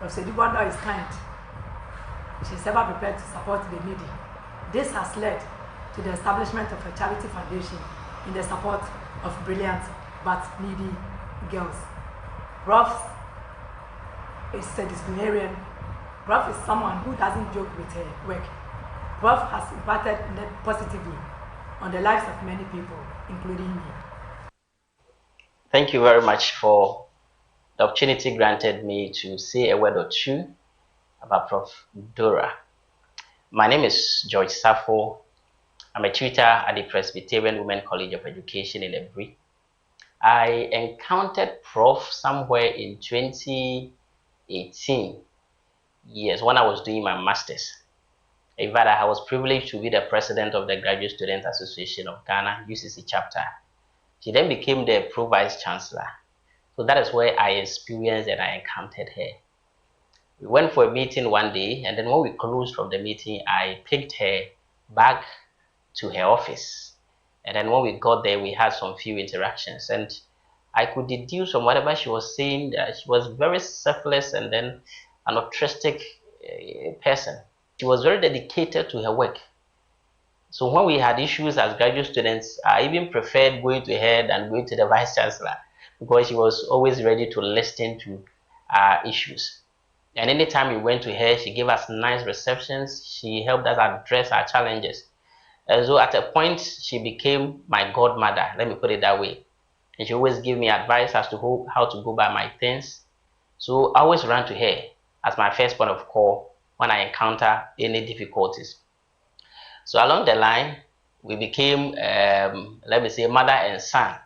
Prof. Edu-Buandoh is kind. She's ever prepared to support the needy. This has led to the establishment of a charity foundation in the support of brilliant but needy girls. Prof is a disciplinarian. Prof is someone who doesn't joke with her work. Prof has impacted positively on the lives of many people, including me. Thank you very much for the opportunity granted me to say a word or two about Prof. Dora. My name is George Safo. I'm a tutor at the Presbyterian Women College of Education in Ebri. I encountered Prof somewhere in 2018, yes, when I was doing my master's. In fact, I was privileged to be the president of the Graduate Student Association of Ghana, UCC chapter. She then became the Pro-Vice Chancellor. So that is where I experienced and I encountered her. We went for a meeting one day, and then when we closed from the meeting, I picked her back to her office. And then when we got there, we had some few interactions, and I could deduce from whatever she was saying that she was very selfless and then an altruistic person. She was very dedicated to her work. So when we had issues as graduate students, I even preferred going to her than going to the Vice Chancellor, because she was always ready to listen to our issues. And anytime we went to her, she gave us nice receptions. She helped us address our challenges. And so at a point, she became my godmother, let me put it that way. And she always gave me advice as to how to go by my things. So I always ran to her as my first point of call when I encounter any difficulties. So along the line, we became, let me say, mother and son.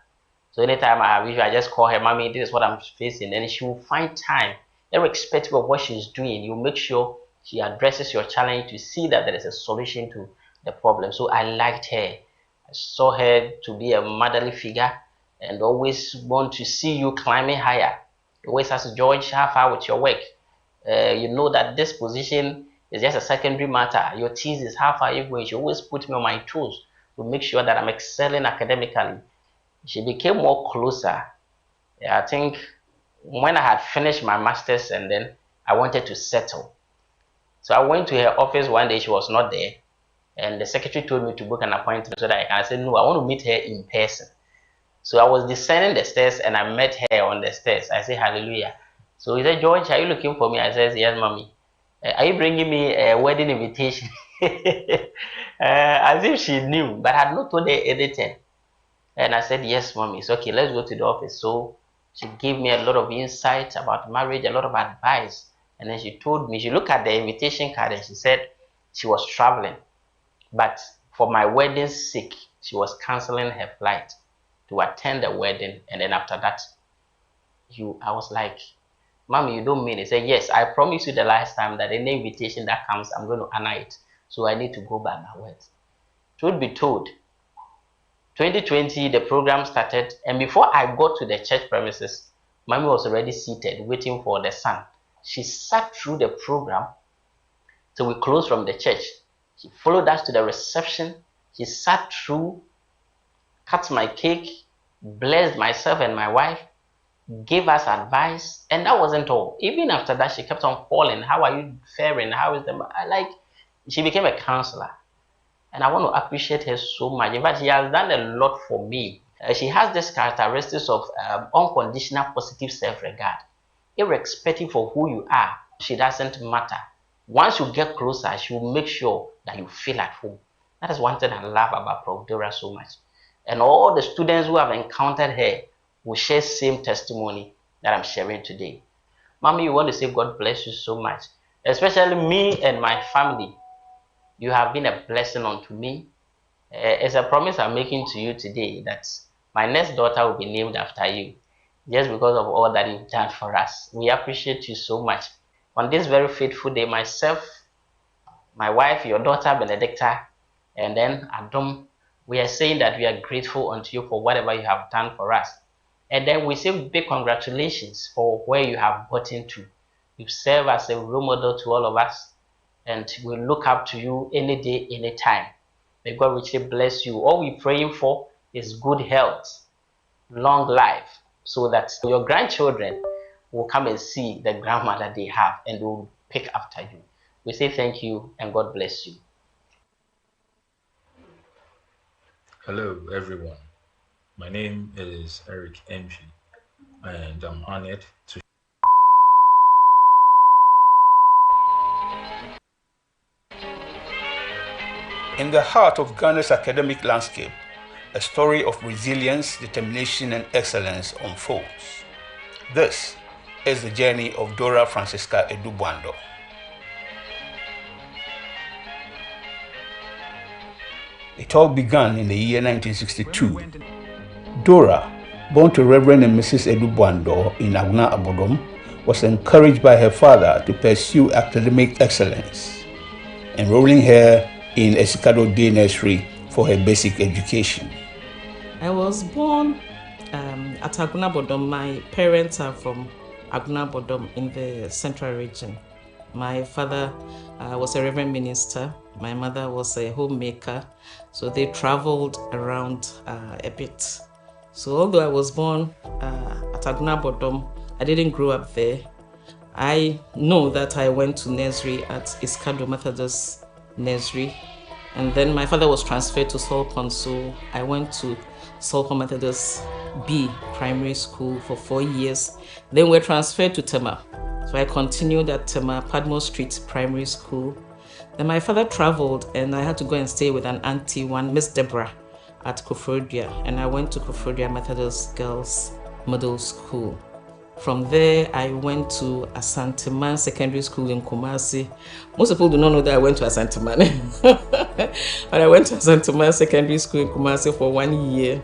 So anytime I have issue, I just call her, Mommy, this is what I'm facing. And she will find time, irrespective of what she's doing. You make sure she addresses your challenge to see that there is a solution to the problem. So I liked her. I saw her to be a motherly figure and always want to see you climbing higher. Always ask, George, how far with your work? You know that this position is just a secondary matter. Your thesis, how far are you going? She always put me on my toes to make sure that I'm excelling academically. She became more closer. I think when I had finished my master's and then I wanted to settle. So I went to her office one day, she was not there. And the secretary told me to book an appointment so that I said, no, I want to meet her in person. So I was descending the stairs and I met her on the stairs. I said, hallelujah. So he said, George, are you looking for me? I said, yes, Mommy. Are you bringing me a wedding invitation? As if she knew, but I had not told her anything. And I said, yes, Mommy. So, okay, let's go to the office. So she gave me a lot of insight about marriage, a lot of advice. And then she told me, she looked at the invitation card and she said she was traveling. But for my wedding's sake, she was canceling her flight to attend the wedding. And then after that, I was like, Mommy, you don't mean it? She said, yes, I promised you the last time that any invitation that comes, I'm going to honor it. So I need to go by my words. Truth be told, 2020, the program started, and before I got to the church premises, Mommy was already seated, waiting for the son. She sat through the program till we closed from the church. She followed us to the reception. She sat through, cut my cake, blessed myself and my wife, gave us advice, and that wasn't all. Even after that, she kept on calling. How are you faring? How is the... she became a counselor. And I want to appreciate her so much. In fact, she has done a lot for me. She has this characteristics of unconditional positive self-regard. Irrespective of who you are, she doesn't matter. Once you get closer, she will make sure that you feel at home. That is one thing I love about Prof. Dora so much. And all the students who have encountered her will share same testimony that I'm sharing today. Mommy, you want to say God bless you so much. Especially me and my family. You have been a blessing unto me. It's a promise I'm making to you today that my next daughter will be named after you, just because of all that you've done for us. We appreciate you so much. On this very faithful day, myself, my wife, your daughter Benedicta, and then Adam, we are saying that we are grateful unto you for whatever you have done for us. And then we say big congratulations for where you have gotten to. You serve as a role model to all of us, and we look up to you any day, any time. May God richly bless you. All we're praying for is good health, long life, so that your grandchildren will come and see the grandmother they have and they will pick after you. We say thank you and God bless you. Hello, everyone. My name is Eric MG, and I'm honored to In the heart of Ghana's academic landscape, a story of resilience, determination, and excellence unfolds. This is the journey of Dora Francisca Edu-Buandoh. It all began in the year 1962. Dora, born to Reverend and Mrs. Edu-Buandoh in Acknowledgments, was encouraged by her father to pursue academic excellence, enrolling her in Esikado Dignitary for her basic education. I was born at Acknowledgments. My parents are from Acknowledgments in the central region. My father was a reverend minister. My mother was a homemaker. So they traveled around a bit. So although I was born at Acknowledgments, I didn't grow up there. I know that I went to nursery at Iskado Methodist Nursery. And then my father was transferred to Solpon, so I went to Solpon Methodist B Primary School for 4 years. Then we were transferred to Tema. So I continued at Tema, Padmore Street Primary School. Then my father traveled and I had to go and stay with an auntie, one Miss Dora, at Koforidua. And I went to Koforidua Methodist Girls Middle School. From there, I went to Asanteman Secondary School in Kumasi. Most people do not know that I went to Asanteman. But I went to Asanteman Secondary School in Kumasi for 1 year.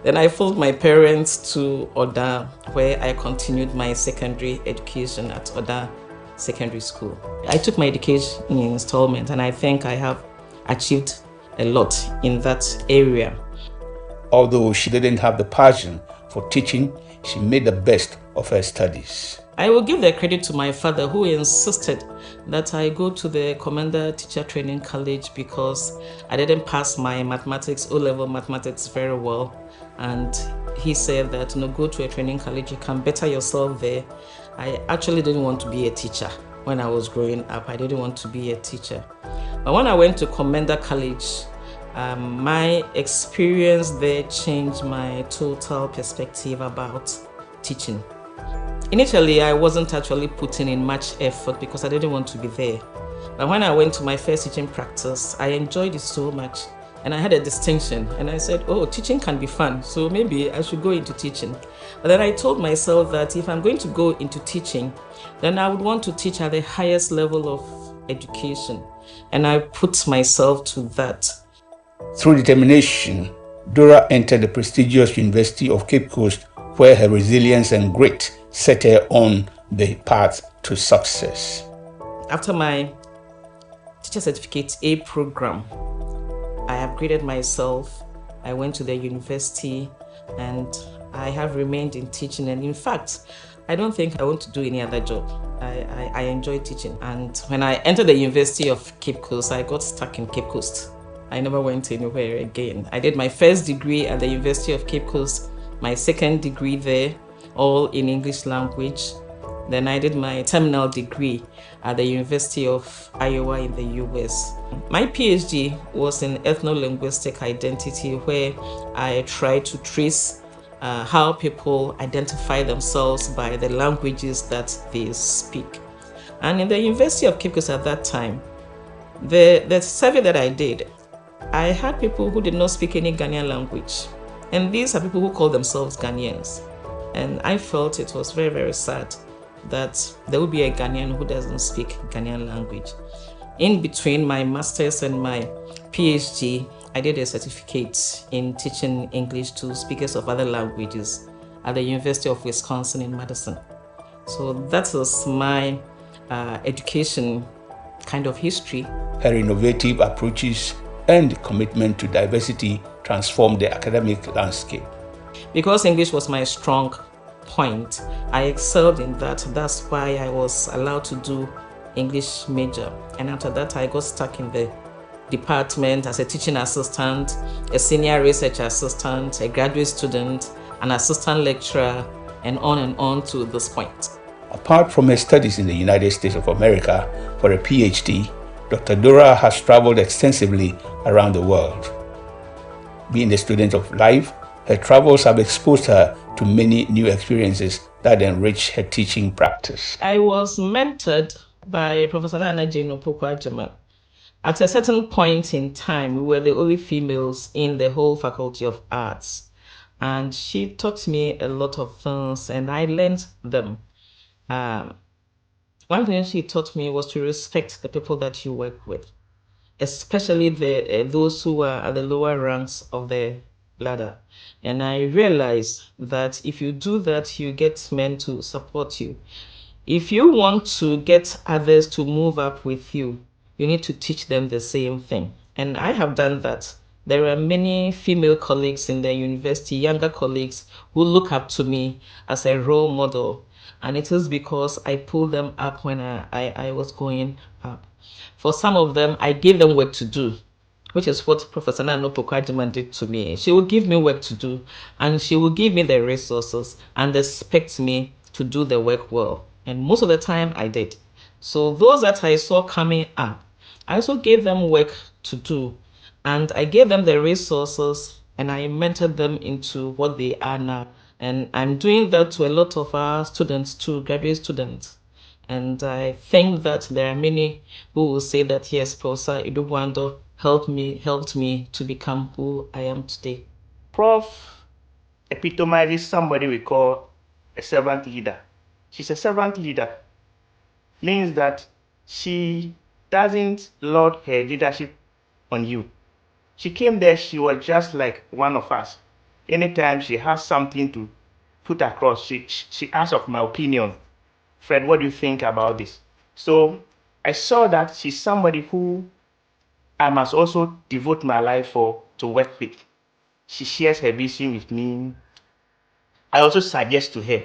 Then I followed my parents to Oda, where I continued my secondary education at Oda Secondary School. I took my education in installment, and I think I have achieved a lot in that area. Although she didn't have the passion for teaching, she made the best of her studies. I will give the credit to my father, who insisted that I go to the Commander Teacher Training College because I didn't pass my mathematics, O-level mathematics very well. And he said that, go to a training college, you can better yourself there. I actually didn't want to be a teacher. When I was growing up, I didn't want to be a teacher. But when I went to Commander College, my experience there changed my total perspective about teaching. Initially, I wasn't actually putting in much effort because I didn't want to be there. But when I went to my first teaching practice, I enjoyed it so much and I had a distinction. And I said, oh, teaching can be fun, so maybe I should go into teaching. But then I told myself that if I'm going to go into teaching, then I would want to teach at the highest level of education. And I put myself to that. Through determination, Dora entered the prestigious University of Cape Coast, where her resilience and grit set her on the path to success. After my Teacher Certificate A program, I upgraded myself. I went to the university and I have remained in teaching. And in fact, I don't think I want to do any other job. I enjoy teaching. And when I entered the University of Cape Coast, I got stuck in Cape Coast. I never went anywhere again. I did my first degree at the University of Cape Coast, my second degree there, all in English language. Then I did my terminal degree at the University of Iowa in the US. My PhD was in ethno-linguistic identity, where I tried to trace how people identify themselves by the languages that they speak. And in the University of Cape Coast at that time, the survey that I did, I had people who did not speak any Ghanaian language. And these are people who call themselves Ghanaians. And I felt it was very, very sad that there would be a Ghanaian who doesn't speak Ghanaian language. In between my master's and my PhD, I did a certificate in teaching English to speakers of other languages at the University of Wisconsin in Madison. So that was my education kind of history. Her innovative approaches and commitment to diversity transformed the academic landscape. Because English was my strong point, I excelled in that. That's why I was allowed to do English major. And after that, I got stuck in the department as a teaching assistant, a senior research assistant, a graduate student, an assistant lecturer, and on to this point. Apart from her studies in the United States of America for a PhD, Dr. Dora has traveled extensively around the world. Being a student of life, her travels have exposed her to many new experiences that enrich her teaching practice. I was mentored by Professor Nana Jane Opoku-Agyeman. At a certain point in time, we were the only females in the whole Faculty of Arts. And she taught me a lot of things, and I learned them. One thing she taught me was to respect the people that you work with, especially those who are at the lower ranks of the ladder. And I realized that if you do that, you get men to support you. If you want to get others to move up with you, you need to teach them the same thing. And I have done that. There are many female colleagues in the university, younger colleagues, who look up to me as a role model. And it is because I pulled them up when I was going up. For some of them, I gave them work to do, which is what Professor Nana Opoku-Agyeman did to me. She will give me work to do, and she will give me the resources and expect me to do the work well. And most of the time, I did. So those that I saw coming up, I also gave them work to do, and I gave them the resources, and I mentored them into what they are now. And I'm doing that to a lot of our students too, graduate students. And I think that there are many who will say that, yes, Professor Edu-Buandoh helped me to become who I am today. Prof epitomizes somebody we call a servant leader. She's a servant leader. Means that she doesn't lord her leadership on you. She came there, she was just like one of us. Anytime she has something to put across, she asks of my opinion. Fred, what do you think about this? So I saw that she's somebody who I must also devote my life to work with. She shares her vision with me. I also suggest to her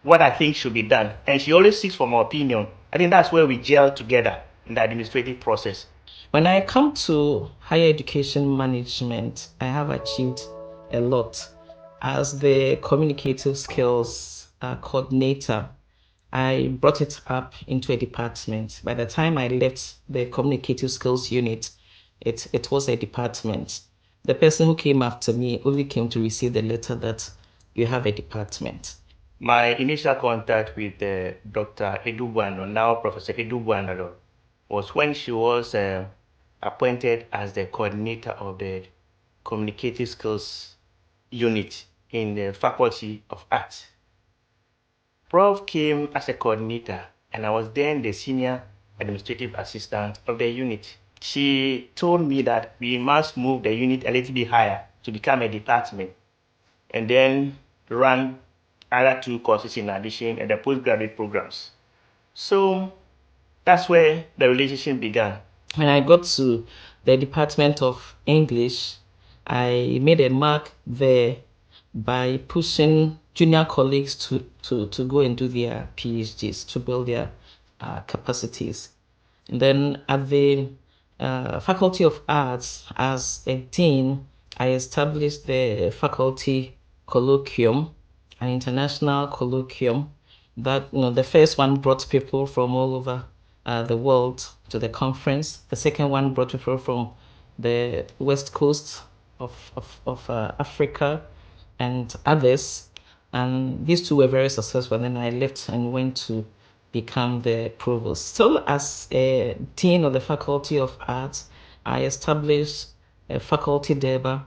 what I think should be done. And she always seeks for my opinion. I think that's where we gel together in the administrative process. When I come to higher education management, I have achieved a lot. As the communicative skills coordinator, I brought it up into a department. By the time I left the communicative skills unit, it was a department. The person who came after me only came to receive the letter that you have a department. My initial contact with Dr. Edu-Buandoh, now Professor Edu-Buandoh, was when she was appointed as the coordinator of the communicative skills unit in the Faculty of Arts. Prof came as a coordinator, and I was then the senior administrative assistant of the unit. She told me that we must move the unit a little bit higher to become a department, and then run other 2 courses in addition at the postgraduate programs. So that's where the relationship began. When I got to the Department of English, I made a mark there by pushing junior colleagues to go and do their PhDs, to build their capacities. And then at the Faculty of Arts, as a dean, I established the faculty colloquium, an international colloquium that, the first one brought people from all over the world to the conference. The second one brought people from the west coast of Africa and others. And these 2 were very successful. Then I left and went to become the provost. So as a dean of the Faculty of Arts, I established a faculty Deba,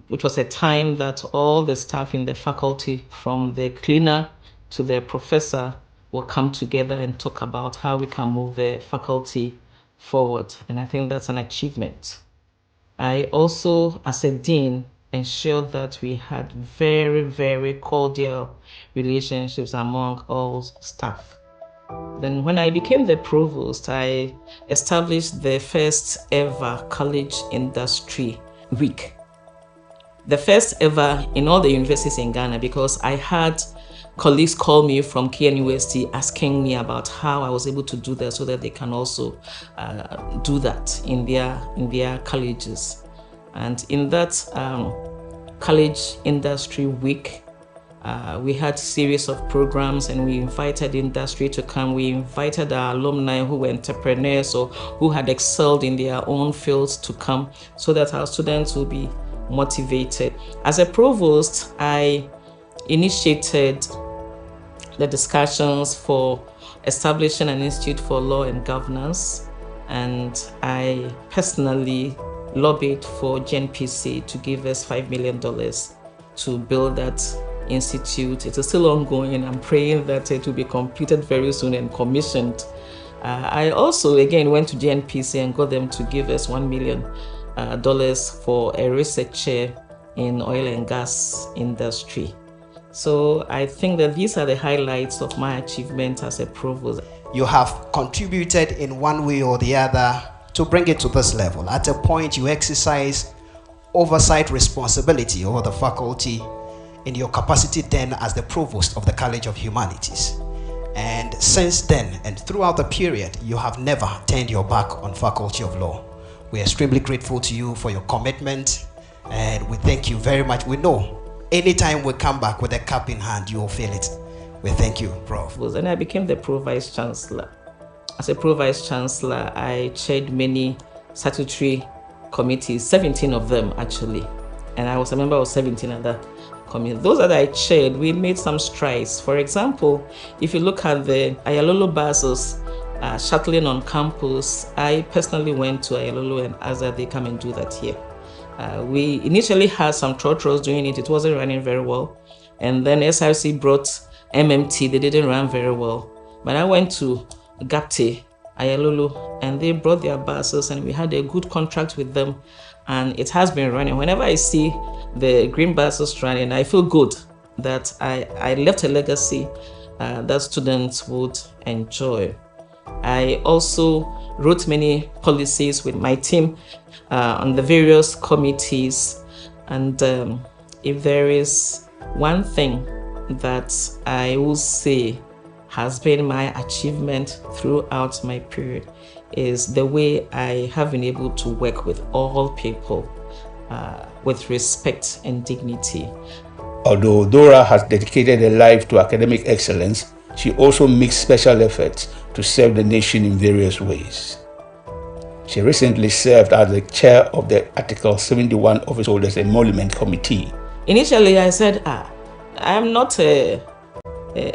which was a time that all the staff in the faculty, from the cleaner to the professor, will come together and talk about how we can move the faculty forward. And I think that's an achievement. I also, as a dean, ensured that we had very, very cordial relationships among all staff. Then when I became the provost, I established the first ever college industry week. The first ever in all the universities in Ghana, because I had colleagues call me from KNUST asking me about how I was able to do that so that they can also do that in their colleges. And in that college industry week, We had series of programs, and we invited industry to come. We invited our alumni who were entrepreneurs or who had excelled in their own fields to come, so that our students will be motivated. As a provost, I initiated the discussions for establishing an Institute for Law and Governance, and I personally lobbied for GNPC to give us $5 million to build that institute. It is still ongoing. I'm praying that it will be completed very soon and commissioned. I also again went to GNPC and got them to give us $1 million for a research chair in oil and gas industry. So I think that these are the highlights of my achievement as a provost. You have contributed in one way or the other to bring it to this level. At a point, you exercise oversight responsibility over the faculty in your capacity then as the provost of the College of Humanities. And since then, and throughout the period, you have never turned your back on Faculty of Law. We are extremely grateful to you for your commitment, and we thank you very much. We know anytime we come back with a cup in hand, you will feel it. We thank you, Prof. And I became the Pro-Vice Chancellor. As a Pro-Vice Chancellor, I chaired many statutory committees, 17 of them actually. And I was a member of 17 other committees. Those that I chaired, we made some strides. For example, if you look at the Ayalolo buses shuttling on campus, I personally went to Ayalolo and asked that they come and do that here. We initially had some trotros doing it. It wasn't running very well. And then SRC brought MMT. They didn't run very well. But I went to GAPTE, Ayalolo, and they brought their buses, and we had a good contract with them, and it has been running. Whenever I see the green buses running, I feel good that I left a legacy that students would enjoy. I also wrote many policies with my team on the various committees, and if there is one thing that I will say has been my achievement throughout my period, is the way I have been able to work with all people with respect and dignity. Although Dora has dedicated her life to academic excellence, she also makes special efforts to serve the nation in various ways. She recently served as the chair of the Article 71 Office Holders Emolument Committee. Initially, I said, I'm not a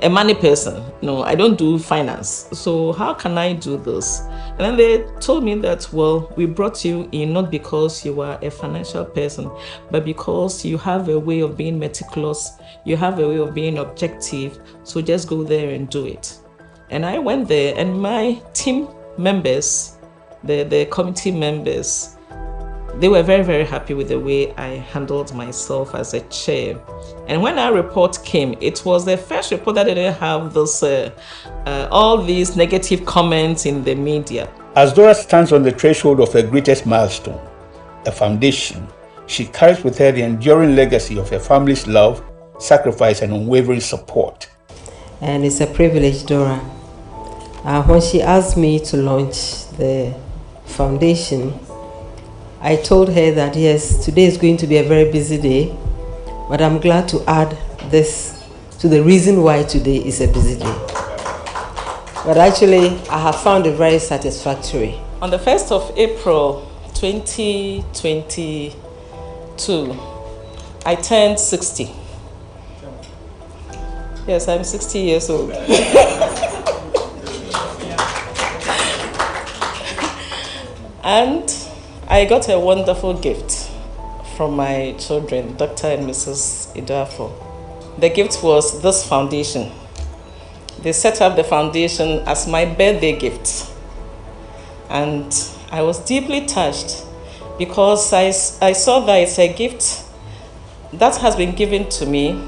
money person. No, I don't do finance. So how can I do this? And then they told me that, well, we brought you in not because you are a financial person, but because you have a way of being meticulous, you have a way of being objective, so just go there and do it. And I went there, and my team members, the committee members, they were very, very happy with the way I handled myself as a chair. And when our report came, it was the first report that didn't have this, all these negative comments in the media. As Dora stands on the threshold of her greatest milestone, a foundation, she carries with her the enduring legacy of her family's love, sacrifice, and unwavering support. And it's a privilege, Dora. When she asked me to launch the foundation, I told her that yes, today is going to be a very busy day, but I'm glad to add this to the reason why today is a busy day. But actually, I have found it very satisfactory. On the 1st of April 2022, I turned 60. Yes, I'm 60 years old. And I got a wonderful gift from my children, Dr. and Mrs. Edu-Buandoh. The gift was this foundation. They set up the foundation as my birthday gift. And I was deeply touched because I saw that it's a gift that has been given to me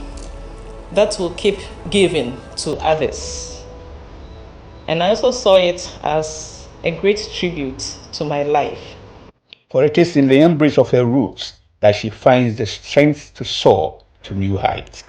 that will keep giving to others. And I also saw it as a great tribute to my life. For it is in the embrace of her roots that she finds the strength to soar to new heights.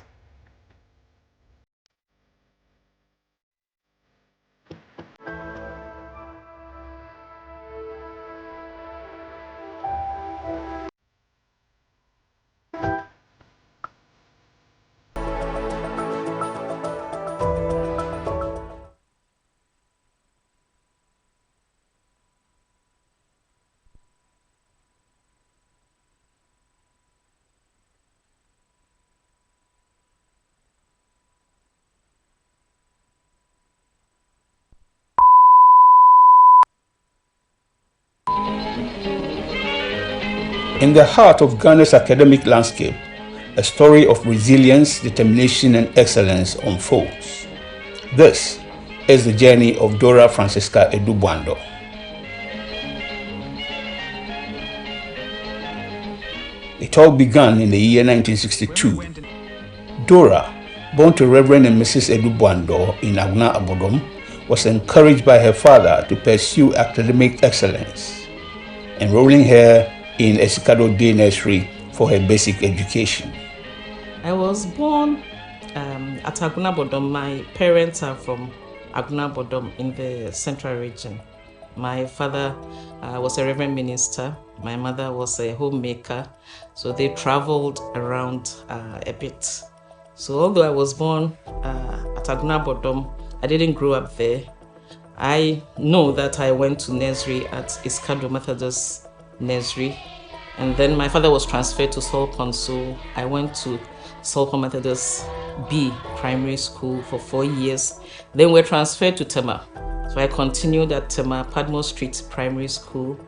In the heart of Ghana's academic landscape, a story of resilience, determination, and excellence unfolds. This is the journey of Dora Francisca Edu-Buandoh. It all began in the year 1962. Dora, born to Reverend and Mrs. Edu-Buandoh in Acknowledgment, was encouraged by her father to pursue academic excellence, enrolling her in Esikado Day Nursery for her basic education. I was born at Acknowledgment. My parents are from Acknowledgment in the central region. My father was a reverend minister. My mother was a homemaker. So they traveled around a bit. So although I was born at Acknowledgment, I didn't grow up there. I know that I went to nursery at Iskado Methodist Nursery. And then my father was transferred to Solpon, so I went to Solpon Methodist B Primary School for 4 years. Then we're transferred to Tema. So I continued at Tema Padmore Street Primary School.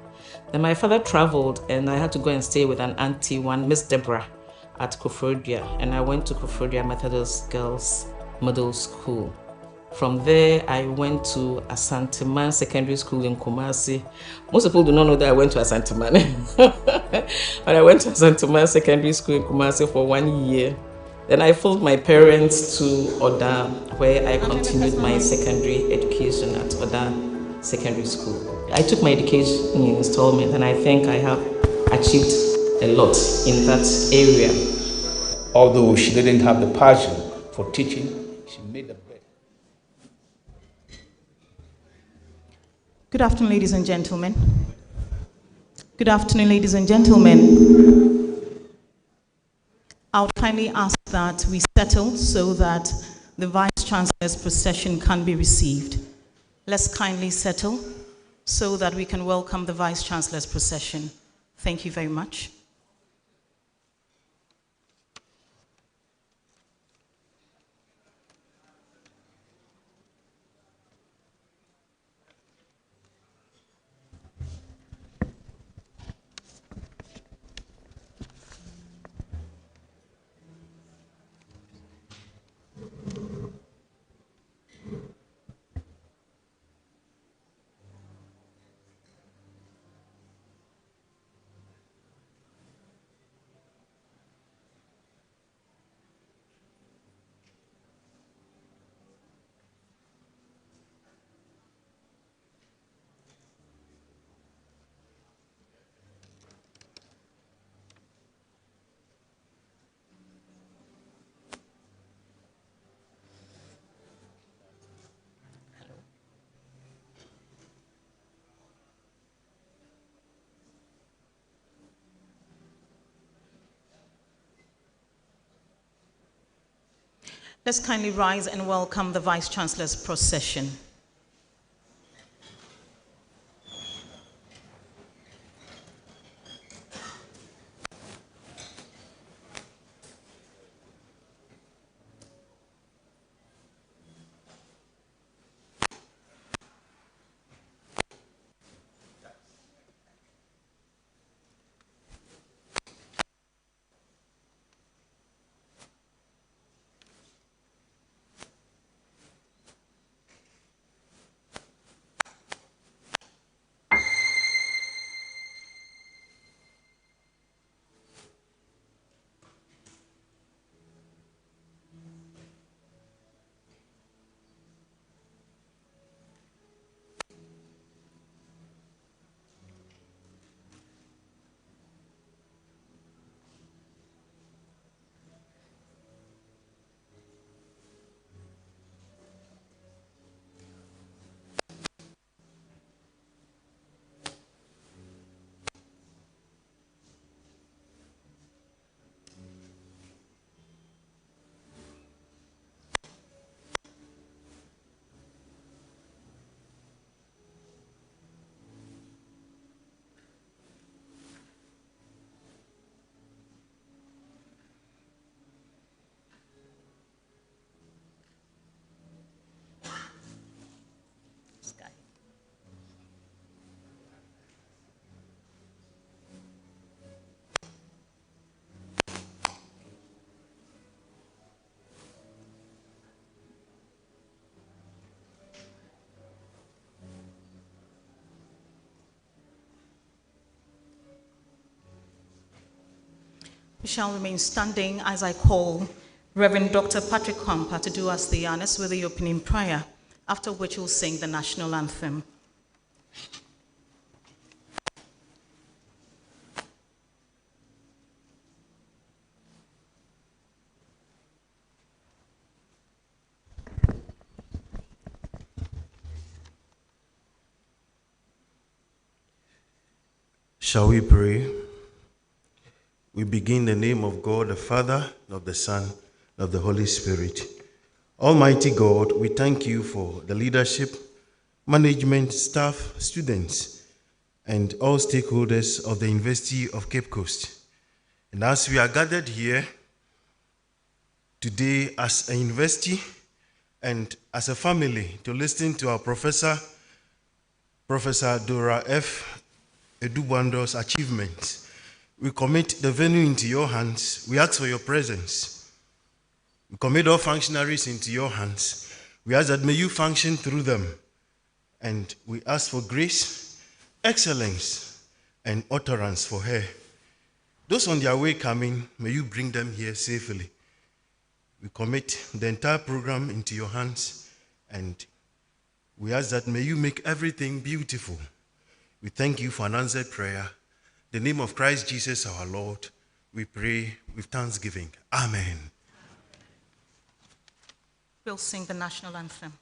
Then my father traveled and I had to go and stay with an auntie, Miss Deborah, at Koforidua. And I went to Koforidua Methodist Girls Middle School. From there, I went to Asanteman Secondary School in Kumasi. Most people do not know that I went to Asanteman. But I went to Asanteman Secondary School in Kumasi for 1 year. Then I followed my parents to Oda, where I continued my secondary education at Oda Secondary School. I took my education in installment, and I think I have achieved a lot in that area. Although she didn't have the passion for teaching, she made the best. Good afternoon, ladies and gentlemen. Good afternoon, ladies and gentlemen. I would kindly ask that we settle so that the Vice Chancellor's procession can be received. Let's kindly settle so that we can welcome the Vice Chancellor's procession. Thank you very much. Let's kindly rise and welcome the Vice Chancellor's procession. We shall remain standing as I call Reverend Dr. Patrick Kwampa to do us the honors with the opening prayer, after which we'll sing the national anthem. Shall we pray? We begin in the name of God, the Father, of the Son, of the Holy Spirit. Almighty God, we thank you for the leadership, management, staff, students, and all stakeholders of the University of Cape Coast. And as we are gathered here today as a university and as a family to listen to our Professor Dora F. Edu-Buandoh's achievements, we commit the venue into your hands. We ask for your presence. We commit all functionaries into your hands. We ask that may you function through them. And we ask for grace, excellence, and utterance for her. Those on their way coming, may you bring them here safely. We commit the entire program into your hands, and we ask that may you make everything beautiful. We thank you for an answered prayer. In the name of Christ Jesus our Lord, we pray with thanksgiving. Amen. We'll sing the national anthem.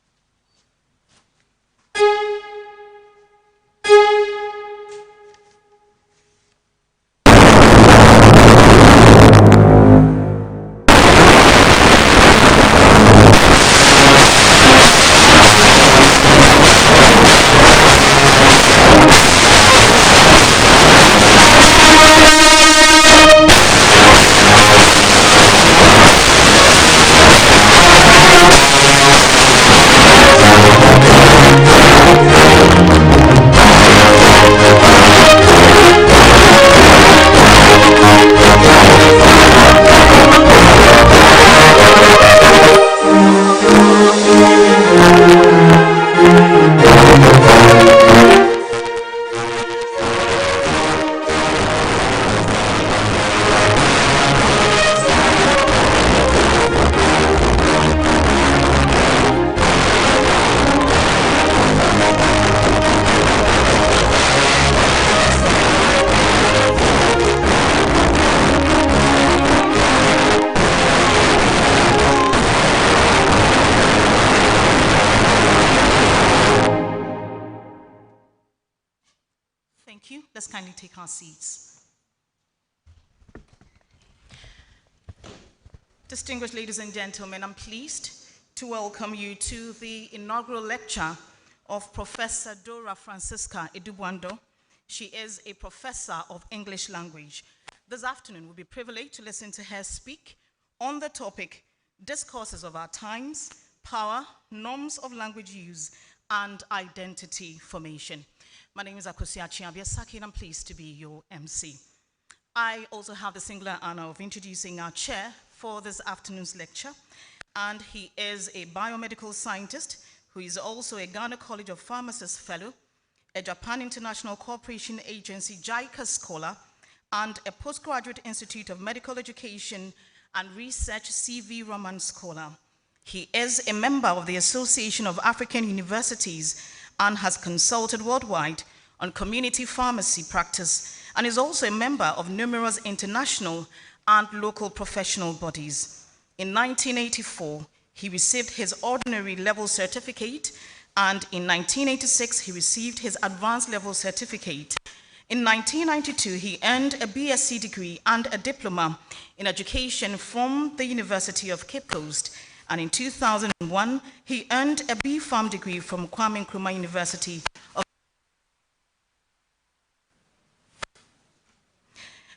Thank you. Let's kindly take our seats. Distinguished ladies and gentlemen, I'm pleased to welcome you to the inaugural lecture of Professor Dora Francisca Edu-Buandoh. She is a professor of English language. This afternoon, we'll be privileged to listen to her speak on the topic, Discourses of Our Times, Power, Norms of Language Use, and Identity Formation. My name is uccsrc, and I'm pleased to be your MC. I also have the singular honor of introducing our chair for this afternoon's lecture, and he is a biomedical scientist who is also a Ghana College of Pharmacists Fellow, a Japan International Cooperation Agency JICA Scholar, and a Postgraduate Institute of Medical Education and Research CV Roman Scholar. He is a member of the Association of African Universities and has consulted worldwide on community pharmacy practice, and is also a member of numerous international and local professional bodies. In 1984, he received his ordinary level certificate, and in 1986, he received his advanced level certificate. In 1992, he earned a BSc degree and a diploma in education from the University of Cape Coast, and in 2001, he earned a B.Pharm degree from Kwame Nkrumah University of.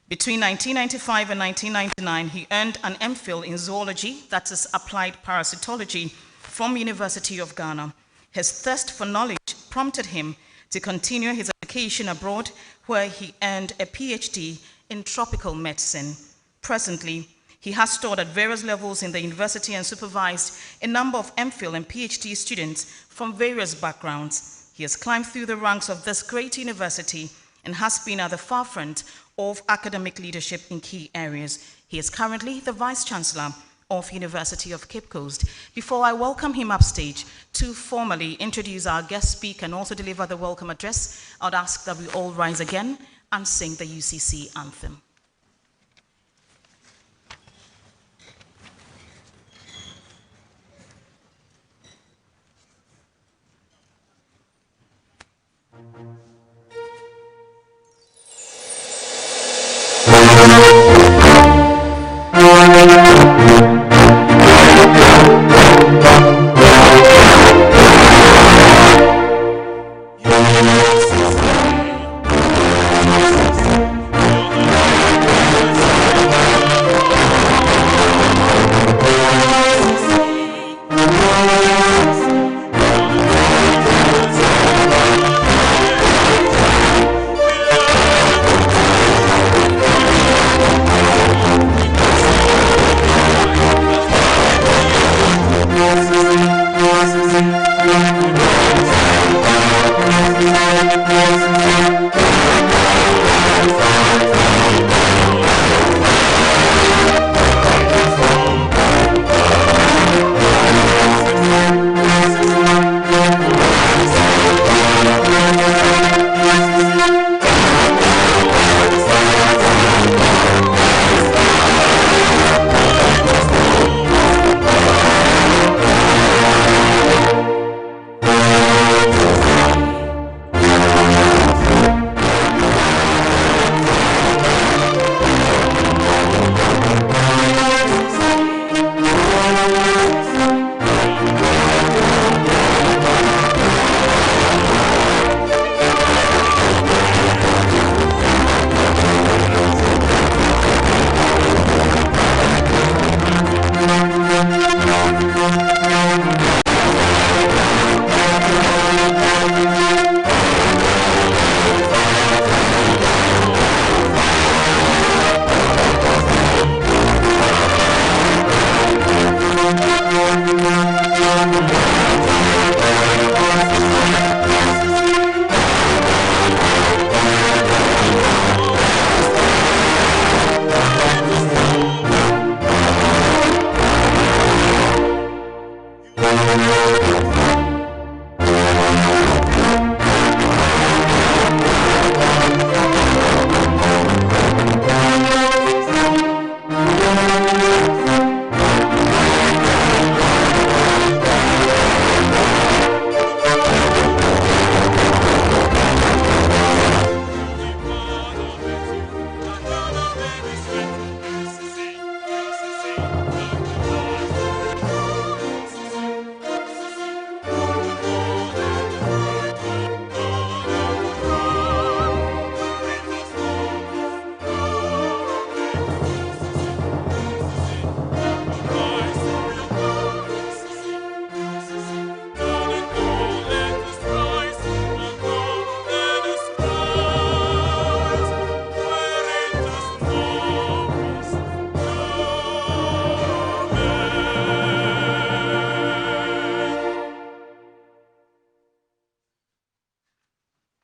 Between 1995 and 1999, he earned an MPhil in zoology, that is applied parasitology, from University of Ghana. His thirst for knowledge prompted him to continue his education abroad, where he earned a PhD in tropical medicine. Presently, he has taught at various levels in the university and supervised a number of MPhil and PhD students from various backgrounds. He has climbed through the ranks of this great university and has been at the forefront of academic leadership in key areas. He is currently the Vice Chancellor of University of Cape Coast. Before I welcome him upstage to formally introduce our guest speaker and also deliver the welcome address, I would ask that we all rise again and sing the UCC anthem.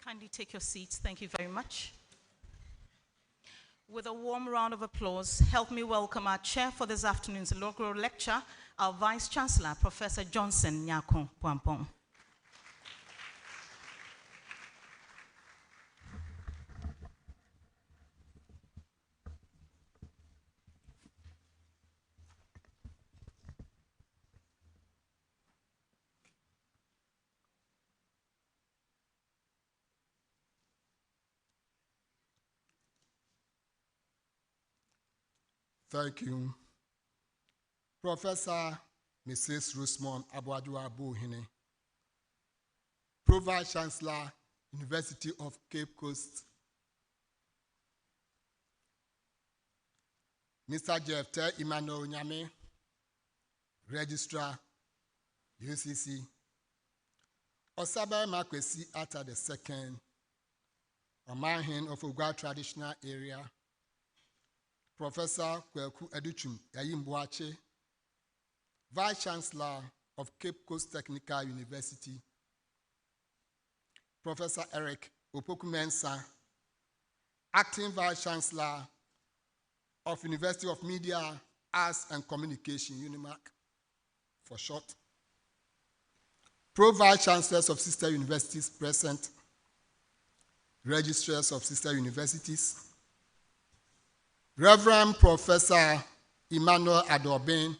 Kindly take your seats. Thank you very much. With a warm round of applause, help me welcome our chair for this afternoon's inaugural lecture, our Vice Chancellor, Professor Johnson Nyako Pwampong. Thank you. Professor Mrs. Rosemond Aboadu-Abohene, Pro-Vice Chancellor, University of Cape Coast, Mr. Jefte Emmanuel Nyame, Registrar, UCC, Osabe Makwesi Atta II, Omanhen of Ogwa Traditional Area, Professor Kweku Educhum Yayimbuache, Vice Chancellor of Cape Coast Technical University, Professor Eric Opoku-Mensah, Acting Vice Chancellor of University of Media, Arts and Communication, UNIMAC for short. Pro-Vice Chancellors of sister universities present. Registrars of sister universities. Reverend Professor Emmanuel Adobin,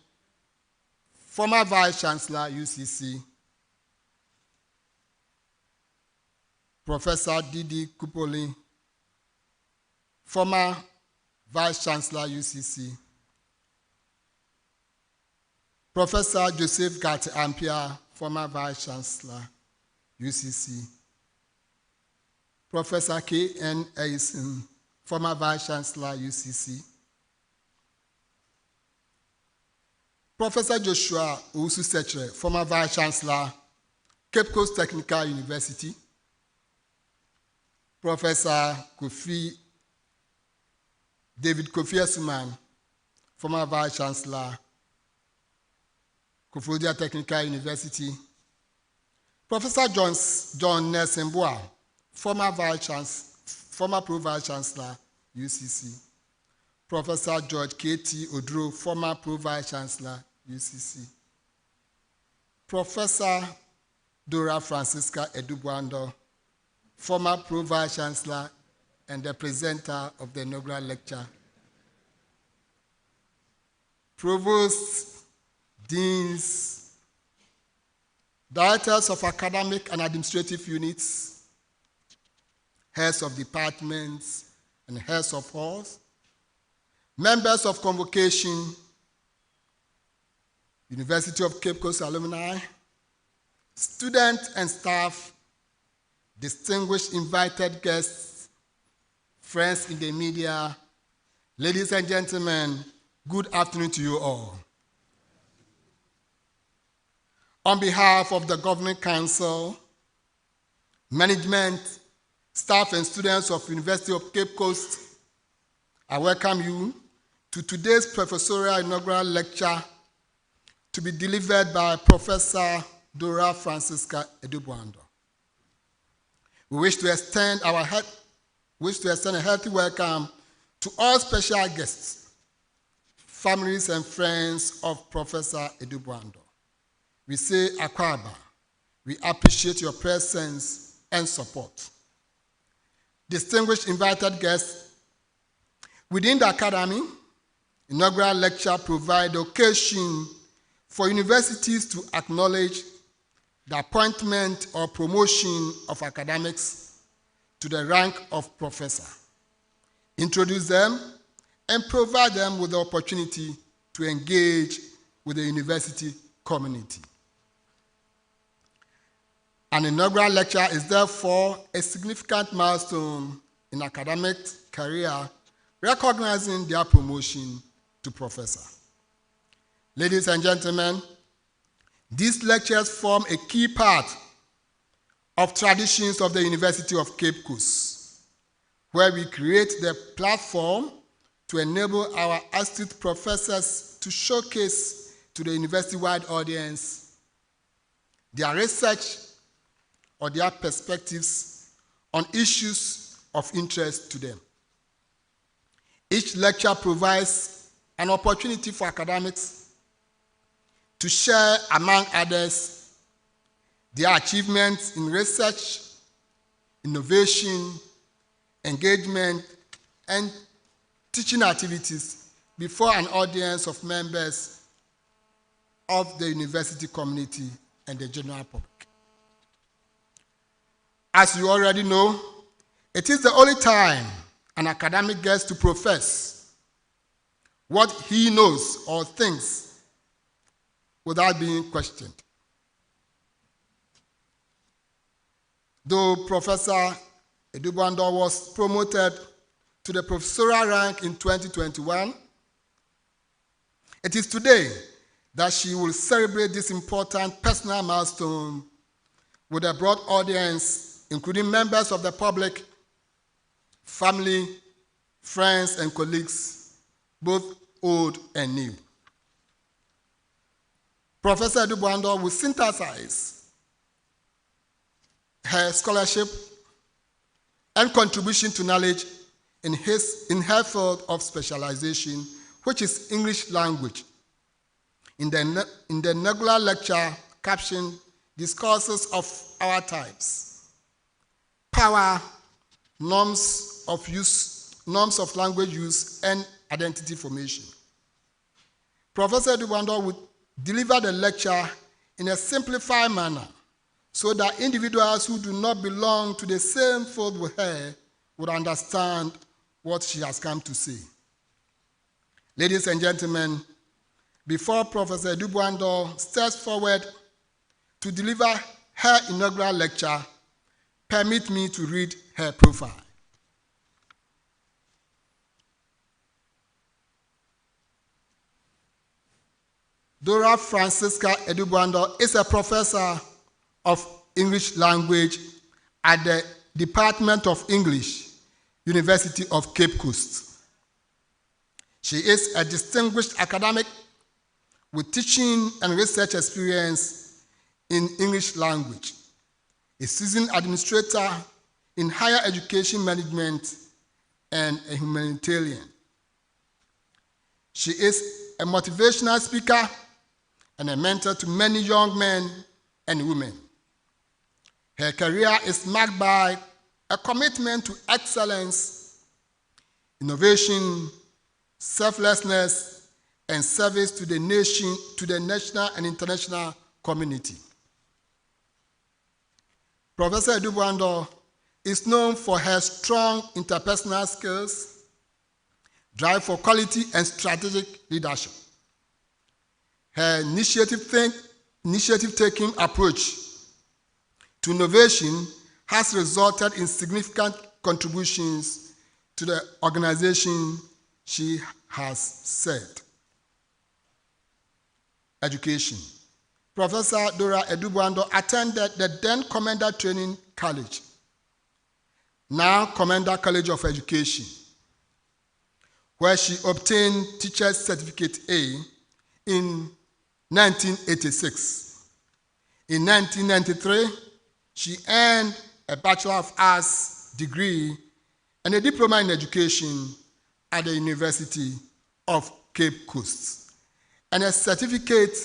former Vice Chancellor, UCC. Professor Didi Kupoli, former Vice Chancellor, UCC. Professor Joseph Gatti Ampia, former Vice Chancellor, UCC. Professor K.N. Eisen, former Vice Chancellor, UCC. Professor Joshua Owusu-Sechere, former Vice Chancellor, Cape Coast Technical University. Professor David Kofi Esuman, former Vice Chancellor, Koforidua Technical University. Professor John Nelson Boa, former Pro-Vice Chancellor, UCC. Professor George K.T. Odro, former Pro-Vice Chancellor, UCC. Professor Dora Francisca Edu-Buandoh, former Pro-Vice Chancellor and the presenter of the inaugural lecture. Provosts, deans, directors of academic and administrative units, heads of departments and heads of halls, members of convocation, University of Cape Coast alumni, students and staff, distinguished invited guests, friends in the media, ladies and gentlemen, good afternoon to you all. On behalf of the Governing Council, management, staff and students of University of Cape Coast, I welcome you to today's professorial inaugural lecture to be delivered by Professor Dora Francisca Edu-Buandoh. We wish to extend a healthy welcome to all special guests, families and friends of Professor Edu-Buandoh. We say Accra, we appreciate your presence and support. Distinguished invited guests, within the academy, inaugural lecture provides occasion for universities to acknowledge the appointment or promotion of academics to the rank of professor, introduce them, and provide them with the opportunity to engage with the university community. An inaugural lecture is therefore a significant milestone in academic career, recognizing their promotion to professor. Ladies and gentlemen, these lectures form a key part of traditions of the University of Cape Coast, where we create the platform to enable our astute professors to showcase to the university-wide audience their research or their perspectives on issues of interest to them. Each lecture provides an opportunity for academics to share, among others, their achievements in research, innovation, engagement, and teaching activities before an audience of members of the university community and the general public. As you already know, it is the only time an academic gets to profess what he knows or thinks without being questioned. Though Professor Edu-Buandoh was promoted to the professorial rank in 2021, it is today that she will celebrate this important personal milestone with a broad audience, including members of the public, family, friends, and colleagues, both old and new. Professor Edu-Buandoh will synthesize her scholarship and contribution to knowledge in her field of specialization, which is English language. In the inaugural lecture captioned Discourses of Our Times, Power, Norms of Language Use, and Identity Formation, Professor Edu-Buandoh would deliver the lecture in a simplified manner so that individuals who do not belong to the same field with her would understand what she has come to say. Ladies and gentlemen, before Professor Edu-Buandoh steps forward to deliver her inaugural lecture, permit me to read her profile. Dora Francisca Edu-Buandoh is a professor of English language at the Department of English, University of Cape Coast. She is a distinguished academic with teaching and research experience in English language, a seasoned administrator in higher education management, and a humanitarian. She is a motivational speaker and a mentor to many young men and women. Her career is marked by a commitment to excellence, innovation, selflessness, and service to the nation, to the national and international community. Professor Edu-Buandoh is known for her strong interpersonal skills, drive for quality, and strategic leadership. Her initiative-taking approach to innovation has resulted in significant contributions to the organization she has served. Education. Professor Dora Edu-Buandoh attended the then Commander Training College, now Commander College of Education, where she obtained Teacher's Certificate A in 1986. In 1993, she earned a Bachelor of Arts degree and a diploma in education at the University of Cape Coast, and a certificate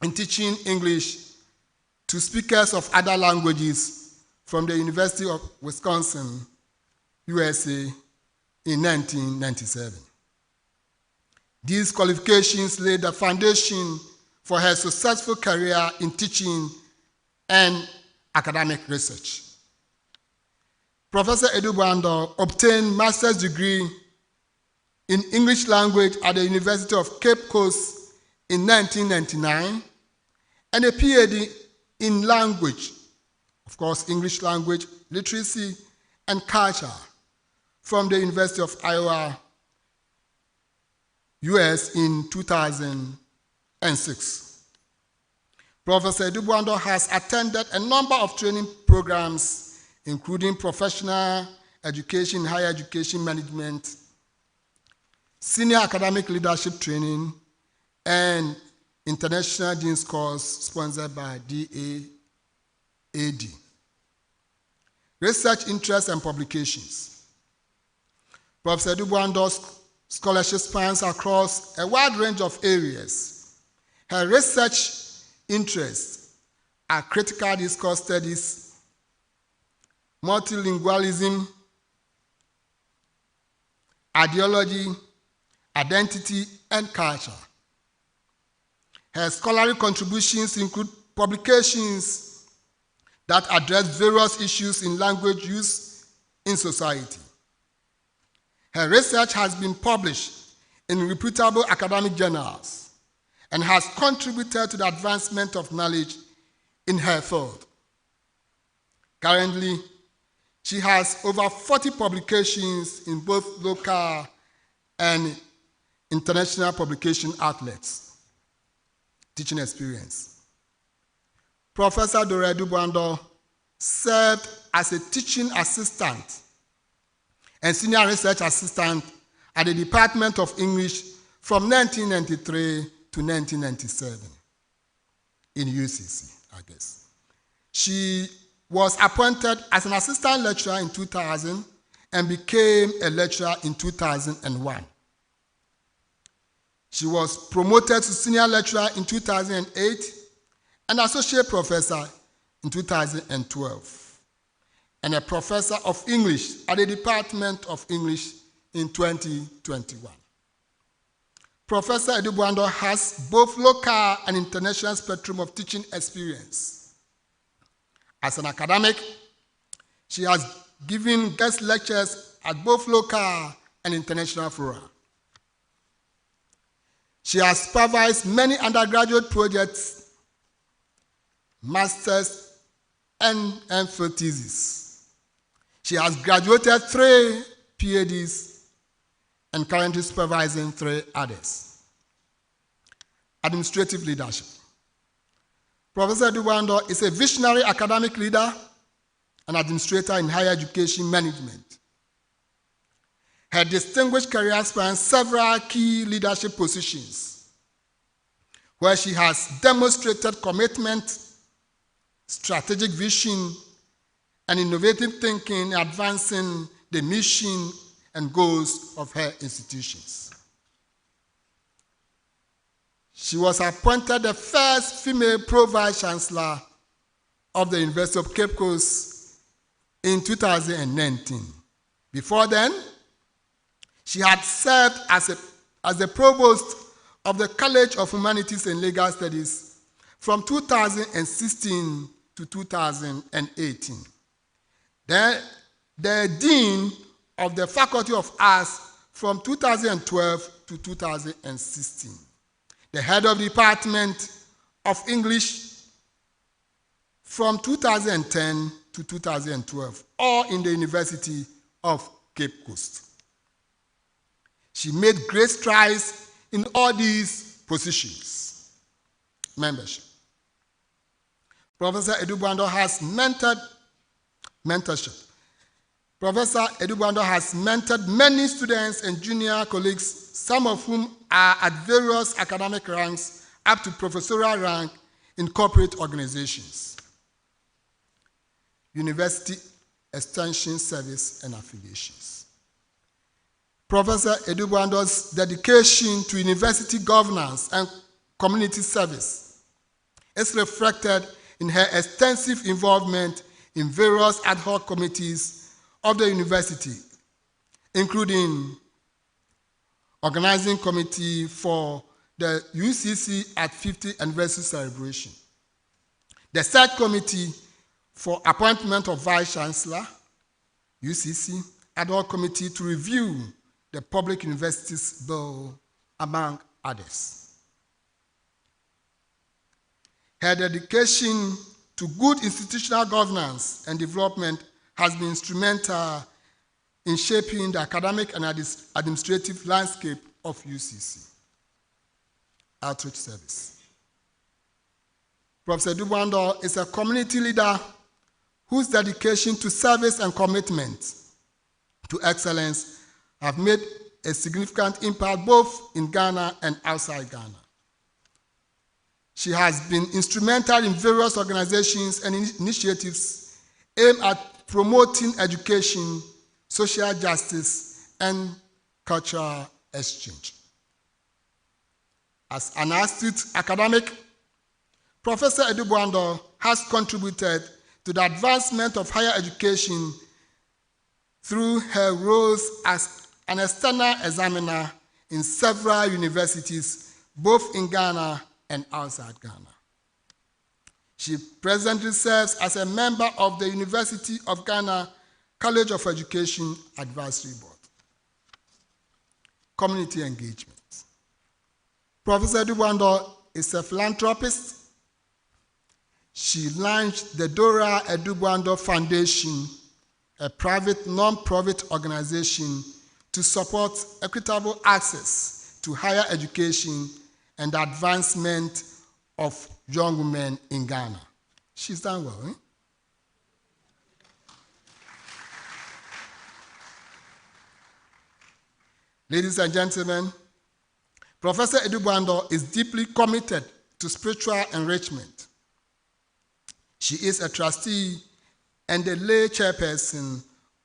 in teaching English to speakers of other languages from the University of Wisconsin, USA, in 1997. These qualifications laid the foundation for her successful career in teaching and academic research. Professor Edu-Buandoh obtained master's degree in English language at the University of Cape Coast in 1999, and a PhD in language, of course, English language, literacy, and culture from the University of Iowa, US in 2006. Professor Edu-Buandoh has attended a number of training programs, including professional education, higher education management, senior academic leadership training, and international Dean's course sponsored by DAAD. Research interests and publications. Professor Edu-Buandoh's scholarship spans across a wide range of areas. Her research interests are critical discourse studies, multilingualism, ideology, identity, and culture. Her scholarly contributions include publications that address various issues in language use in society. Her research has been published in reputable academic journals and has contributed to the advancement of knowledge in her field. Currently, she has over 40 publications in both local and international publication outlets. Teaching experience. Professor Dora Edu-Buandoh served as a teaching assistant and senior research assistant at the Department of English from 1993 to 1997 in UCC, I guess. She was appointed as an assistant lecturer in 2000 and became a lecturer in 2001. She was promoted to senior lecturer in 2008 and associate professor in 2012, and a professor of English at the Department of English in 2021. Professor Edu-Buandoh has both local and international spectrum of teaching experience. As an academic, she has given guest lectures at both local and international fora. She has supervised many undergraduate projects, masters, and MPhil theses. She has graduated 3 PhDs and currently supervising 3 others. Administrative leadership. Professor Edu-Buandoh is a visionary academic leader and administrator in higher education management. Her distinguished career spans several key leadership positions, where she has demonstrated commitment, strategic vision, and innovative thinking in advancing the mission and goals of her institutions. She was appointed the first female Pro-Vice Chancellor of the University of Cape Coast in 2019. Before then, she had served as the Provost of the College of Humanities and Legal Studies from 2016 to 2018. Then, the Dean of the Faculty of Arts from 2012 to 2016. The head of the Department of English from 2010 to 2012, all in the University of Cape Coast. She made great strides in all these positions. Membership. Professor Edu-Buandoh has mentorship. Professor Edu-Buandoh has mentored many students and junior colleagues, some of whom are at various academic ranks up to professorial rank in corporate organizations, university extension service and affiliations. Professor Edu-Buandoh's dedication to university governance and community service is reflected in her extensive involvement in various ad hoc committees of the university, including organizing committee for the UCC at 50th anniversary celebration, the search committee for appointment of Vice Chancellor, UCC, ad hoc committee to review the Public Universities Bill, among others. Her dedication to good institutional governance and development has been instrumental in shaping the academic and administrative landscape of UCC. Outreach service. Professor Edu-Buandoh is a community leader whose dedication to service and commitment to excellence have made a significant impact both in Ghana and outside Ghana. She has been instrumental in various organizations and initiatives aimed at promoting education, social justice, and cultural exchange. As an astute academic, Professor Edu-Buandoh has contributed to the advancement of higher education through her roles as an external examiner in several universities, both in Ghana and outside Ghana. She presently serves as a member of the University of Ghana College of Education Advisory Board. Community engagement. Professor Edu-Buandoh is a philanthropist. She launched the Dora Edu-Buandoh Foundation, a private non-profit organization to support equitable access to higher education and the advancement of young women in Ghana. She's done well, eh? Ladies and gentlemen, Professor Edu-Buandoh is deeply committed to spiritual enrichment. She is a trustee and a lay chairperson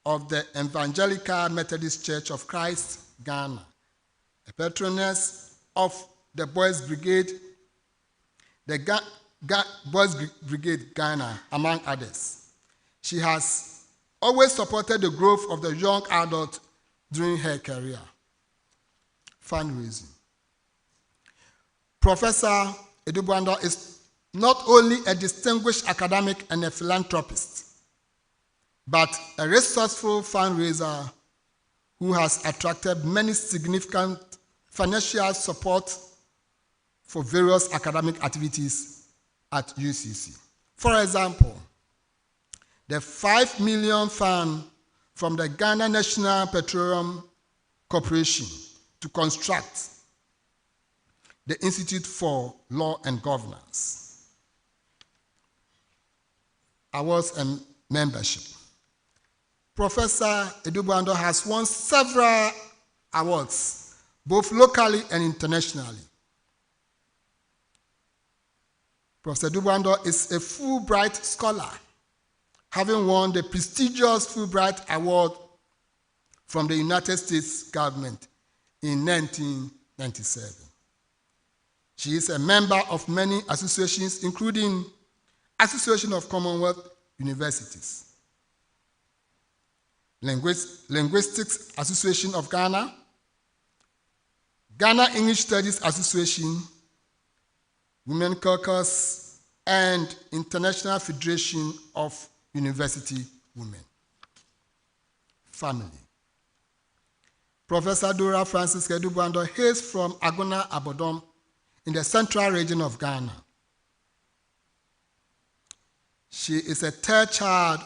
of the Evangelical Methodist Church of Christ, Ghana, a patroness of the Boys Brigade, Boys Brigade Ghana, among others. She has always supported the growth of the young adult during her career. Fundraising. Professor Edu-Buandoh is not only a distinguished academic and a philanthropist, but a resourceful fundraiser who has attracted many significant financial support for various academic activities at UCC. For example, the 5 million fund from the Ghana National Petroleum Corporation to construct the Institute for Law and Governance. Awards and membership. Professor Edu-Buandoh has won several awards, both locally and internationally. Professor Edu-Buandoh is a Fulbright scholar, having won the prestigious Fulbright Award from the United States government in 1997. She is a member of many associations, including Association of Commonwealth Universities, Linguistics Association of Ghana, Ghana English Studies Association, Women Caucus, and International Federation of University Women. Family. Professor Dora Francisca Edu-Buandoh hails from Agona Abodom in the central region of Ghana. She is a third child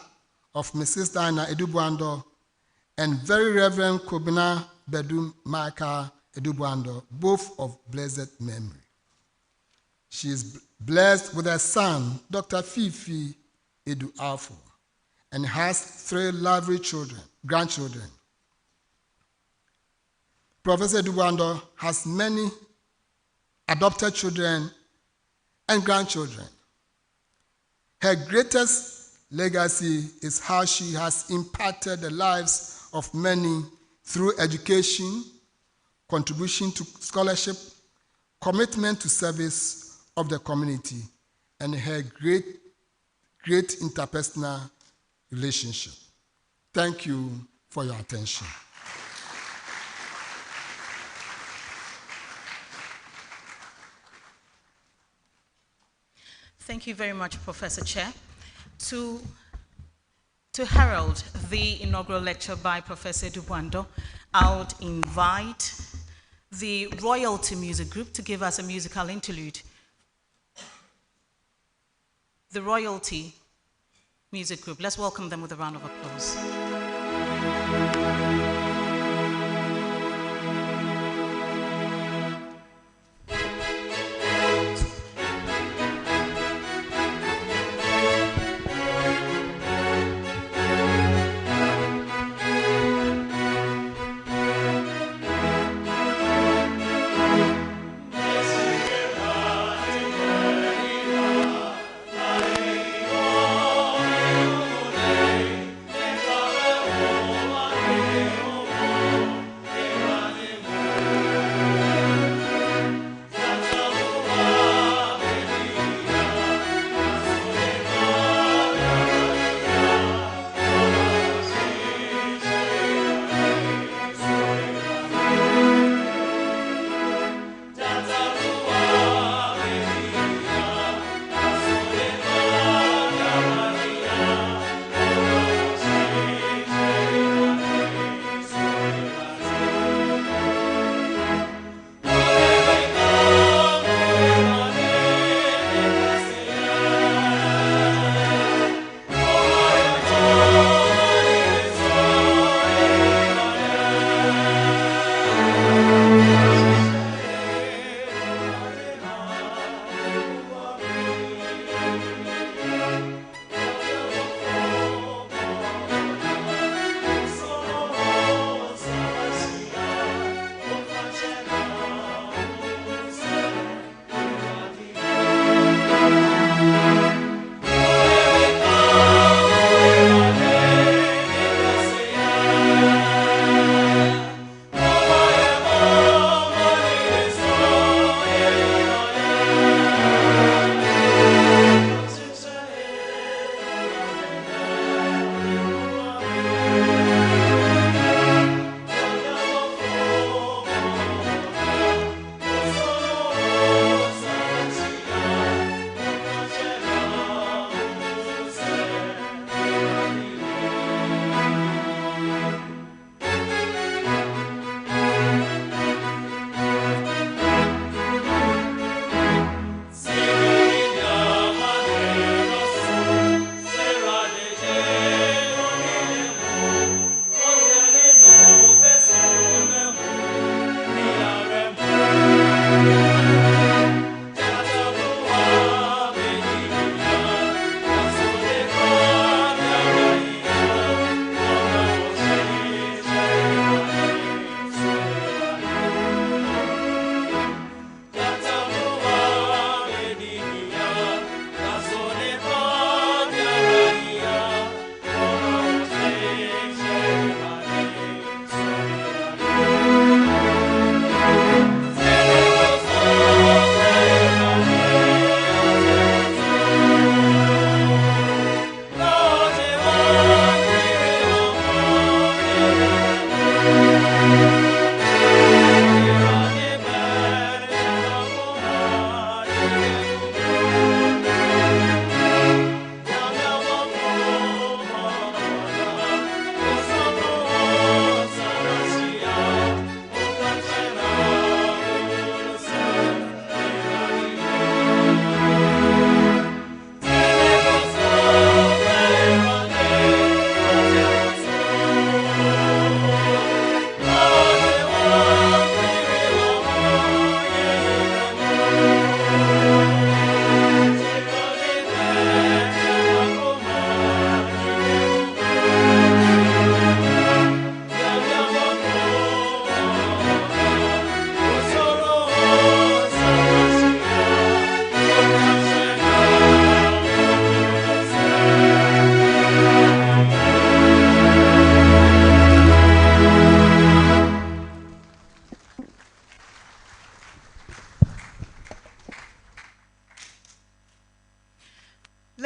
of Mrs. Diana Edu-Buandoh and Very Reverend Kobina Bedum Michael Edu-Buandoh, both of blessed memory. She is blessed with a son, Dr. Fifi Edu-Alfo, and has 3 lovely grandchildren. Professor Edu-Buandoh has many adopted children and grandchildren. Her greatest legacy is how she has impacted the lives of many through education, contribution to scholarship, commitment to service of the community, and her great interpersonal relationship. Thank you for your attention. Thank you very much, Professor Chair. To herald the inaugural lecture by Professor Edu-Buandoh, I would invite the Royalty Music Group to give us a musical interlude. The Royalty Music Group. Let's welcome them with a round of applause. Oh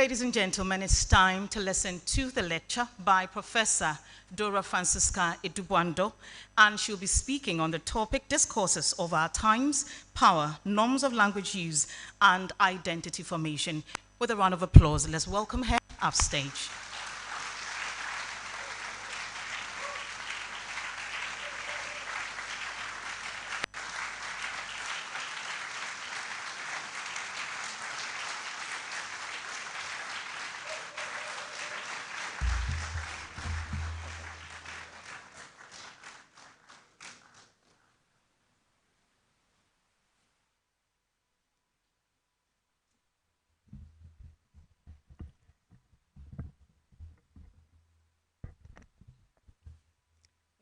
ladies and gentlemen, it's time to listen to the lecture by Professor Dora Francisca Edu-Buandoh, and she'll be speaking on the topic Discourses of Our Times, Power, Norms of Language Use, and Identity Formation. With a round of applause, let's welcome her upstage.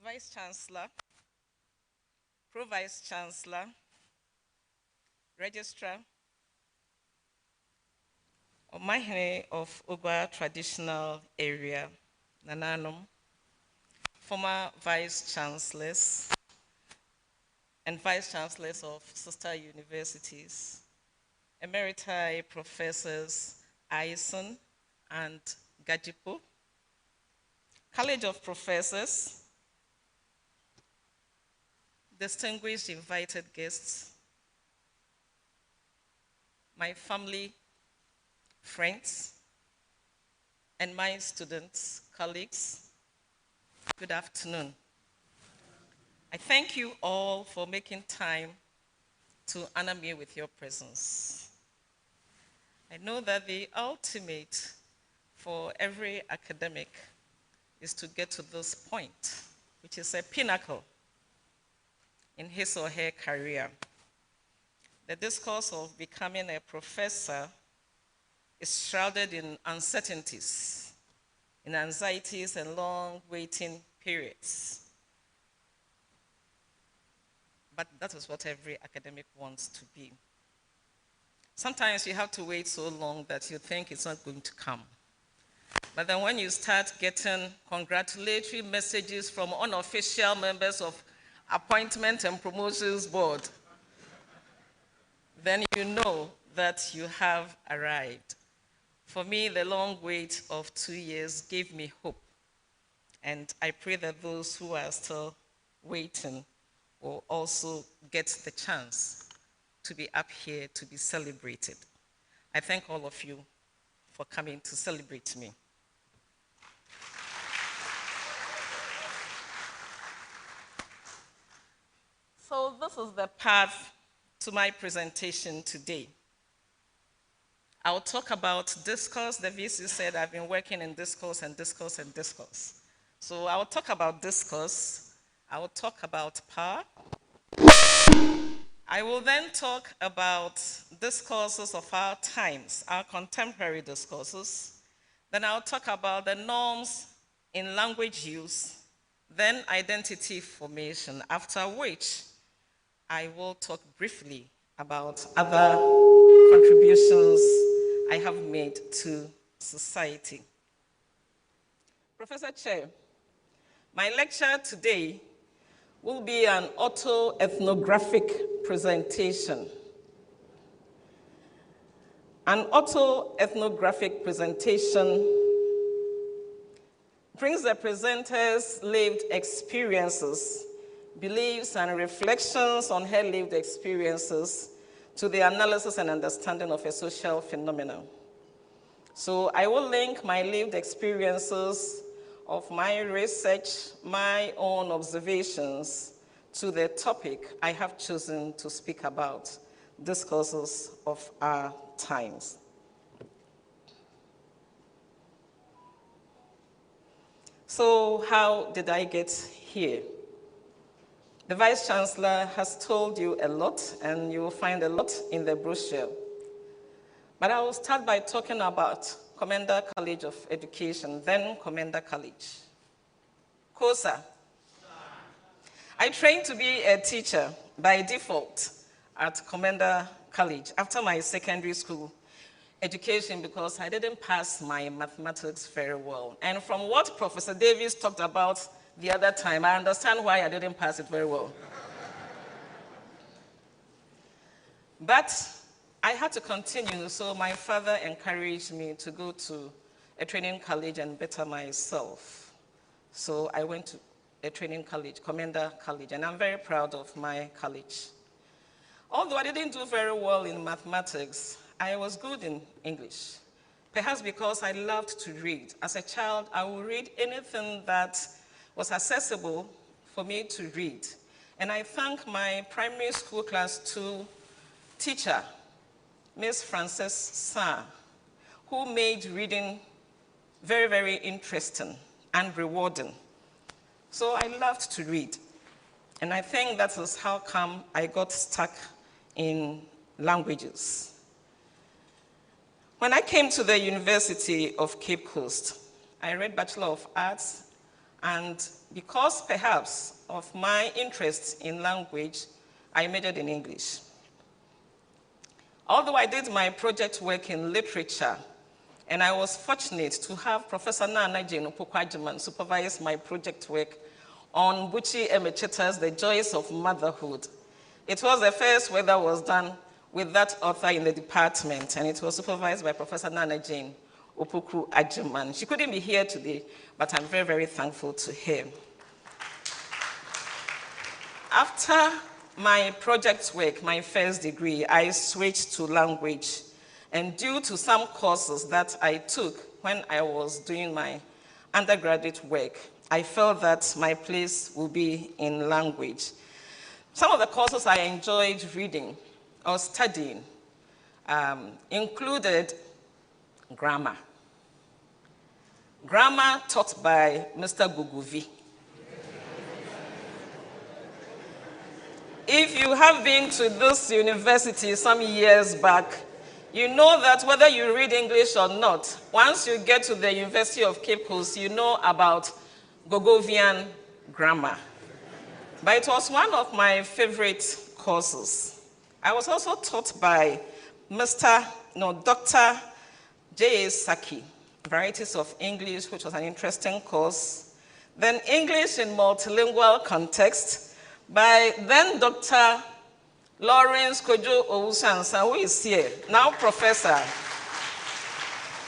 Vice Chancellor, Pro-Vice Chancellor, Registrar, Omahene of Ogwa Traditional Area, Nananum, former Vice Chancellors, and Vice Chancellors of sister universities, Emeriti Professors Ayson and Gajipo, College of Professors, distinguished invited guests, my family, friends, and my students, colleagues, good afternoon. I thank you all for making time to honor me with your presence. I know that the ultimate for every academic is to get to this point, which is a pinnacle in his or her career. The discourse of becoming a professor is shrouded in uncertainties, in anxieties and long waiting periods. But that is what every academic wants to be. Sometimes you have to wait so long that you think it's not going to come. But then when you start getting congratulatory messages from unofficial members of Appointment and Promotions Board, then you know that you have arrived. For me, the long wait of 2 years gave me hope. And I pray that those who are still waiting will also get the chance to be up here to be celebrated. I thank all of you for coming to celebrate me. So this is the path to my presentation today. I'll talk about discourse. The VC said I've been working in discourse and discourse and discourse. So I'll talk about discourse. I will talk about power. I will then talk about discourses of our times, our contemporary discourses. Then I'll talk about the norms in language use, then identity formation, after which I will talk briefly about other contributions I have made to society. Professor Chair, my lecture today will be an autoethnographic presentation. An autoethnographic presentation brings the presenter's lived experiences, beliefs, and reflections on her lived experiences to the analysis and understanding of a social phenomenon. So I will link my lived experiences of my research, my own observations, to the topic I have chosen to speak about, discourses of our times. So how did I get here? The Vice Chancellor has told you a lot, and you will find a lot in the brochure. But I will start by talking about Commander College of Education, then Commander College. COSA. I trained to be a teacher by default at Commander College after my secondary school education because I didn't pass my mathematics very well. And from what Professor Davis talked about the other time, I understand why I didn't pass it very well. But I had to continue, so my father encouraged me to go to a training college and better myself. So I went to a training college, Commander College, and I'm very proud of my college. Although I didn't do very well in mathematics, I was good in English. Perhaps because I loved to read. As a child, I would read anything that was accessible for me to read. And I thank my primary school class 2 teacher, Miss Francisca, who made reading very, very interesting and rewarding. So I loved to read. And I think that is how come I got stuck in languages. When I came to the University of Cape Coast, I read Bachelor of Arts, and because perhaps of my interest in language, I majored in English. Although I did my project work in literature, and I was fortunate to have Professor Nana Jane Opoku-Agyeman supervise my project work on Buchi Emecheta's The Joys of Motherhood. It was the first work that was done with that author in the department, and it was supervised by Professor Nana Jane Opoku-Agyeman. She couldn't be here today, but I'm very, very thankful to her. After my project work, my first degree, I switched to language. And due to some courses that I took when I was doing my undergraduate work, I felt that my place would be in language. Some of the courses I enjoyed reading or studying included grammar. Grammar taught by Mr. Guguvi. If you have been to this university some years back, you know that whether you read English or not, once you get to the University of Cape Coast, you know about Gogovian grammar. But it was one of my favorite courses. I was also taught by Dr. J.A. Saki, Varieties of English, which was an interesting course. Then English in Multilingual Context by then Dr. Lawrence Kojo Owusu-Ansah, who is here, now Professor.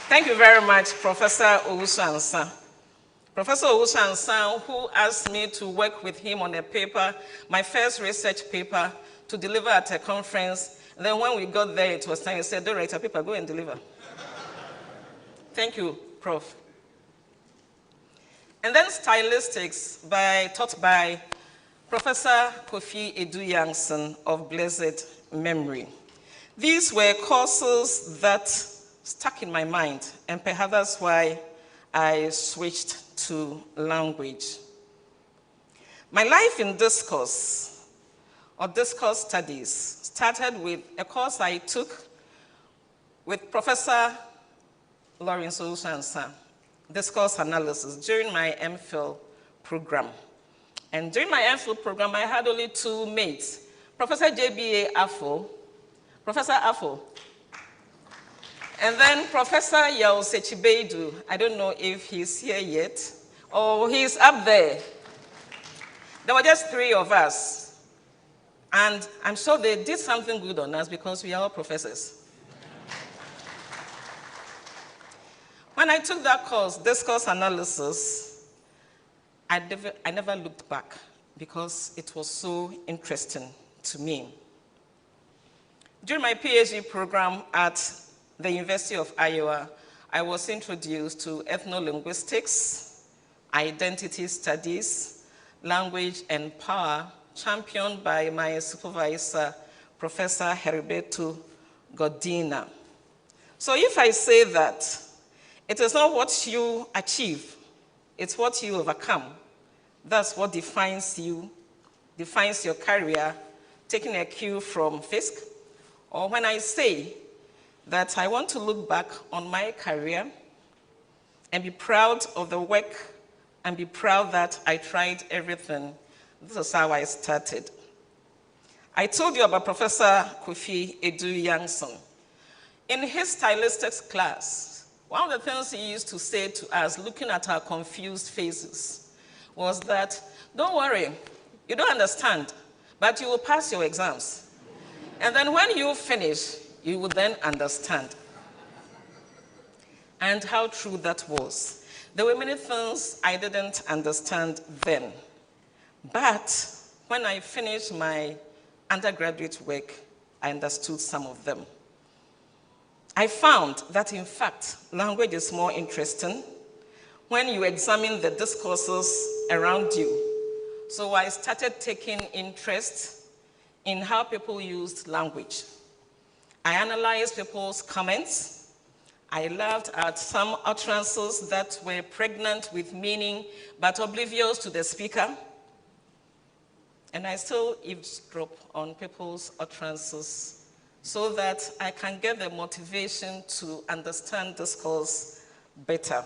Thank you very much, Professor Owusu-Ansah. Professor Owusu-Ansah, who asked me to work with him on a paper, my first research paper, to deliver at a conference. And then when we got there, it was time. He said, "Don't write a paper, go and deliver." Thank you, Prof. And then Stylistics, taught by Professor Kofi Edu-Yankson of blessed memory. These were courses that stuck in my mind, and perhaps that's why I switched to language. My life in discourse, or discourse studies, started with a course I took with Professor Lawrence Owusu-Ansah, discourse analysis, during my MPhil program. And during my MPhil program, I had only 2 mates, Professor J.B.A. Afo, Professor Afo, and then Professor Yao Sechibeidu. I don't know if he's here yet, or he's up there. There were just 3 of us. And I'm sure they did something good on us because we are all professors. When I took that course, discourse analysis, I never looked back because it was so interesting to me. During my PhD program at the University of Iowa, I was introduced to ethnolinguistics, identity studies, language and power, championed by my supervisor, Professor Heriberto Godina. So if I say that it is not what you achieve, it's what you overcome, that's what defines you, defines your career, taking a cue from Tvucc, or when I say that I want to look back on my career and be proud of the work and be proud that I tried everything. This is how I started. I told you about Professor Kofi Edu-Yankson. In his stylistics class, one of the things he used to say to us, looking at our confused faces, was that, don't worry, you don't understand, but you will pass your exams. And then when you finish, you would then understand. And how true that was. There were many things I didn't understand then. But when I finished my undergraduate work, I understood some of them. I found that, in fact, language is more interesting when you examine the discourses around you. So I started taking interest in how people used language. I analyzed people's comments. I laughed at some utterances that were pregnant with meaning but oblivious to the speaker. And I still eavesdrop on people's utterances so that I can get the motivation to understand discourse better.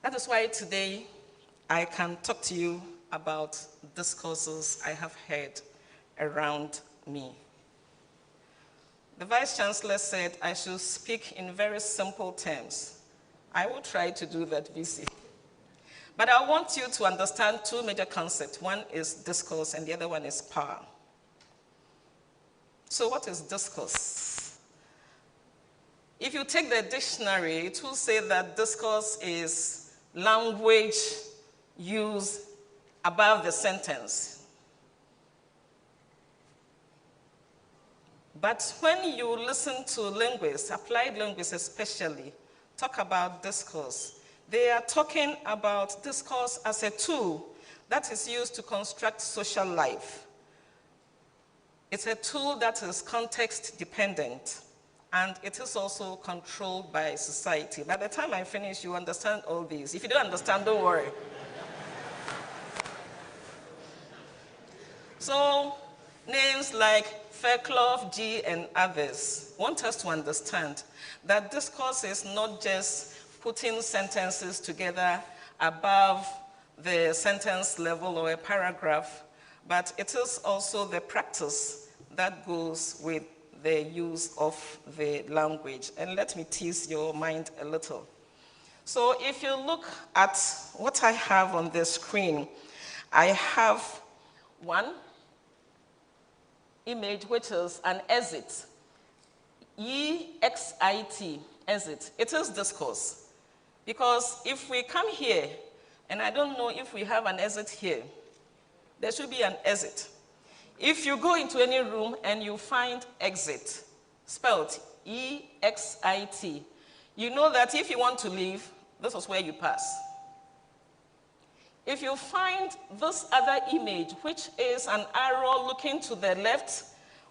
That is why today I can talk to you about discourses I have heard around me. The Vice Chancellor said I should speak in very simple terms. I will try to do that, VC. But I want you to understand two major concepts. One is discourse and the other one is power. So what is discourse? If you take the dictionary, it will say that discourse is language used above the sentence. But when you listen to linguists, applied linguists especially, talk about discourse, they are talking about discourse as a tool that is used to construct social life. It's a tool that is context dependent, and it is also controlled by society. By the time I finish, you understand all these. If you don't understand, don't worry. So, names like Fairclough, G, and others want us to understand that discourse is not just putting sentences together above the sentence level or a paragraph, but it is also the practice that goes with the use of the language. And let me tease your mind a little. So if you look at what I have on the screen, I have one image, which is an exit. E-X-I-T, exit. It is discourse. Because if we come here, and I don't know if we have an exit here, there should be an exit. If you go into any room and you find exit, spelled E-X-I-T, you know that if you want to leave, this is where you pass. If you find this other image, which is an arrow looking to the left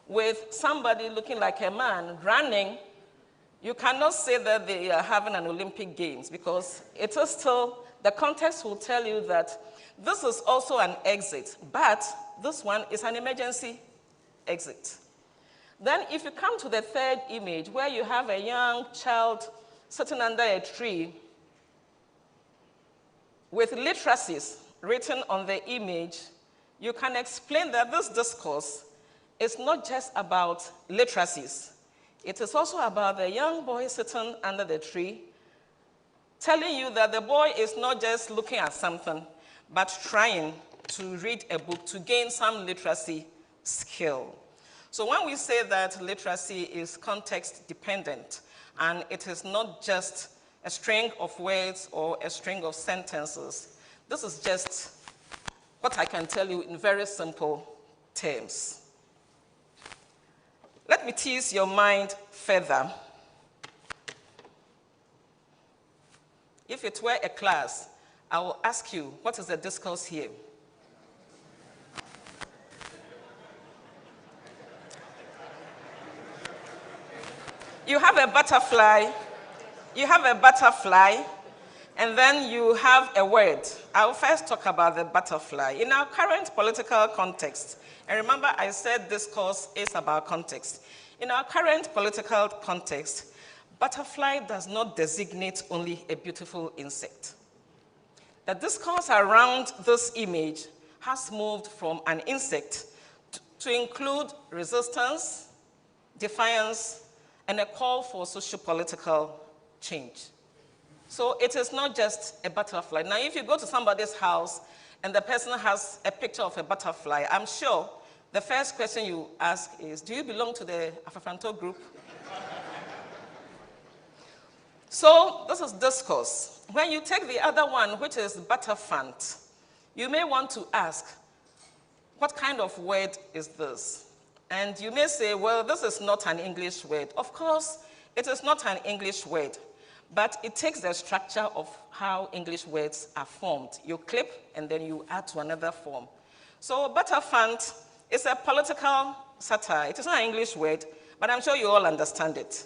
with somebody looking like a man running, you cannot say that they are having an Olympic Games, because it is still, the context will tell you that this is also an exit, but this one is an emergency exit. Then if you come to the third image, where you have a young child sitting under a tree with literacies written on the image, you can explain that this discourse is not just about literacies. It is also about the young boy sitting under the tree, telling you that the boy is not just looking at something, but trying to read a book to gain some literacy skill. So when we say that literacy is context dependent, and it is not just a string of words or a string of sentences, this is just what I can tell you in very simple terms. Let me tease your mind further. If it were a class, I will ask you, what is the discourse here? You have a butterfly, and then you have a word. I'll first talk about the butterfly. In our current political context, and remember I said discourse is about context. In our current political context, butterfly does not designate only a beautiful insect. The discourse around this image has moved from an insect to include resistance, defiance, and a call for socio-political change. So it is not just a butterfly. Now, if you go to somebody's house and the person has a picture of a butterfly, I'm sure the first question you ask is, do you belong to the Afafanto group? So this is discourse. When you take the other one, which is butterfant, you may want to ask, what kind of word is this? And you may say, well, this is not an English word. Of course, it is not an English word, but it takes the structure of how English words are formed. You clip, and then you add to another form. So butterfant is a political satire. It is not an English word, but I'm sure you all understand it.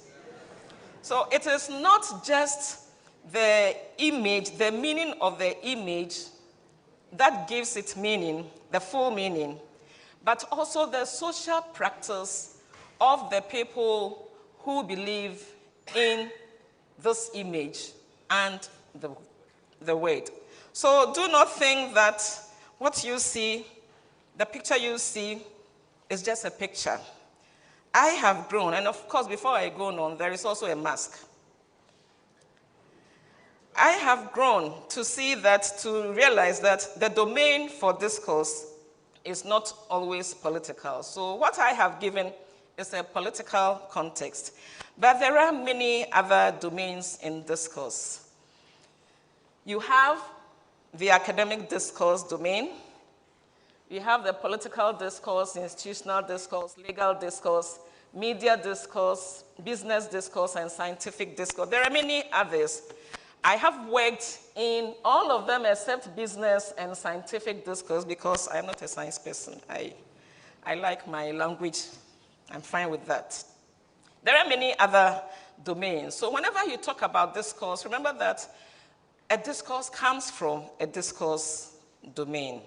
So it is not just the image, the meaning of the image that gives it meaning, the full meaning, but also the social practice of the people who believe in this image and the word. So do not think that what you see, the picture you see, is just a picture. I have grown, and of course, before I go on, there is also a mask. I have grown to see that, to realize that the domain for discourse is not always political. So what I have given is a political context. But there are many other domains in discourse. You have the academic discourse domain. You have the political discourse, institutional discourse, legal discourse, media discourse, business discourse, and scientific discourse. There are many others. I have worked in all of them except business and scientific discourse because I'm not a science person. I like my language. I'm fine with that. There are many other domains. So whenever you talk about discourse, remember that a discourse comes from a discourse domain.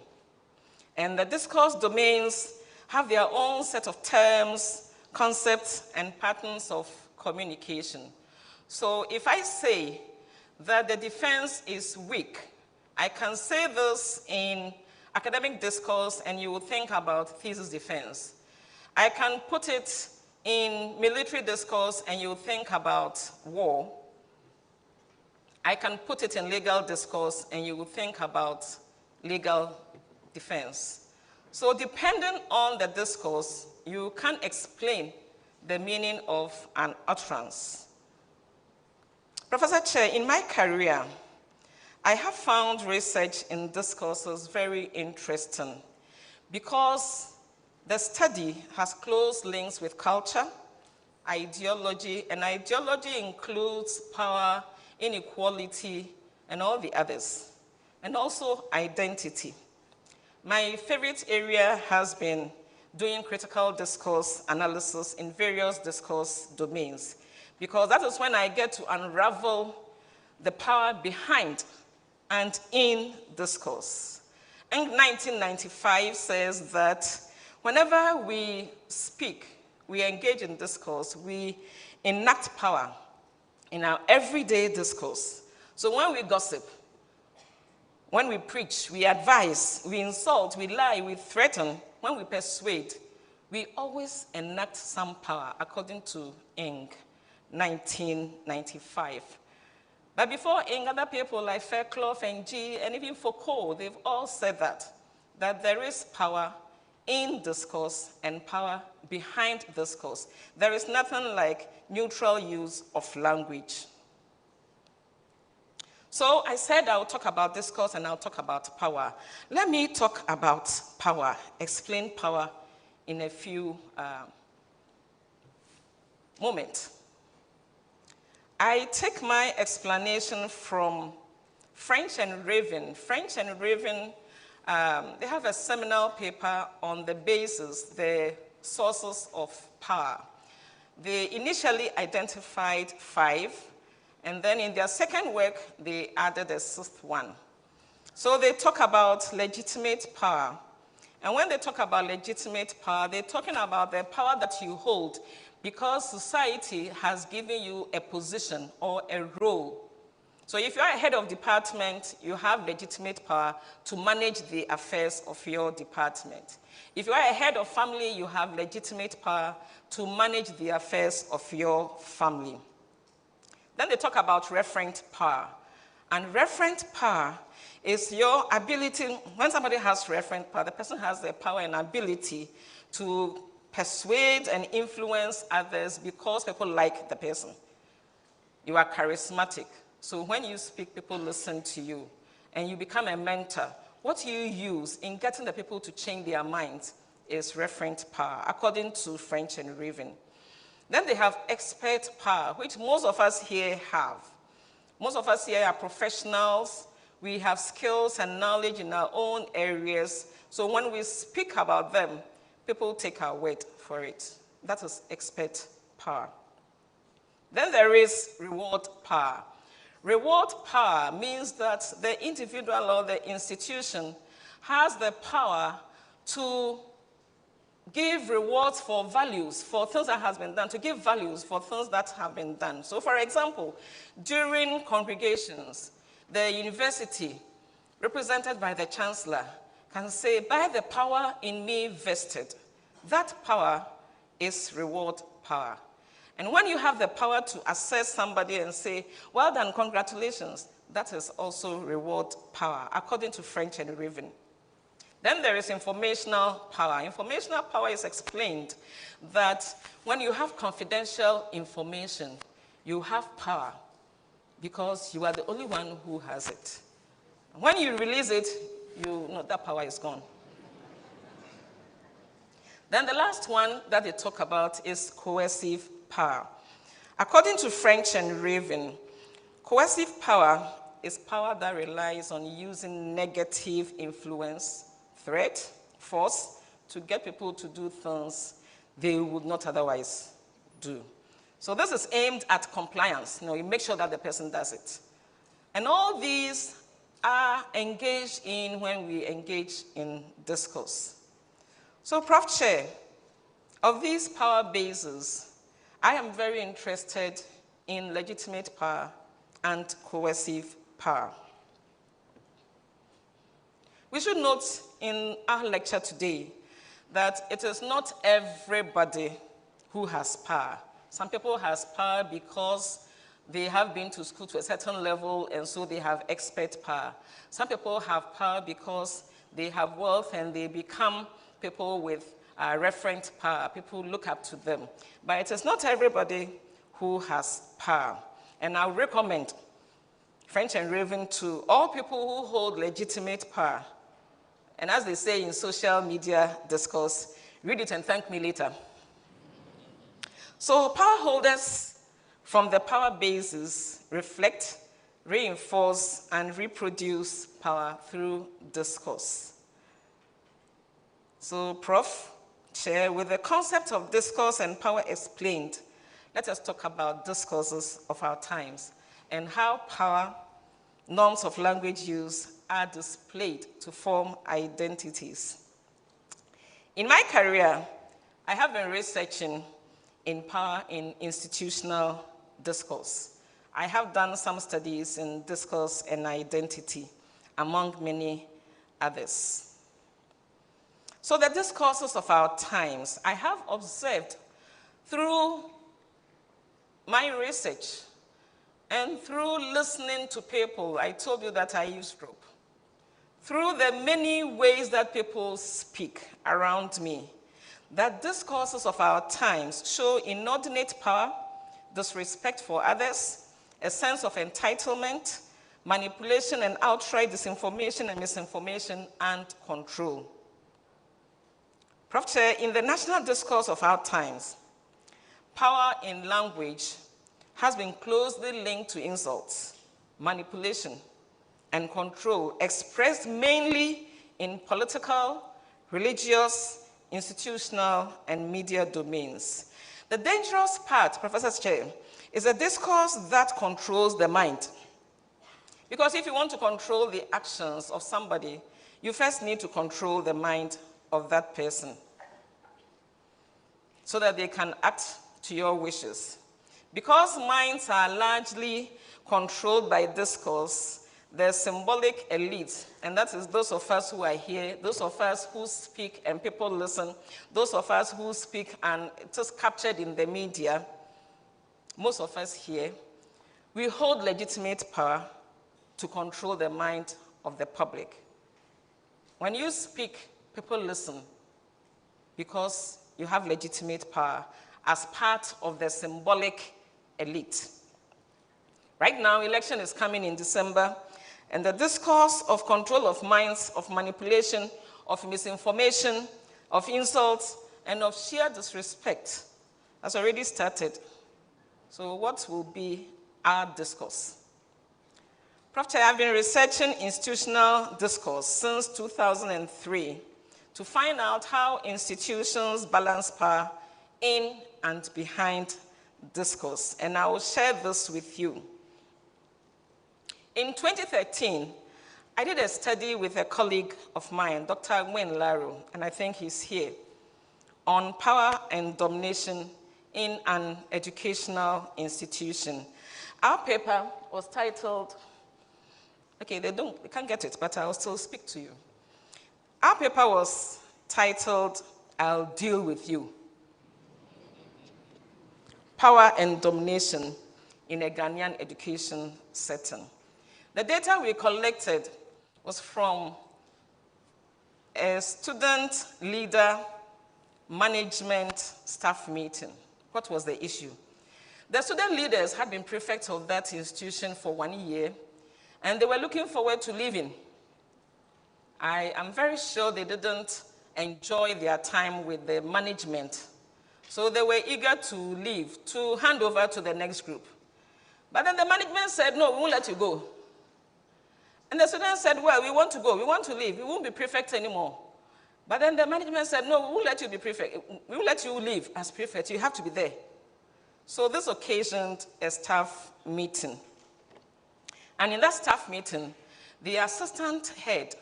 And the discourse domains have their own set of terms, concepts, and patterns of communication. So if I say that the defense is weak, I can say this in academic discourse and you will think about thesis defense. I can put it in military discourse and you will think about war. I can put it in legal discourse and you will think about legal defense. So depending on the discourse, you can explain the meaning of an utterance. Professor Chair, in my career, I have found research in discourses very interesting because the study has close links with culture, ideology, and ideology includes power, inequality, and all the others, and also identity. My favorite area has been doing critical discourse analysis in various discourse domains, because that is when I get to unravel the power behind and in discourse. And 1995 says that whenever we speak, we engage in discourse, we enact power in our everyday discourse. So when we gossip, when we preach, we advise, we insult, we lie, we threaten, when we persuade, we always enact some power, according to Ng, 1995. But before Ng, other people like Fairclough and G, and even Foucault, they've all said that there is power in discourse and power behind discourse. There is nothing like neutral use of language. So I said I'll talk about discourse and I'll talk about power. Let me talk about power, explain power in a few moments. I take my explanation from French and Raven. French and Raven, they have a seminal paper on the basis, the sources of power. They initially identified 5, and then in their second work, they added a 6th one. So they talk about legitimate power. And when they talk about legitimate power, they're talking about the power that you hold because society has given you a position or a role. So if you're a head of department, you have legitimate power to manage the affairs of your department. If you are a head of family, you have legitimate power to manage the affairs of your family. Then they talk about referent power. And referent power is your ability, when somebody has referent power, the person has the power and ability to persuade and influence others because people like the person. You are charismatic. So when you speak, people listen to you. And you become a mentor. What you use in getting the people to change their minds is referent power, according to French and Raven. Then they have expert power, which most of us here have. Most of us here are professionals. We have skills and knowledge in our own areas. So when we speak about them, people take our word for it. That is expert power. Then there is reward power. Reward power means that the individual or the institution has the power to give rewards for values, for things that has been done, to give values for things that have been done. So for example, during congregations, the university, represented by the chancellor, can say, by the power in me vested, that power is reward power. And when you have the power to assess somebody and say, well done, congratulations, that is also reward power, according to French and Raven. Then there is informational power. Informational power is explained that when you have confidential information, you have power because you are the only one who has it. When you release it, you know that power is gone. Then the last one that they talk about is coercive power. According to French and Raven, coercive power is power that relies on using negative influence, threat, force, to get people to do things they would not otherwise do. So this is aimed at compliance. You make sure that the person does it. And all these are engaged in when we engage in discourse. So, Prof. Chair, of these power bases, I am very interested in legitimate power and coercive power. We should note in our lecture today that it is not everybody who has power. Some people have power because they have been to school to a certain level and so they have expert power. Some people have power because they have wealth and they become people with referent power. People look up to them. But it is not everybody who has power. And I recommend French and Raven to all people who hold legitimate power. And as they say in social media discourse, read it and thank me later. So power holders from the power bases reflect, reinforce, and reproduce power through discourse. So, Prof. Chair, with the concept of discourse and power explained, let us talk about discourses of our times and how power, norms of language use are displayed to form identities. In my career, I have been researching in power in institutional discourse. I have done some studies in discourse and identity, among many others. So the discourses of our times, I have observed through my research and through listening to people. I told you that I use rope. Through the many ways that people speak around me, that discourses of our times show inordinate power, disrespect for others, a sense of entitlement, manipulation and outright disinformation and misinformation, and control. Prof. Chair, in the national discourse of our times, power in language has been closely linked to insults, manipulation, and control, expressed mainly in political, religious, institutional, and media domains. The dangerous part, Professor Chair, is a discourse that controls the mind. Because if you want to control the actions of somebody, you first need to control the mind of that person so that they can act to your wishes. Because minds are largely controlled by discourse, the symbolic elite, and that is those of us who are here, those of us who speak and people listen, those of us who speak and it is captured in the media, most of us here, we hold legitimate power to control the mind of the public. When you speak, people listen. because you have legitimate power as part of the symbolic elite. Right now, election is coming in December, and the discourse of control of minds, of manipulation, of misinformation, of insults, and of sheer disrespect has already started. So what will be our discourse? Prof, I have been researching institutional discourse since 2003 to find out how institutions balance power in and behind discourse, and I will share this with you. In 2013, I did a study with a colleague of mine, Dr. Gwen Laro, and I think he's here, on power and domination in an educational institution. Our paper was titled, okay, they can't get it, but I'll still speak to you. Our paper was titled, I'll Deal With You. Power and Domination in a Ghanaian Education Setting. The data we collected was from a student leader management staff meeting. What was the issue? The student leaders had been prefects of that institution for 1 year, and they were looking forward to leaving. I am very sure they didn't enjoy their time with the management, so they were eager to leave, to hand over to the next group. But then the management said, no, we won't let you go. And the students said, well, we want to go, we want to leave, we won't be prefect anymore. But then the management said, no, we won't let you be prefect, we won't let you leave as prefect, you have to be there. So this occasioned a staff meeting. And in that staff meeting, the assistant head,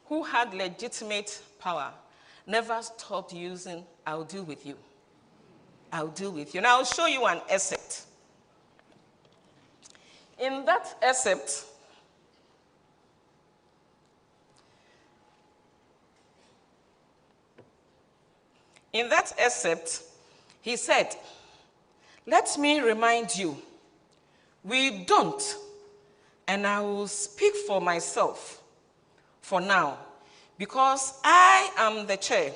who had legitimate power, never stopped using, I'll deal with you. I'll deal with you. And I'll show you an excerpt. In that excerpt, he said, let me remind you, we don't, and I will speak for myself for now, because I am the chair,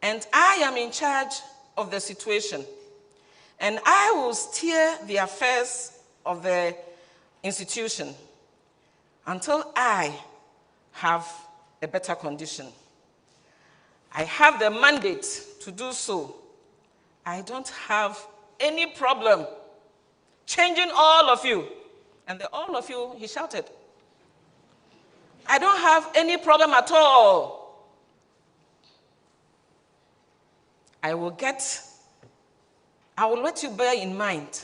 and I am in charge of the situation, and I will steer the affairs of the institution until I have a better condition. I have the mandate to do so. I don't have any problem changing all of you. And the all of you, he shouted. I don't have any problem at all. I will let you bear in mind,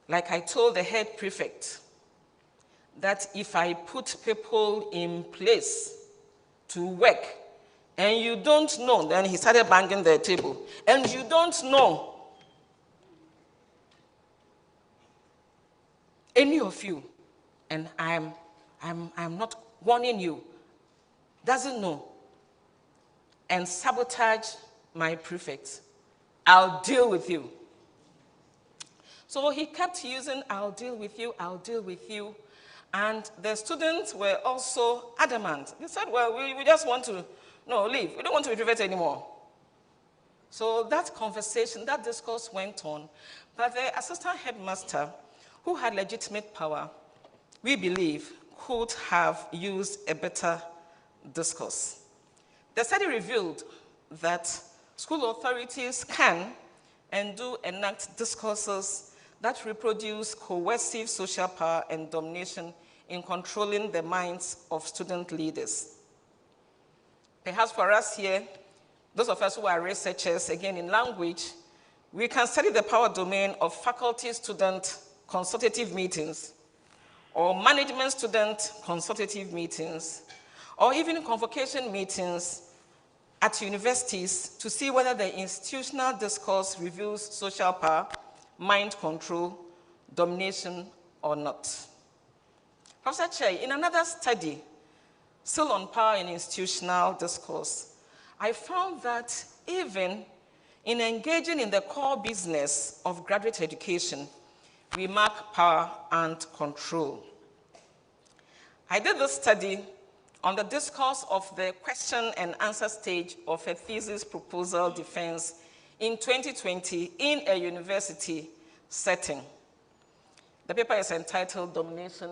like I told the head prefect, that if I put people in place to work, and you don't know, then he started banging the table, and you don't know any of you, and I'm not warning you, doesn't know, and sabotage my prefects, I'll deal with you. So he kept using, I'll deal with you, I'll deal with you. And the students were also adamant. They said, well, we just want to, leave. We don't want to be prefect anymore. So that conversation, that discourse went on. But the assistant headmaster, who had legitimate power, we believe, could have used a better discourse. The study revealed that school authorities can and do enact discourses that reproduce coercive social power and domination in controlling the minds of student leaders. Perhaps for us here, those of us who are researchers, again in language, we can study the power domain of faculty-student consultative meetings, or management-student consultative meetings, or even convocation meetings at universities to see whether the institutional discourse reveals social power, mind control, domination, or not. Professor Che, in another study, still on power and institutional discourse, I found that even in engaging in the core business of graduate education, we mark power and control. I did this study on the discourse of the question and answer stage of a thesis proposal defense in 2020 in a university setting. The paper is entitled Domination,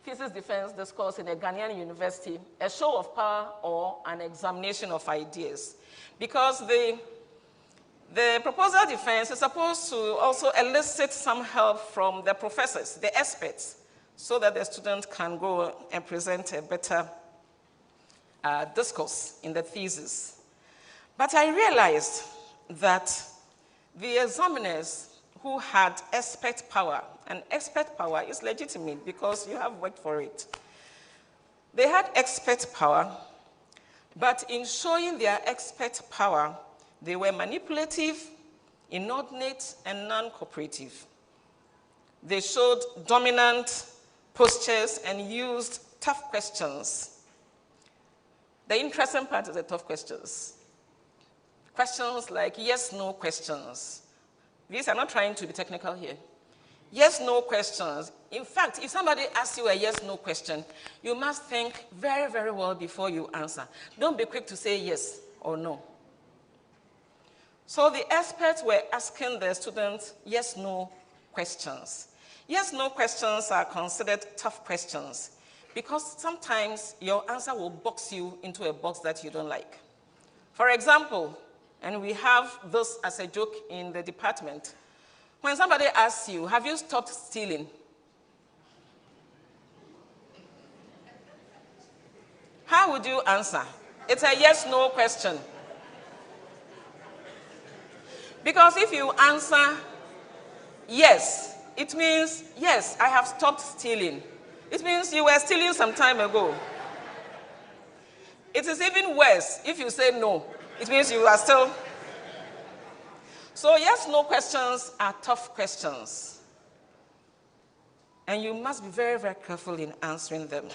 Thesis Defense Discourse in a Ghanaian University, a Show of Power or an Examination of Ideas. Because the proposal defense is supposed to also elicit some help from the professors, the experts, so that the student can go and present a better discourse in the thesis. But I realized that the examiners who had expert power, and expert power is legitimate because you have worked for it. They had expert power, but in showing their expert power, they were manipulative, inordinate, and non-cooperative. They showed dominant postures and used tough questions. The interesting part is the tough questions. Questions like yes-no questions. These are not trying to be technical here. Yes-no questions. In fact, if somebody asks you a yes-no question, you must think very, very well before you answer. Don't be quick to say yes or no. So the experts were asking the students yes-no questions. Yes-no questions are considered tough questions because sometimes your answer will box you into a box that you don't like. For example, and we have this as a joke in the department, when somebody asks you, have you stopped stealing? How would you answer? It's a yes-no question. Because if you answer yes, it means, yes, I have stopped stealing. It means you were stealing some time ago. It is even worse if you say no. It means you are still. So yes, no questions are tough questions. And you must be very, very careful in answering them.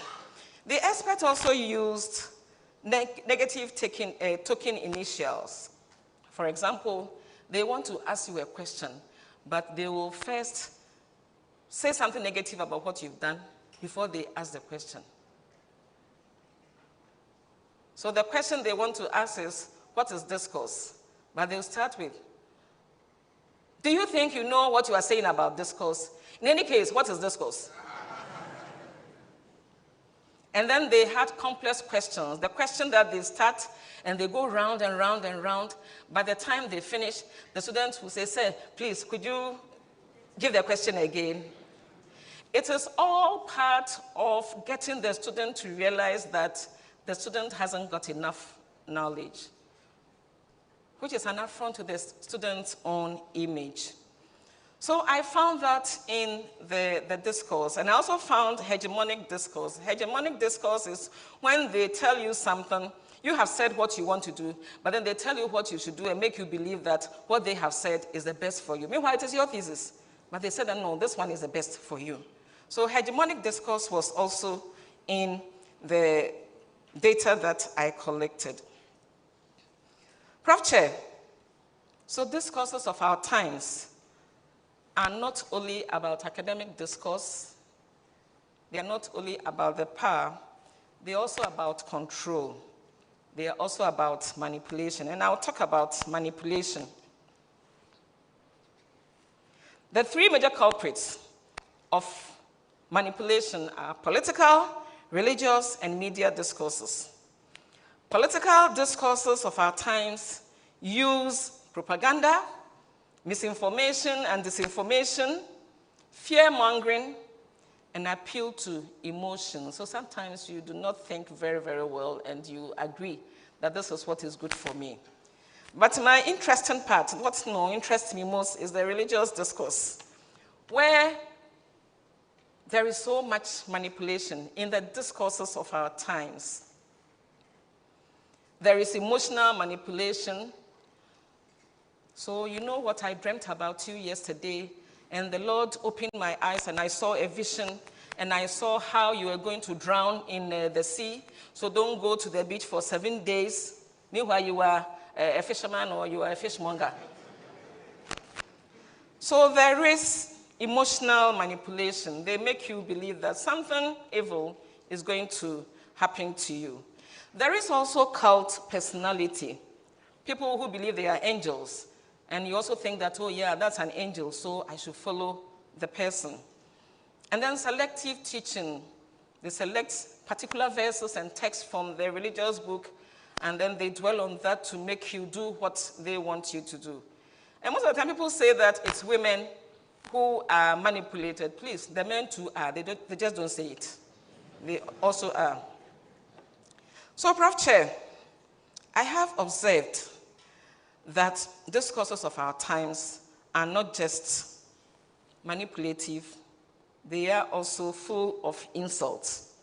The expert also used negative token initials. For example, they want to ask you a question, but they will first say something negative about what you've done before they ask the question. So the question they want to ask is, what is discourse? But they'll start with, do you think you know what you are saying about discourse? In any case, what is discourse? And then they had complex questions. The question that they start and they go round and round and round. By the time they finish, the student will say, sir, please, could you give the question again? It is all part of getting the student to realize that the student hasn't got enough knowledge, which is an affront to the student's own image. So I found that in the discourse, and I also found hegemonic discourse. Hegemonic discourse is when they tell you something, you have said what you want to do, but then they tell you what you should do and make you believe that what they have said is the best for you. Meanwhile, it is your thesis, but they said that no, this one is the best for you. So hegemonic discourse was also in the data that I collected. Prof. Chair, so discourses of our times are not only about academic discourse, they are not only about the power, they are also about control. They are also about manipulation, and I'll talk about manipulation. The three major culprits of manipulation are political, religious, and media discourses. Political discourses of our times use propaganda, misinformation and disinformation, fear-mongering, and appeal to emotion. So sometimes you do not think very, very well, and you agree that this is what is good for me. But my interesting part, what interests me most, is the religious discourse, where there is so much manipulation in the discourses of our times. There is emotional manipulation. So you know what I dreamt about you yesterday, and the Lord opened my eyes and I saw a vision, and I saw how you were going to drown in the sea, so don't go to the beach for 7 days. Meanwhile, you are a fisherman or you are a fishmonger. So there is emotional manipulation. They make you believe that something evil is going to happen to you. There is also cult personality. People who believe they are angels. And you also think that, oh yeah, that's an angel, so I should follow the person. And then selective teaching. They select particular verses and texts from their religious book, and then they dwell on that to make you do what they want you to do. And most of the time people say that it's women who are manipulated. Please, the men too are. They just don't say it. They also are. So, Prof. Chair, I have observed that discourses of our times are not just manipulative, they are also full of insults.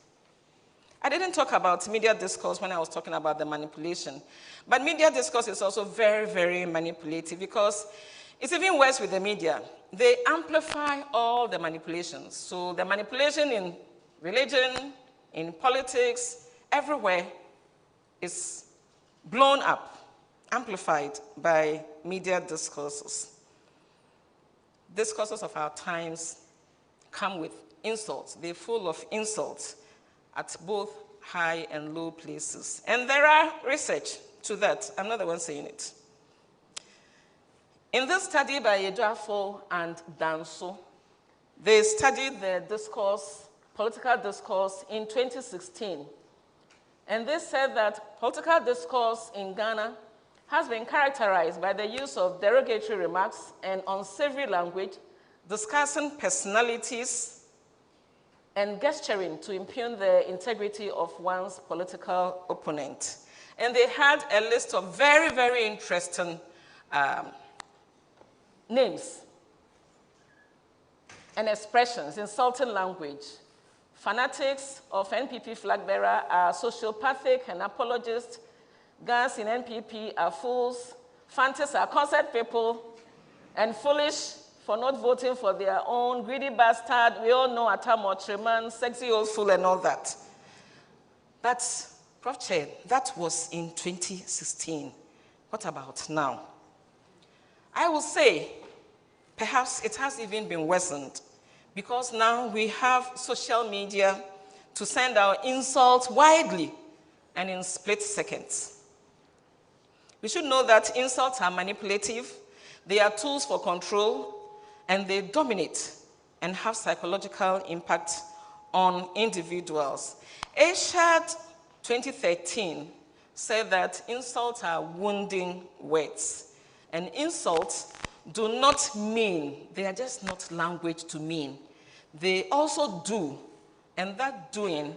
I didn't talk about media discourse when I was talking about the manipulation, but media discourse is also very, very manipulative because it's even worse with the media. They amplify all the manipulations. So the manipulation in religion, in politics, everywhere is blown up, amplified by media discourses. Discourses of our times come with insults. They're full of insults at both high and low places. And there are research to that. I'm not the one saying it. In this study by Edu-Buandoh and Danso, they studied the discourse, political discourse in 2016. And they said that political discourse in Ghana has been characterized by the use of derogatory remarks and unsavory language, discussing personalities, and gesturing to impugn the integrity of one's political opponent. And they had a list of very, very interesting names and expressions, insulting language. Fanatics of NPP flag bearer are sociopathic and apologists. Guns in NPP are fools. Fanatics are concert people and foolish for not voting for their own. Greedy bastard, we all know Atamo Treman, sexy old fool and all that. But, Prof. Chair, that was in 2016. What about now? I will say, perhaps it has even been worsened, because now we have social media to send our insults widely and in split seconds. We should know that insults are manipulative, they are tools for control, and they dominate and have psychological impact on individuals. ASHAD 2013 said that insults are wounding words. And insults do not mean, they are just not language to mean. They also do, and that doing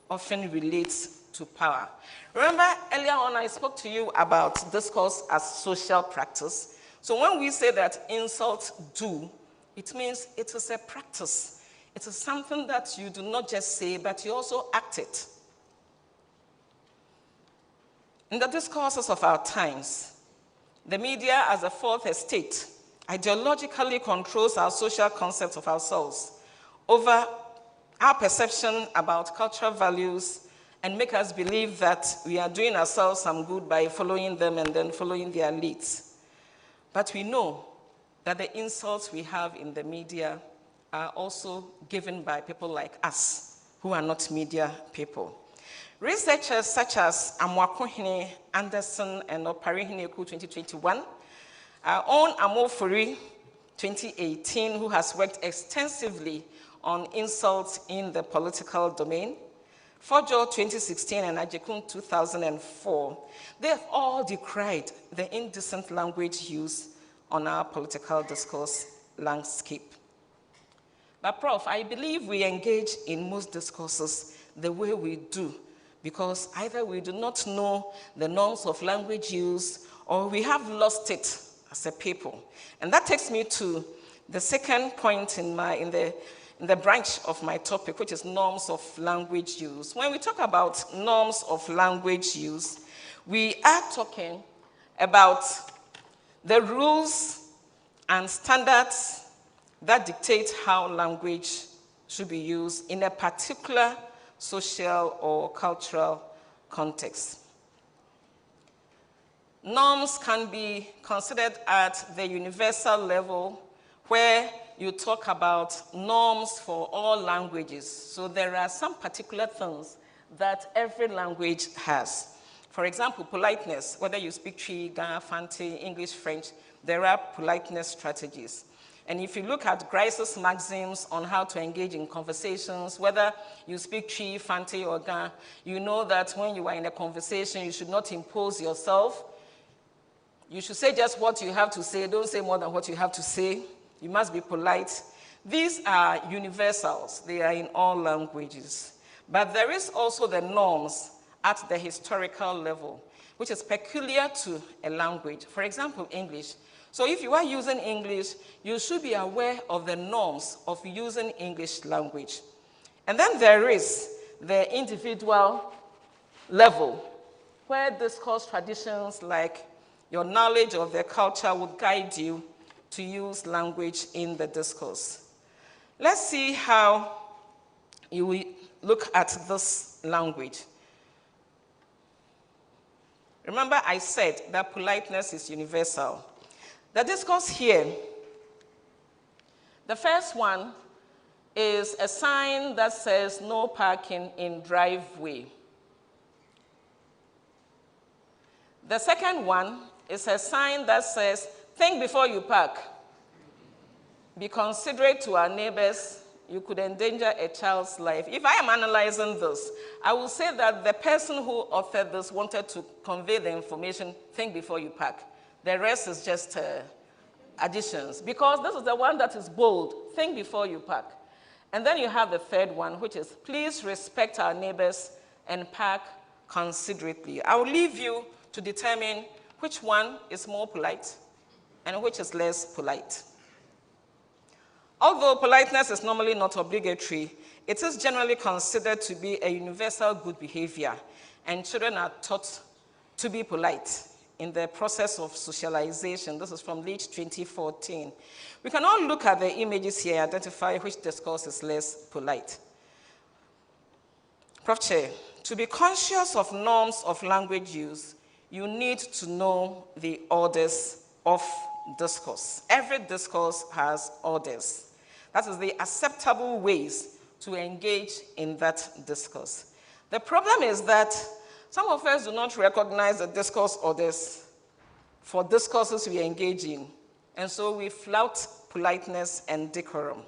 often relates to power. Remember earlier on I spoke to you about discourse as social practice. So when we say that insults do, it means it is a practice. It is something that you do not just say, but you also act it. In the discourses of our times, the media as a fourth estate ideologically controls our social concepts of ourselves over our perception about cultural values and make us believe that we are doing ourselves some good by following them and then following their leads. But we know that the insults we have in the media are also given by people like us who are not media people. Researchers such as Amwakohene, Anderson, and Oparihineku 2021, our own Amofori 2018, who has worked extensively on insults in the political domain, Fojo 2016 and Ajekun 2004, they have all decried the indecent language used on our political discourse landscape. But Prof, I believe we engage in most discourses the way we do, because either we do not know the norms of language use or we have lost it as a people. And that takes me to the second point in the branch of my topic, which is norms of language use. When we talk about norms of language use, we are talking about the rules and standards that dictate how language should be used in a particular social or cultural context. Norms can be considered at the universal level, where you talk about norms for all languages. So there are some particular things that every language has. For example, politeness, whether you speak Twi, Ga, Fante, English, French, there are politeness strategies. And if you look at Grice's maxims on how to engage in conversations, whether you speak Twi, Fante, or Ga, you know that when you are in a conversation, you should not impose yourself. You should say just what you have to say. Don't say more than what you have to say. You must be polite. These are universals. They are in all languages. But there is also the norms at the historical level, which is peculiar to a language. For example, English. So if you are using English, you should be aware of the norms of using English language. And then there is the individual level, where discourse traditions like your knowledge of the culture would guide you to use language in the discourse. Let's see how you will look at this language. Remember, I said that politeness is universal. The discourse here, the first one is a sign that says no parking in driveway. The second one is a sign that says, think before you park. Be considerate to our neighbors. You could endanger a child's life. If I am analyzing this, I will say that the person who authored this wanted to convey the information, think before you park. The rest is just additions, because this is the one that is bold, think before you park. And then you have the third one, which is, please respect our neighbors and park considerately. I will leave you to determine which one is more polite and which is less polite. Although politeness is normally not obligatory, it is generally considered to be a universal good behavior, and children are taught to be polite in the process of socialization. This is from Leach 2014. We can all look at the images here and identify which discourse is less polite. Prof. Chair, to be conscious of norms of language use, you need to know the orders of discourse. Every discourse has orders. That is the acceptable ways to engage in that discourse. The problem is that some of us do not recognize the discourse orders for discourses we engage in, and so we flout politeness and decorum.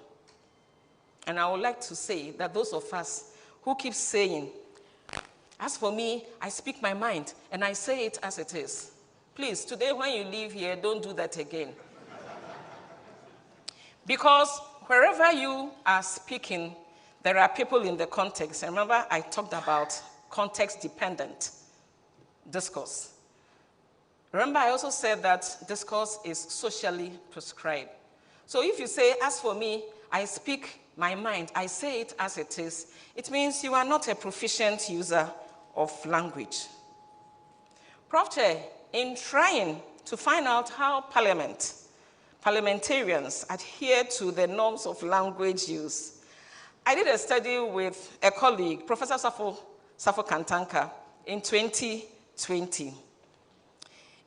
And I would like to say that those of us who keep saying, as for me, I speak my mind, and I say it as it is. Please, today when you leave here, don't do that again. Because wherever you are speaking, there are people in the context. And remember, I talked about context-dependent discourse. Remember, I also said that discourse is socially prescribed. So if you say, as for me, I speak my mind, I say it as it is, it means you are not a proficient user of language. Prof. Chair, in trying to find out how parliamentarians adhere to the norms of language use, I did a study with a colleague, Professor Safo Kantanka, in 2020.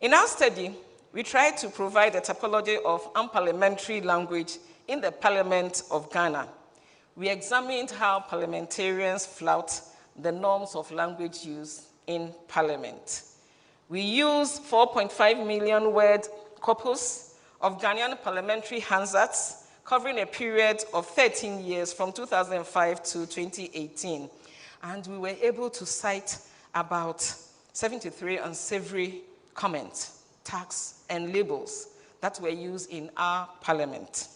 In our study, we tried to provide a typology of unparliamentary language in the Parliament of Ghana. We examined how parliamentarians flout the norms of language use in Parliament. We used 4.5 million word corpus of Ghanaian parliamentary Hansards covering a period of 13 years from 2005 to 2018. And we were able to cite about 73 unsavory comments, tags, and labels that were used in our parliament.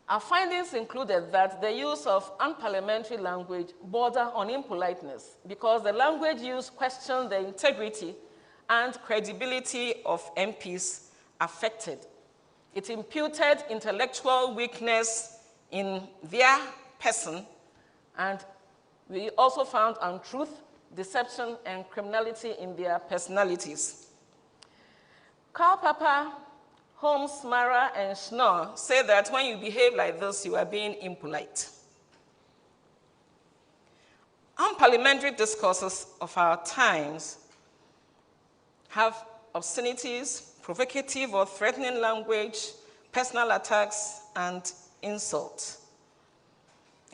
Our findings included that the use of unparliamentary language bordered on impoliteness because the language used questioned the integrity and credibility of MPs affected. It imputed intellectual weakness in their person, and we also found untruth, deception, and criminality in their personalities. Karl Popper, Holmes, Mara, and Schnorr say that when you behave like this, you are being impolite. Unparliamentary discourses of our times have obscenities, provocative or threatening language, personal attacks, and insults.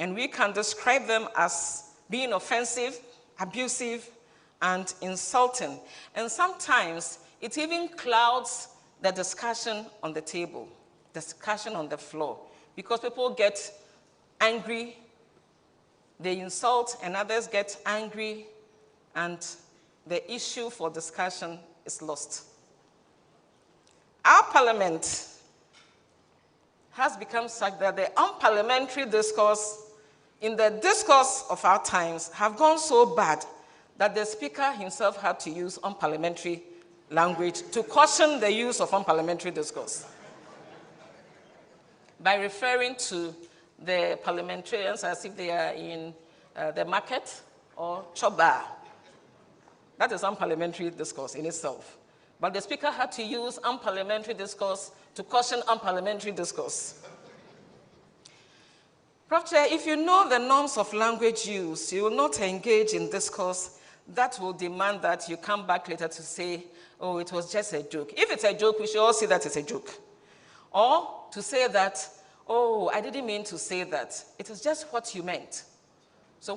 And we can describe them as being offensive, abusive, and insulting. And sometimes it even clouds the discussion on the table, discussion on the floor, because people get angry, they insult, and others get angry, and the issue for discussion is lost. Our parliament has become such that the unparliamentary discourse in the discourse of our times have gone so bad that the speaker himself had to use unparliamentary language to caution the use of unparliamentary discourse by referring to the parliamentarians as if they are in the market or chobar. That is unparliamentary discourse in itself. But the speaker had to use unparliamentary discourse to caution unparliamentary discourse. Prof, if you know the norms of language use, you will not engage in discourse that will demand that you come back later to say, oh, it was just a joke. If it's a joke, we should all see that it's a joke. Or to say that, oh, I didn't mean to say that. It is just what you meant. So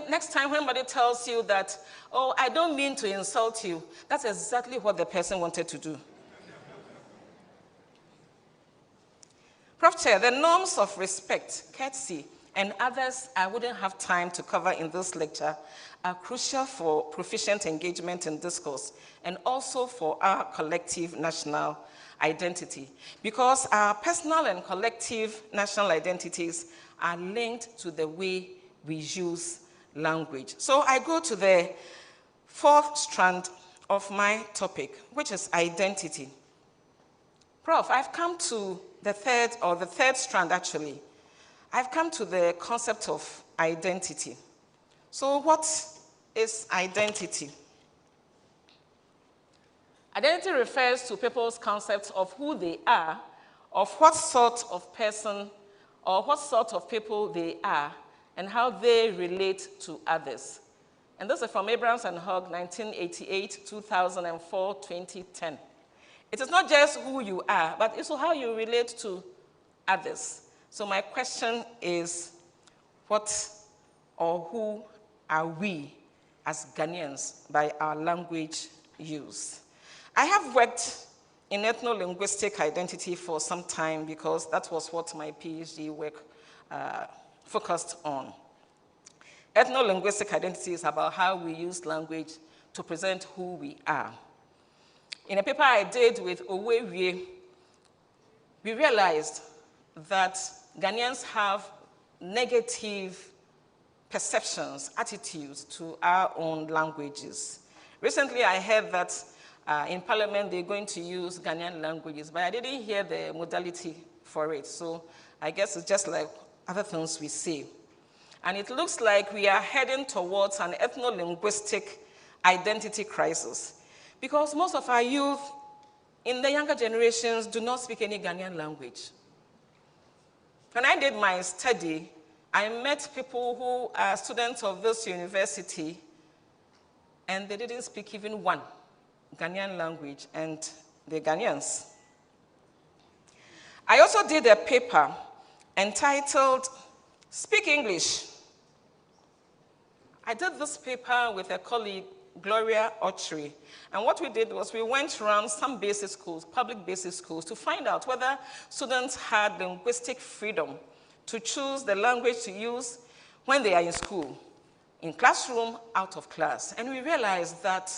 next time when somebody tells you that, oh, I don't mean to insult you, that's exactly what the person wanted to do. Prof Chair, the norms of respect, courtesy, and others I wouldn't have time to cover in this lecture are crucial for proficient engagement in discourse and also for our collective national identity, because our personal and collective national identities are linked to the way we use language. So I go to the fourth strand of my topic, which is identity. Prof, I've come to the third strand actually. I've come to the concept of identity. So what is identity? Identity refers to people's concepts of who they are, of what sort of person or what sort of people they are, and how they relate to others. And this is from Abrams and Hogg, 1988, 2004, 2010. It is not just who you are, but it's how you relate to others. So my question is, what or who are we as Ghanaians by our language use? I have worked in ethno-linguistic identity for some time because that was what my PhD work focused on. Ethno-linguistic identity is about how we use language to present who we are. In a paper I did with Owewie, we realized that Ghanaians have negative perceptions, attitudes to our own languages. Recently, I heard that in Parliament they're going to use Ghanaian languages, but I didn't hear the modality for it. So I guess it's just like other things we say. And it looks like we are heading towards an ethno-linguistic identity crisis, because most of our youth in the younger generations do not speak any Ghanaian language. When I did my study, I met people who are students of this university, and they didn't speak even one Ghanaian language, and they're Ghanaians. I also did a paper entitled Speak English. I did this paper with a colleague, Gloria Ochri, and what we did was we went around some basic schools, public basic schools, to find out whether students had linguistic freedom to choose the language to use when they are in school, in classroom, out of class. And we realized that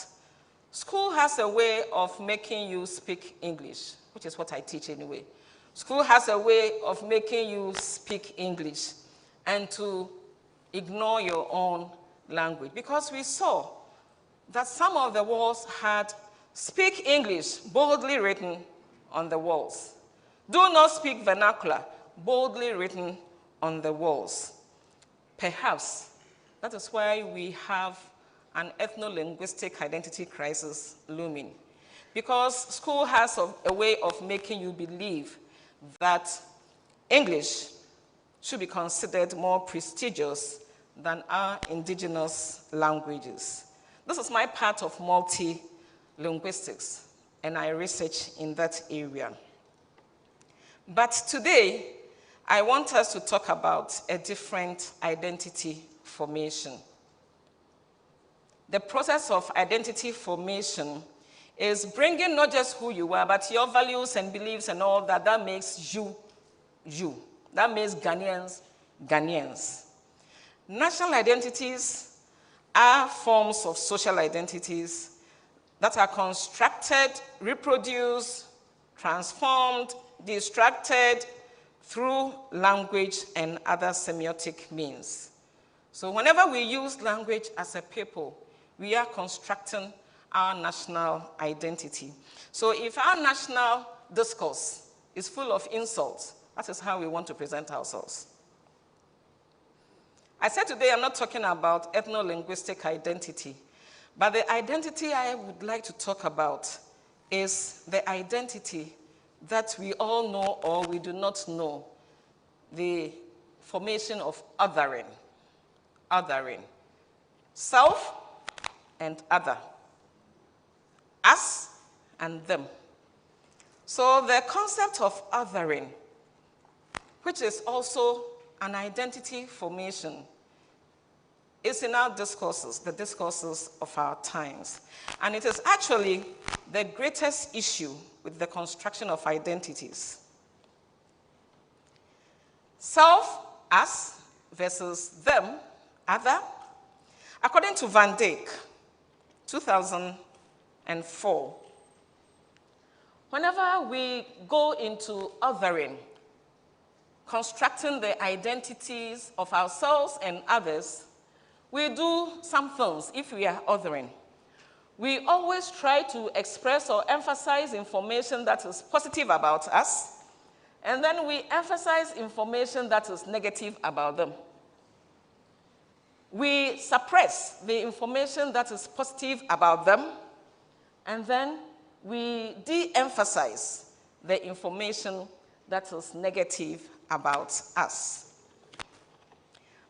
school has a way of making you speak English, which is what I teach anyway. School has a way of making you speak English and to ignore your own language, because we saw that some of the walls had "Speak English" boldly written on the walls. "Do not speak vernacular" boldly written on the walls. Perhaps that is why we have an ethno-linguistic identity crisis looming, because school has a way of making you believe that English should be considered more prestigious than our indigenous languages. This is my part of multi-linguistics, and I research in that area. But today, I want us to talk about a different identity formation. The process of identity formation is bringing not just who you are, but your values and beliefs and all that. That makes you, you. That makes Ghanaians, Ghanaians. National identities are forms of social identities that are constructed, reproduced, transformed, distracted through language and other semiotic means. So whenever we use language as a people, we are constructing our national identity. So if our national discourse is full of insults, that is how we want to present ourselves. I said today I'm not talking about ethno-linguistic identity, but the identity I would like to talk about is the identity that we all know or we do not know, the formation of othering. Othering. Self and other. Us and them. So the concept of othering, which is also an identity formation, is in our discourses, the discourses of our times. And it is actually the greatest issue with the construction of identities. Self, us, versus them, other. According to Van Dyck, 2004, whenever we go into othering, constructing the identities of ourselves and others, we do some things if we are othering. We always try to express or emphasize information that is positive about us, and then we emphasize information that is negative about them. We suppress the information that is positive about them, and then we de-emphasize the information that is negative about us.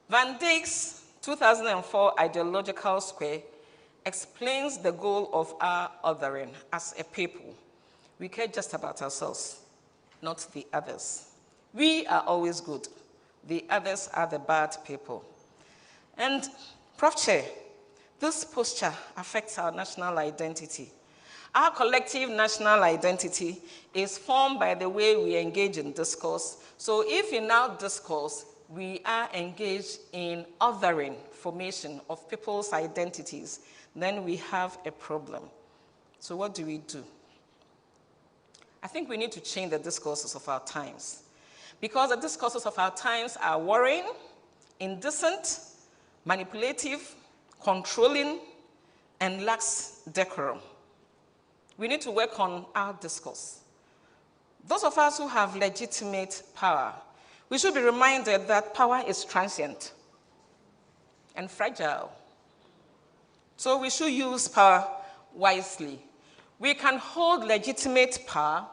Van Dyck's 2004 ideological square explains the goal of our othering as a people. We care just about ourselves, not the others. We are always good. The others are the bad people. And Prof. Chair, this posture affects our national identity. Our collective national identity is formed by the way we engage in discourse. So if in our discourse, we are engaged in othering formation of people's identities, then we have a problem. So what do we do? I think we need to change the discourses of our times, because the discourses of our times are worrying, indecent, manipulative, controlling, and lacks decorum. We need to work on our discourse. Those of us who have legitimate power, we should be reminded that power is transient and fragile. So we should use power wisely. We can hold legitimate power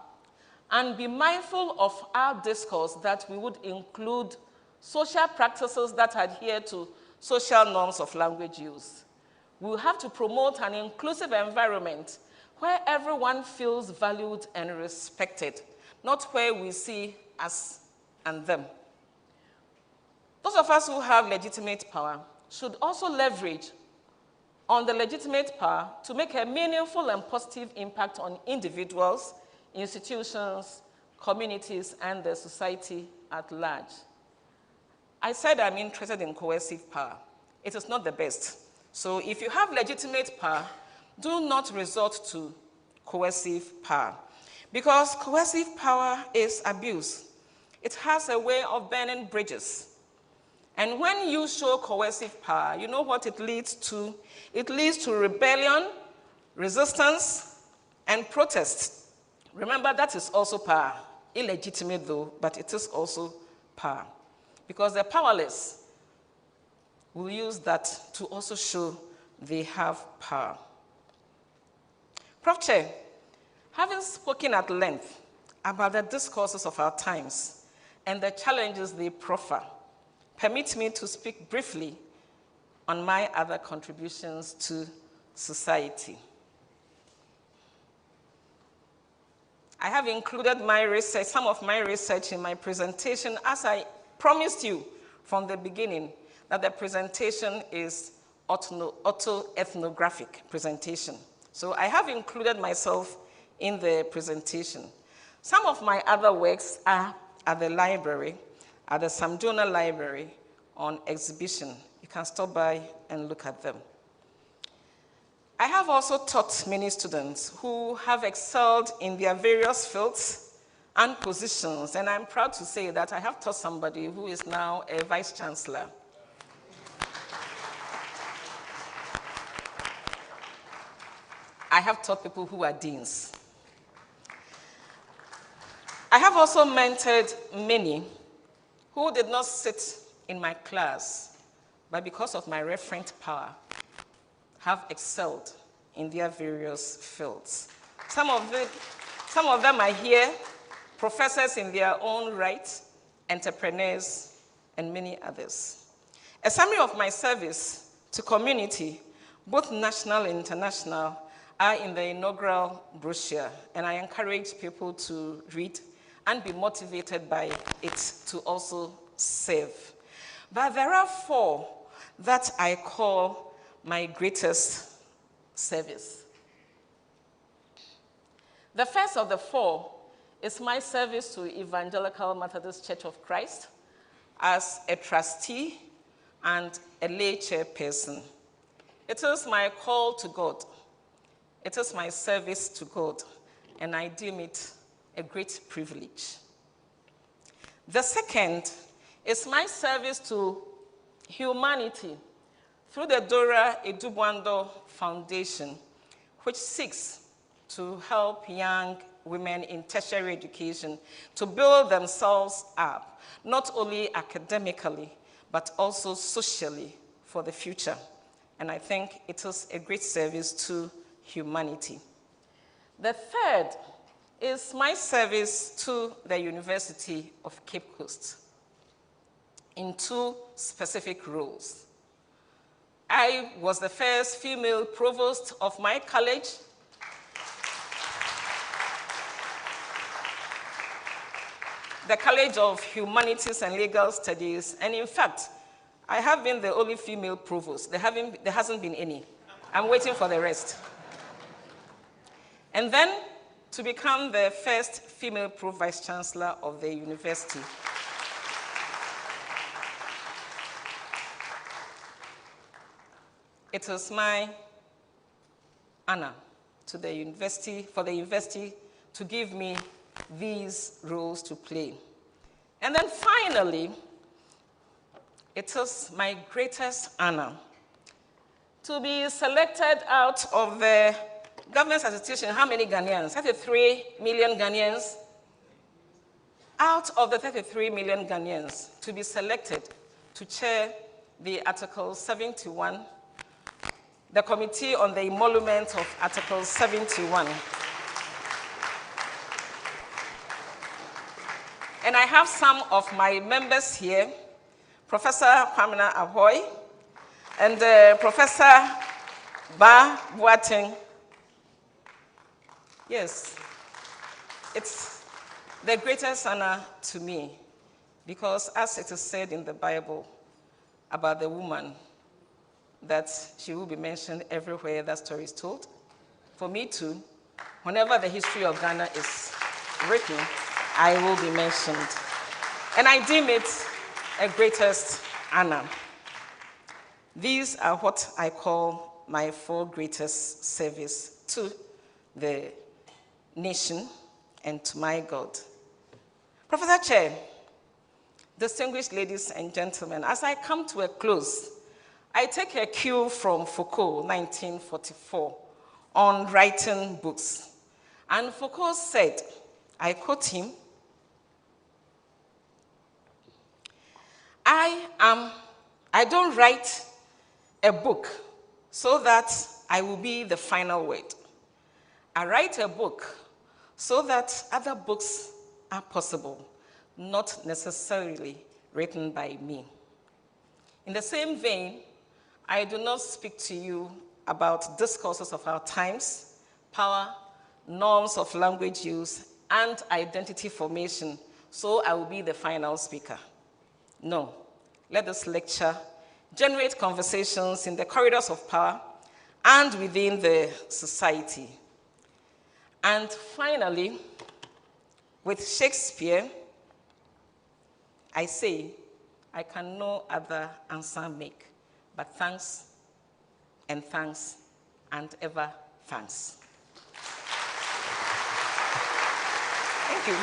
and be mindful of our discourse that we would include social practices that adhere to social norms of language use. We will have to promote an inclusive environment where everyone feels valued and respected, not where we see us and them. Those of us who have legitimate power should also leverage on the legitimate power to make a meaningful and positive impact on individuals, institutions, communities, and the society at large. I said I'm interested in coercive power. It is not the best. So if you have legitimate power, do not resort to coercive power, because coercive power is abuse. It has a way of burning bridges. And when you show coercive power, you know what it leads to? It leads to rebellion, resistance, and protest. Remember, that is also power. Illegitimate though, but it is also power. Because the powerless will use that to also show they have power. Prof. Chair, having spoken at length about the discourses of our times and the challenges they proffer, permit me to speak briefly on my other contributions to society. I have included my research, some of my research in my presentation, as I promised you from the beginning, that the presentation is autoethnographic presentation. So I have included myself in the presentation. Some of my other works are at the library, at the Sam Jonah Library, on exhibition. You can stop by and look at them. I have also taught many students who have excelled in their various fields and positions, and I'm proud to say that I have taught somebody who is now a vice chancellor. I have taught people who are deans. I have also mentored many who did not sit in my class, but because of my referent power, have excelled in their various fields. Some of them are here, professors in their own right, entrepreneurs, and many others. A summary of my service to community, both national and international, are in the inaugural brochure, and I encourage people to read and be motivated by it to also serve. But there are 4 that I call my greatest service. The first of the 4 is my service to Evangelical Methodist Church of Christ as a trustee and a lay chairperson. It is my call to God. It is my service to God, and I deem it a great privilege. The second is my service to humanity through the Dora Edu-Buandoh Foundation, which seeks to help young women in tertiary education to build themselves up, not only academically, but also socially for the future. And I think it is a great service to humanity. The third is my service to the University of Cape Coast in 2 specific roles. I was the first female provost of my college. The College of Humanities and Legal Studies, and in fact, I have been the only female provost. There hasn't been any. I'm waiting for the rest. And then to become the first female pro-vice chancellor of the university. It was my honor to the university, for the university to give me these roles to play. And then finally, it was my greatest honor to be selected out of the Governance Association. How many Ghanaians? 33 million Ghanaians. Out of the 33 million Ghanaians, to be selected to chair the Article 71, the Committee on the Emolument of Article 71. And I have some of my members here, Professor Kwamina Ahoy, and Professor Ba Boateng. Yes, it's the greatest honor to me, because as it is said in the Bible about the woman, that she will be mentioned everywhere that story is told. For me too, whenever the history of Ghana is written, I will be mentioned. And I deem it a greatest honor. These are what I call my 4 greatest service to the nation and to my God. Professor Chair, distinguished ladies and gentlemen, as I come to a close, I take a cue from Foucault, 1944, on writing books. And Foucault said, I quote him, I don't write a book so that I will be the final word. I write a book so that other books are possible, not necessarily written by me. In the same vein, I do not speak to you about discourses of our times, power, norms of language use, and identity formation, so I will be the final speaker. No, let this lecture generate conversations in the corridors of power and within the society. And finally, with Shakespeare, I say, I can no other answer make, but thanks and thanks and ever thanks. Thank you.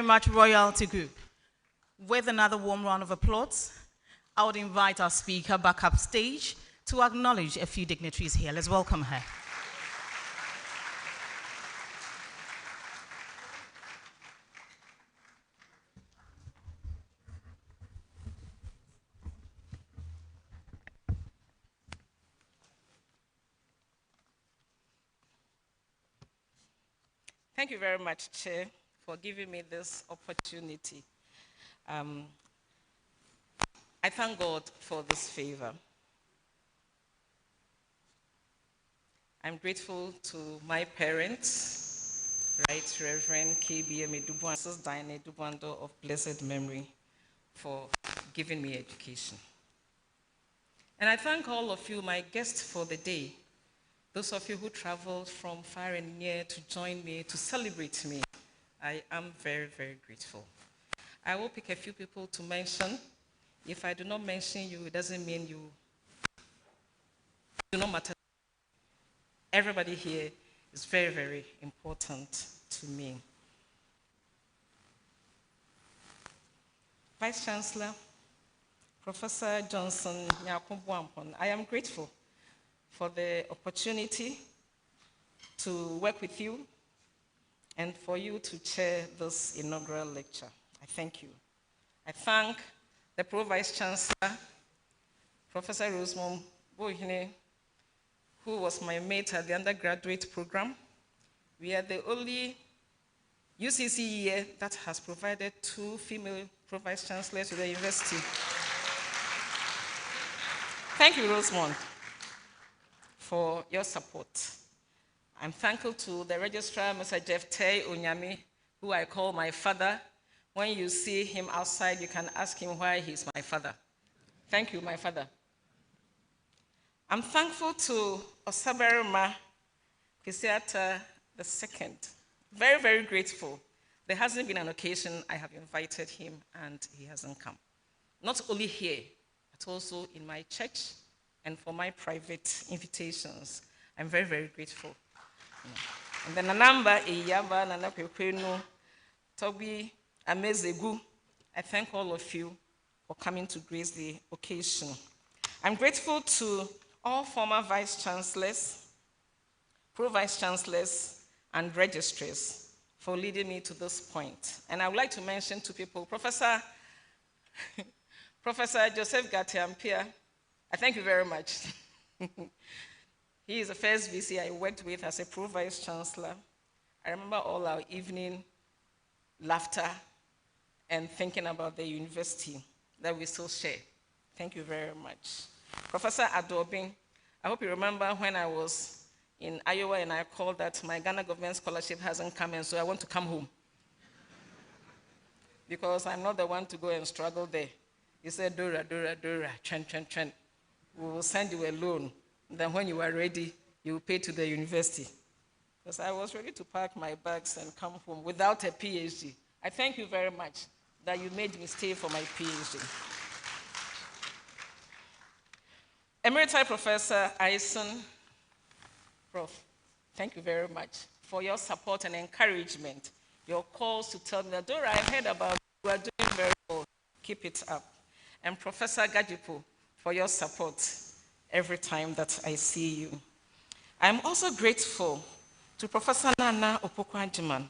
Much Royalty Group. With another warm round of applause, I would invite our speaker back up stage to acknowledge a few dignitaries here. Let's welcome her. Thank you very much, Chair, for giving me this opportunity. I thank God for this favor. I'm grateful to my parents, Right Reverend KBM Edu-Buandoh, Diane Edu-Buandoh of blessed memory, for giving me education. And I thank all of you, my guests for the day, those of you who traveled from far and near to join me, to celebrate me. I am very, very grateful. I will pick a few people to mention. If I do not mention you, it doesn't mean you do not matter. Everybody here is very, very important to me. Vice Chancellor, Professor Johnson Nyakubuampon, I am grateful for the opportunity to work with you and for you to chair this inaugural lecture. I thank you. I thank the Pro-Vice Chancellor, Professor Rosemond Bohine, who was my mate at the undergraduate program. We are the only UCC year that has provided 2 female Pro-Vice Chancellors to the university. Thank you, Rosemond, for your support. I'm thankful to the registrar, Mr. Jeff Tay Onyami, who I call my father. When you see him outside, you can ask him why he's my father. Thank you, my father. I'm thankful to Osaberima Kisiata II. Very, very grateful. there hasn't been an occasion I have invited him and he hasn't come. Not only here, but also in my church and for my private invitations. I'm very, very grateful. And then Nanamba, Iyaba, Nana Pekwenu, Toby, Amezegu, I thank all of you for coming to grace the occasion. I'm grateful to all former vice chancellors, pro-vice chancellors, and registrars for leading me to this point. And I would like to mention two people, Professor Joseph Gatiampia, I thank you very much. He is the first VC I worked with as a pro-vice chancellor. I remember all our evening laughter and thinking about the university that we still share. Thank you very much. Professor Adobin, I hope you remember when I was in Iowa and I called that my Ghana government scholarship hasn't come in, so I want to come home. Because I'm not the one to go and struggle there. He said, Dora, Chen. We will send you a loan. Then when you are ready, you will pay to the university. Because I was ready to pack my bags and come home without a PhD. I thank you very much that you made me stay for my PhD. Emeriti Professor Eisen, Prof, thank you very much for your support and encouragement. Your calls to tell me that, Dora, I heard about you are doing very well. Keep it up. And Professor Gajipo, for your support every time that I see you. I'm also grateful to Professor Nana Opoku-Agyeman,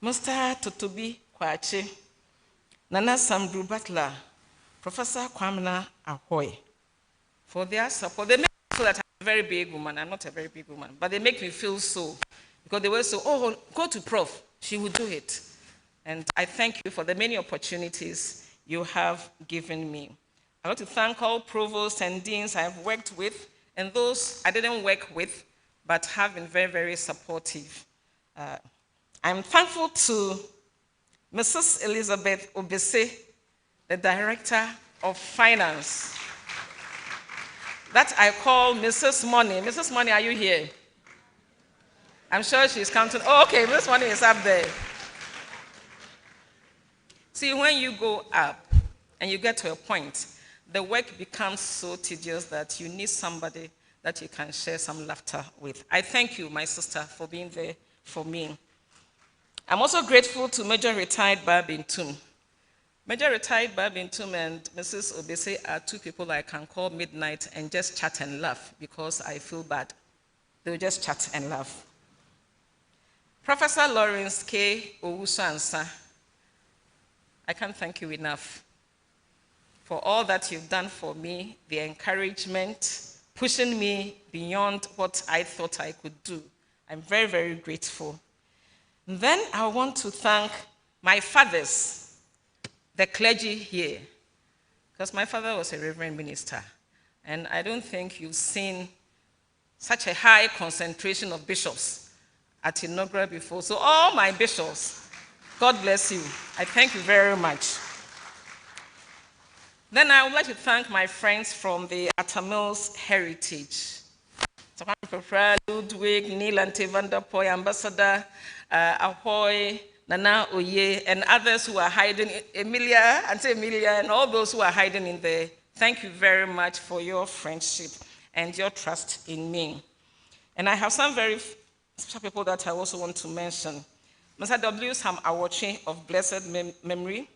Mr. Totobi Kwache, Nana Samdru Butler, Professor Kwamina Ahoy, for their support. They make me feel that I'm a very big woman. I'm not a very big woman, but they make me feel so, because they were so, oh, go to Prof, she will do it. And I thank you for the many opportunities you have given me. I want to thank all provosts and deans I've worked with, and those I didn't work with, but have been very, very supportive. I'm thankful to Mrs. Elizabeth Obese, the Director of Finance, that I call Mrs. Money. Mrs. Money, are you here? I'm sure she's counting. Oh, okay, Mrs. Money is up there. See, when you go up and you get to a point, the work becomes so tedious that you need somebody that you can share some laughter with. I thank you, my sister, for being there for me. I'm also grateful to Major Retired Babintum. Major Retired Babintum and Mrs. Obese are two people I can call midnight and just chat and laugh because I feel bad. They'll just chat and laugh. Professor Lawrence K. Owusu-Ansah, I can't thank you enough for all that you've done for me, the encouragement, pushing me beyond what I thought I could do. I'm very, very grateful. And then I want to thank my fathers, the clergy here, because my father was a reverend minister, and I don't think you've seen such a high concentration of bishops at Inaugural before. So all my bishops, God bless you. I thank you very much. Then I would like to thank my friends from the Atamils Heritage. Prof. Ludwig, Neil Ante van der Poy, Ambassador Ahoy, Nana Oye, and others who are hiding, Emilia, and all those who are hiding in there. Thank you very much for your friendship and your trust in me. And I have some very special people that I also want to mention. Mr. W. Sam Awoche of blessed memory.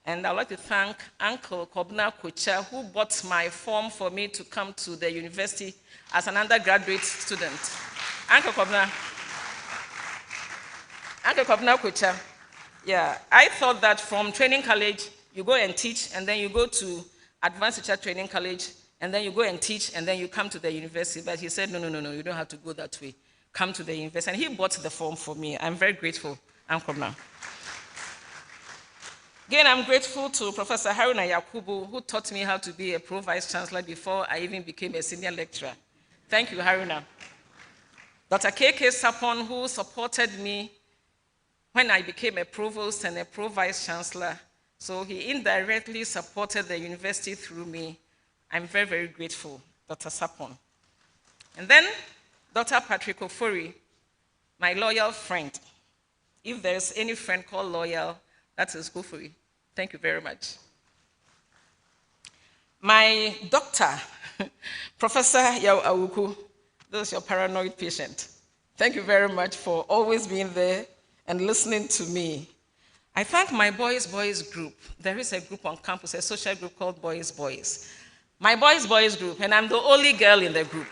And I'd like to thank Uncle Kobna Kucha, who bought my form for me to come to the university as an undergraduate student. Uncle Kobna Kucha. Yeah, I thought that from training college, you go and teach, and then you go to advanced teacher training college, and then you go and teach, and then you come to the university. But he said, no, you don't have to go that way. Come to the university. And he bought the form for me. I'm very grateful, Uncle Kobna. Again, I'm grateful to Professor Haruna Yakubu, who taught me how to be a pro-vice chancellor before I even became a senior lecturer. Thank you, Haruna. Dr. K.K. Sapon, who supported me when I became a provost and a pro-vice chancellor. So he indirectly supported the university through me. I'm very, very grateful, Dr. Sapon. And then Dr. Patrick Ofori, my loyal friend. If there's any friend called loyal, that is good for you. Thank you very much. My doctor, Professor Yao Awuku, this is your paranoid patient. Thank you very much for always being there and listening to me. I thank my boys group. There is a group on campus, a social group called Boys. My boys group, and I'm the only girl in the group.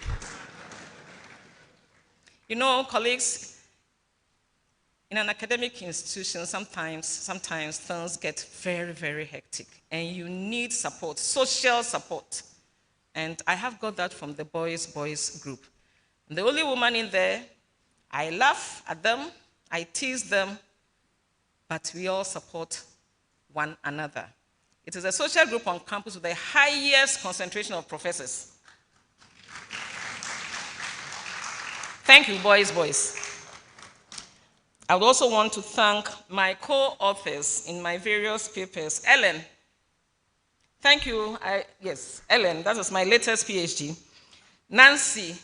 You know, colleagues, in an academic institution, sometimes things get very, very hectic, and you need support, social support. And I have got that from the boys group. I'm the only woman in there. I laugh at them, I tease them, but we all support one another. It is a social group on campus with the highest concentration of professors. Thank you, boys. I would also want to thank my co-authors in my various papers. Ellen, thank you. Yes, Ellen, that was my latest PhD. Nancy,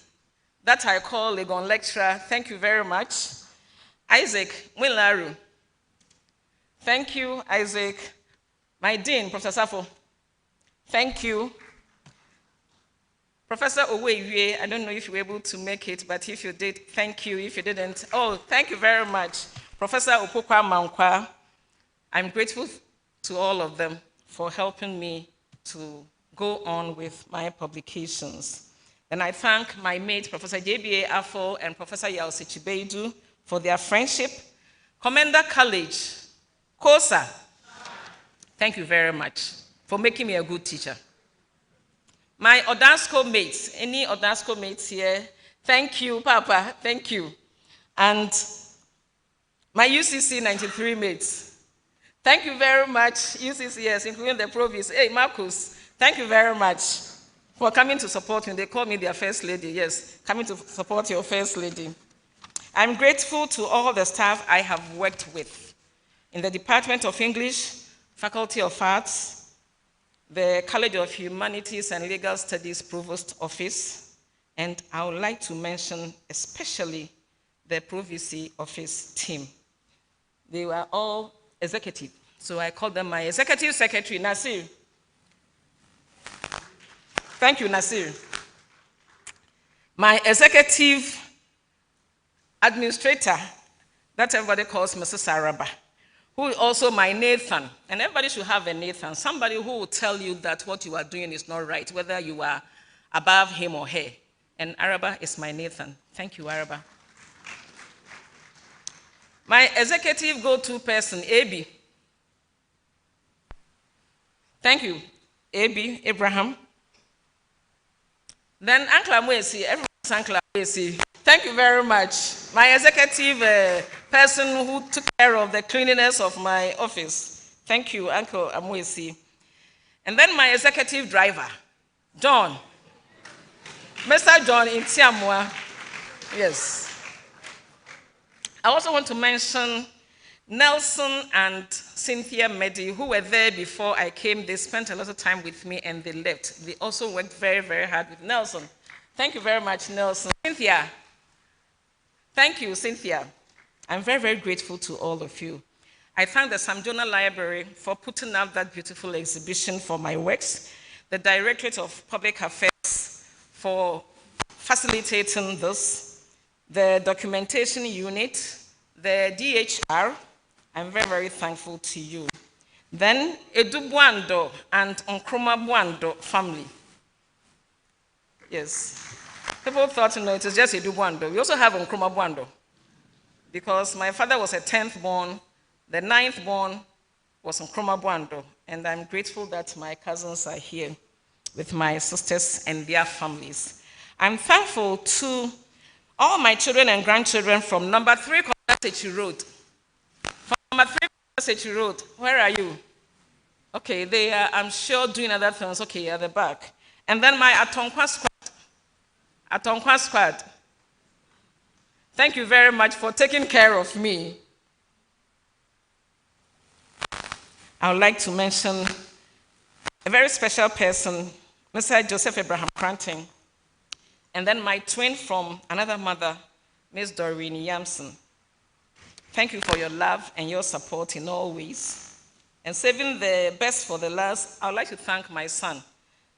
that I call Legon lecturer, thank you very much. Isaac Mwilaru, thank you, Isaac. My dean, Professor Safo, thank you. Professor Owewe, I don't know if you were able to make it, but if you did, thank you. If you didn't, oh, thank you very much. Professor Opokwa Mankwa, I'm grateful to all of them for helping me to go on with my publications. And I thank my mate, Professor JBA Afo and Professor Yausi Chibeidu for their friendship. Commander College, COSA, thank you very much for making me a good teacher. My Odansco mates, any Odansco mates here, thank you, Papa, thank you. And my UCC 93 mates, thank you very much, UCCS, including the Provis. Hey, Marcus, thank you very much for coming to support me. They call me their first lady, yes, coming to support your first lady. I'm grateful to all the staff I have worked with in the Department of English, Faculty of Arts, the College of Humanities and Legal Studies Provost Office, and I would like to mention especially the Provicy Office team. They were all executive, so I call them my Executive Secretary, Nasir. Thank you, Nasir. My Executive Administrator, that everybody calls Mrs. Araba, who is also my Nathan. And everybody should have a Nathan, somebody who will tell you that what you are doing is not right, whether you are above him or her. And Araba is my Nathan. Thank you, Araba. My executive go-to person, Abi. Thank you, Abi, Abraham. Then Uncle Amwesi, everyone's Uncle Amwesi. Thank you very much. My executive person who took care of the cleanliness of my office. Thank you, Uncle Amwesi. And then my executive driver, John. Mr. John in Tiamwa. Yes. I also want to mention Nelson and Cynthia Medi, who were there before I came. They spent a lot of time with me and they left. They also worked very, very hard with Nelson. Thank you very much, Nelson. Cynthia. Thank you, Cynthia. I'm very, very grateful to all of you. I thank the Samjona Library for putting up that beautiful exhibition for my works, the Directorate of Public Affairs for facilitating this, the documentation unit, the DHR. I'm very, very thankful to you. Then Edu-Buandoh and Buandoh family. Yes. People thought, it is just Edu-Buandoh. We also have Buandoh, because my father was a 10th born, the 9th born was Buandoh, and I'm grateful that my cousins are here with my sisters and their families. I'm thankful to all my children and grandchildren from number 3 Konasechi Road. From number 3 Konasechi Road, where are you? Okay, they are, I'm sure, doing other things. Okay, at the back. And then my Atonkwa squad. Thank you very much for taking care of me. I would like to mention a very special person, Mr. Joseph Abraham Cranton, and then my twin from another mother, Miss Doreen Yamson. Thank you for your love and your support in all ways. And saving the best for the last, I would like to thank my son,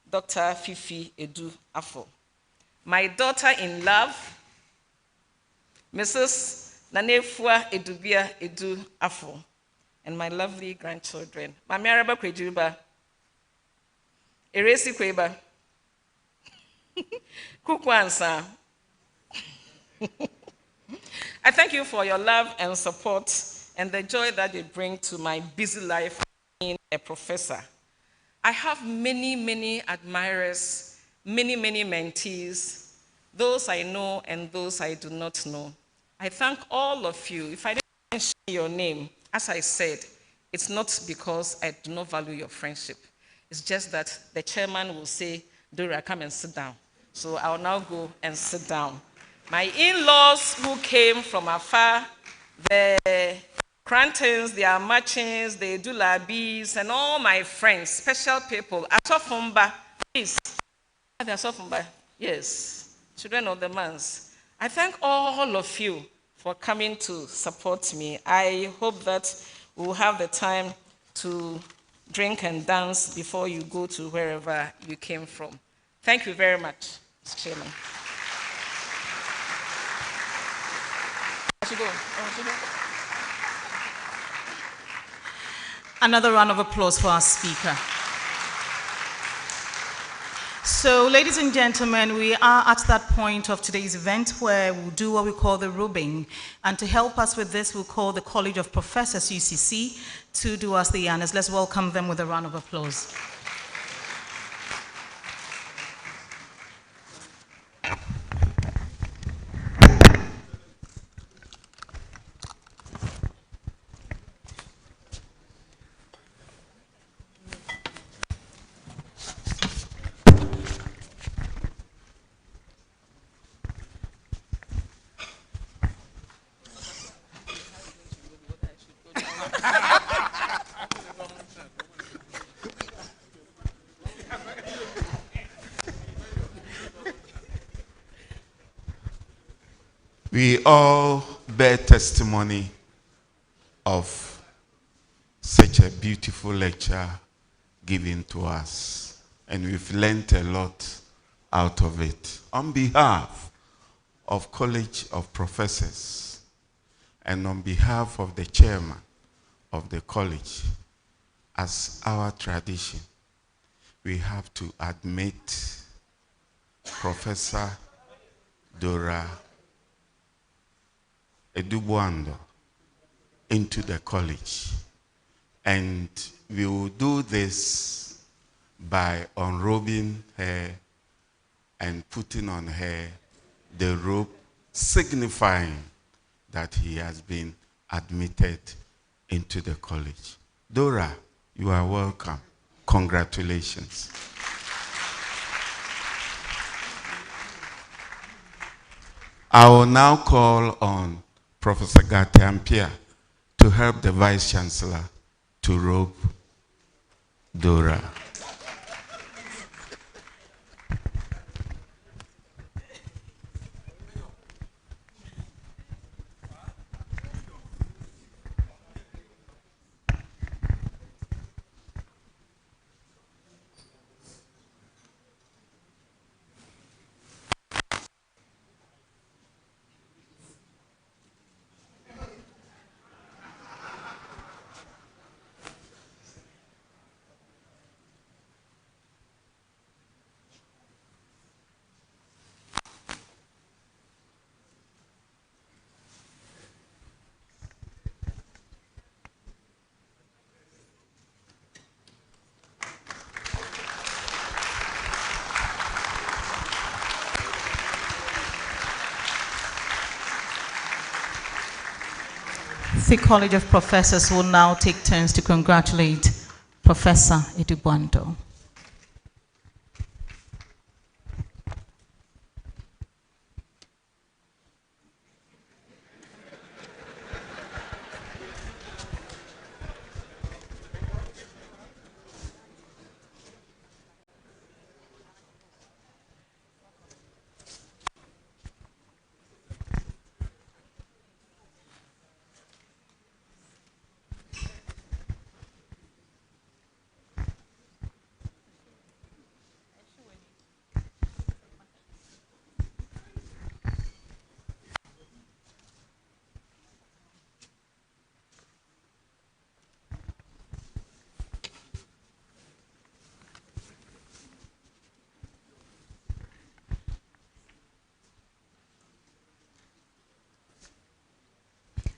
Dr. Fifi Edu-Afo, my daughter in love, Mrs. Nanefua Edubia Edu-Afo, and my lovely grandchildren, Mami Araba Kwejuba, Eresi Kweba, Kukwansa. I thank you for your love and support and the joy that you bring to my busy life being a professor. I have many, many admirers, many, many mentees, those I know and those I do not know. I thank all of you. If I didn't mention your name, as I said, it's not because I do not value your friendship. It's just that the chairman will say, Dora, come and sit down. So I'll now go and sit down. My in-laws who came from afar, the Crantons, the Amachins, the Edulabis, and all my friends, special people, Asofumba, please. The Asofumba, yes, children of the mans. I thank all of you for coming to support me. I hope that we'll have the time to drink and dance before you go to wherever you came from. Thank you very much, Mr. Chairman. Another round of applause for our speaker. So, ladies and gentlemen, we are at that point of today's event where we'll do what we call the rubbing. And to help us with this, we'll call the College of Professors, UCC, to do us the honors. Let's welcome them with a round of applause. We all bear testimony of such a beautiful lecture given to us, and we've learned a lot out of it. On behalf of College of Professors and on behalf of the chairman of the college, as our tradition, we have to admit Professor Dora Edu-Buandoh into the college. And we will do this by unrobing her and putting on her the robe, signifying that he has been admitted into the college. Dora, you are welcome. Congratulations. I will now call on Professor Gatiampia to help the Vice Chancellor to robe Dora. The College of Professors will now take turns to congratulate Professor Edu-Buandoh.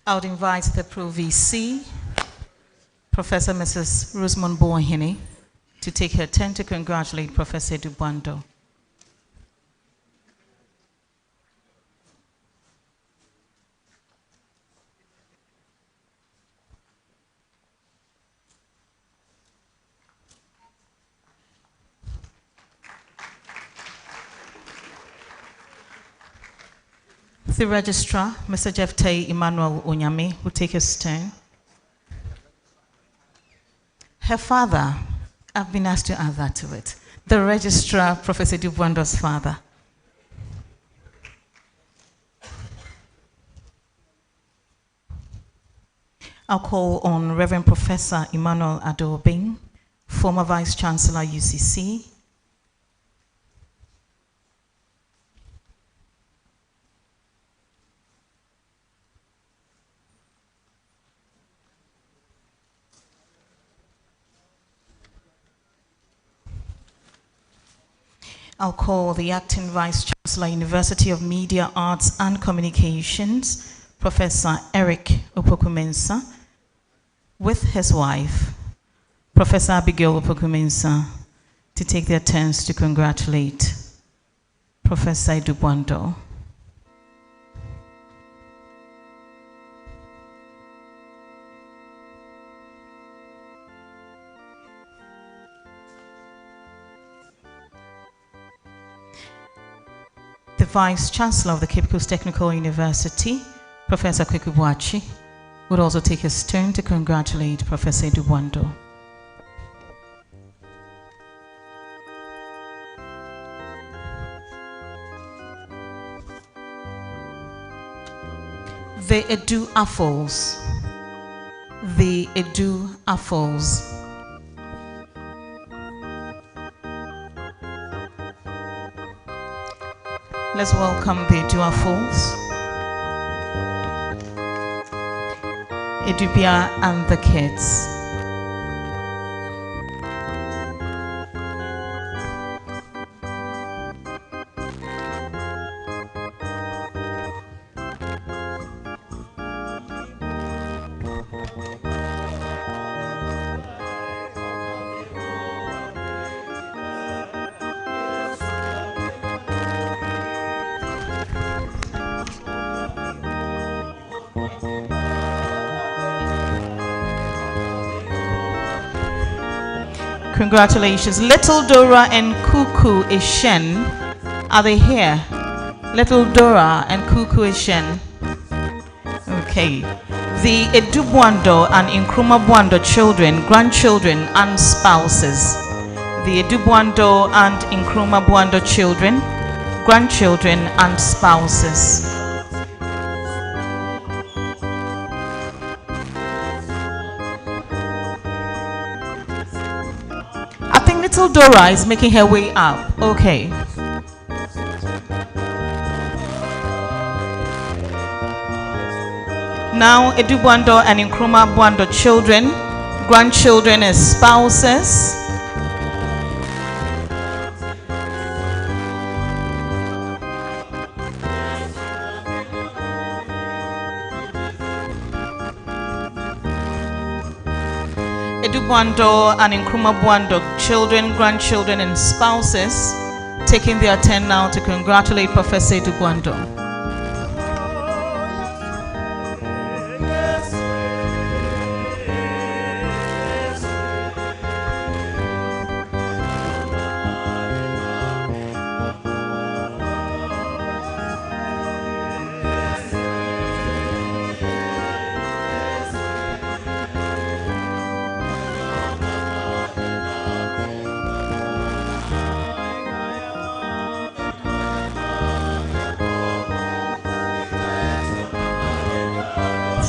I would invite the Pro VC, Professor Mrs. Rosamond Boahene, to take her turn to congratulate Professor Edu-Buandoh. The Registrar, Mr. Jephte Emmanuel Onyame, will take his turn. Her father, I've been asked to add that to it. The Registrar, Professor Edu-Buandoh's father. I'll call on Reverend Professor Emmanuel Adobing, former Vice Chancellor, UCC. I'll call the Acting Vice Chancellor, University of Media, Arts and Communications, Professor Eric Opoku-Mensah, with his wife, Professor Abigail Opoku-Mensah, to take their turns to congratulate Professor Edu-Buandoh. The Vice Chancellor of the Cape Coast Technical University, Professor Kweku Boakye, would also take his turn to congratulate Professor Edu-Buandoh. The Edu-Affles. The Edu-Affles. Let's welcome the Edu-Affles, Edubia and the kids. Congratulations. Little Dora and Kuku Ishen. Are they here? Little Dora and Kuku Ishen. Okay. The Edu-Buandoh and Nkrumah-Buandoh children, grandchildren, and spouses. The Edu-Buandoh and Nkrumah-Buandoh children, grandchildren, and spouses. Little Dora is making her way up. Okay. Now, Edu-Buandoh and Nkrumah-Buandoh children, grandchildren as spouses. Edu-Buandoh and Nkrumah-Buandoh children, grandchildren, and spouses taking their turn now to congratulate Professor Edu-Buandoh.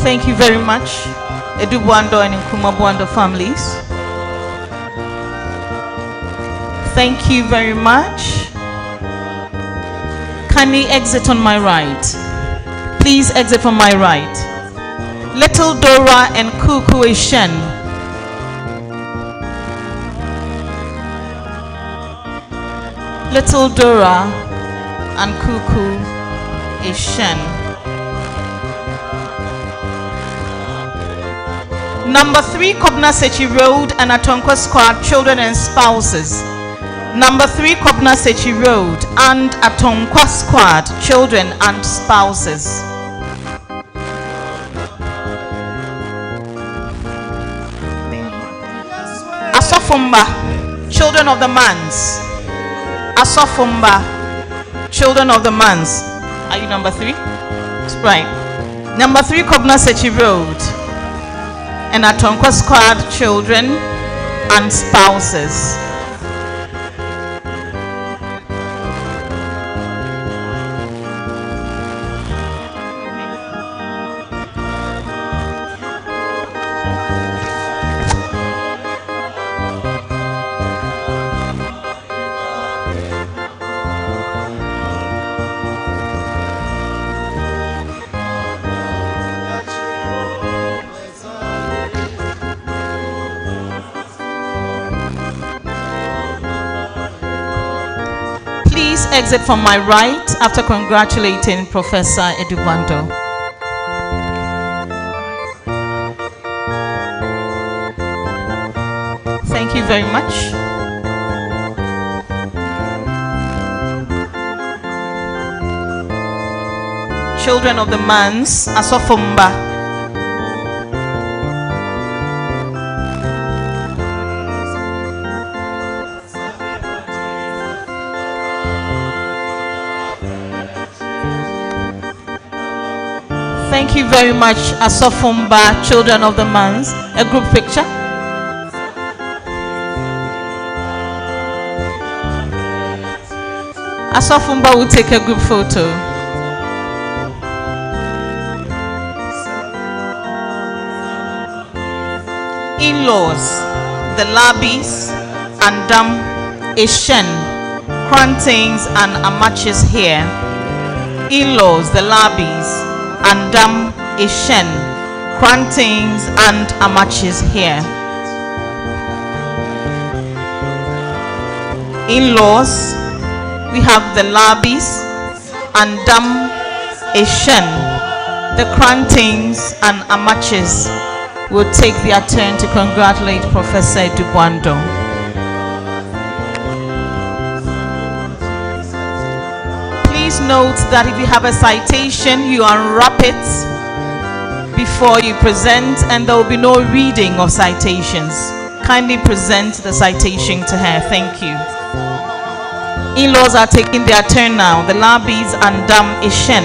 Thank you very much, Edu-Buandoh and Nkrumah-Buandoh families. Thank you very much. Kindly exit on my right. Please exit on my right. Little Dora and Kuku Ishen. Little Dora and Kuku Ishen. Number 3, Kobna Sechi Road and Atonkwa Squad, children and spouses. Number 3, Kobna Sechi Road and Atonkwa Squad, children and spouses. Asofumba, children of the Mans. Asofumba, children of the Mans. Are you number 3? Right. Number 3, Kobna Sechi Road and Atonkwa Squad, children and spouses. Exit from my right after congratulating Professor Edu-Buandoh. Thank you very much. Children of the Mans, Asofumba. Thank you very much, Asofumba, children of the Mans. A group picture. Asofumba will take a group photo. In-laws, the Labis, Andam, Eshen, Krantings, and Amachis here. In-laws, the Labis, Andam, Eshen, Krantings, and Amachis here. In-laws, we have the Labis, Andam, Eshen, the Krantings, and Amachis will take their turn to congratulate Professor Edu-Buandoh. Please note that if you have a citation, you unwrap it before you present, and there will be no reading of citations. Kindly present the citation to her. Thank you. In-laws are taking their turn now. The Labis, Andam, Eshen,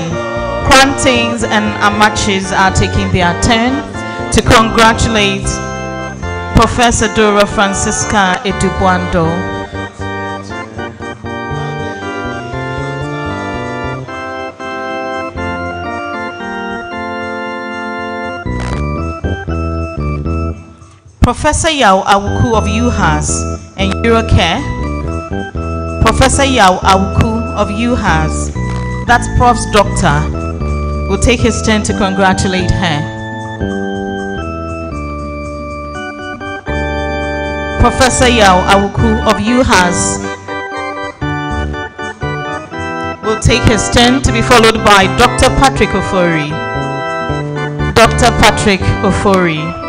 Krantings, and Amachis are taking their turn to congratulate Professor Dora Francisca Edu-Buandoh. Professor Yao Awuku of UHAS and Eurocare. Professor Yao Awuku of UHAS, that's Prof's doctor, will take his turn to congratulate her. Professor Yao Awuku of UHAS will take his turn to be followed by Dr. Patrick Ofori. Dr. Patrick Ofori.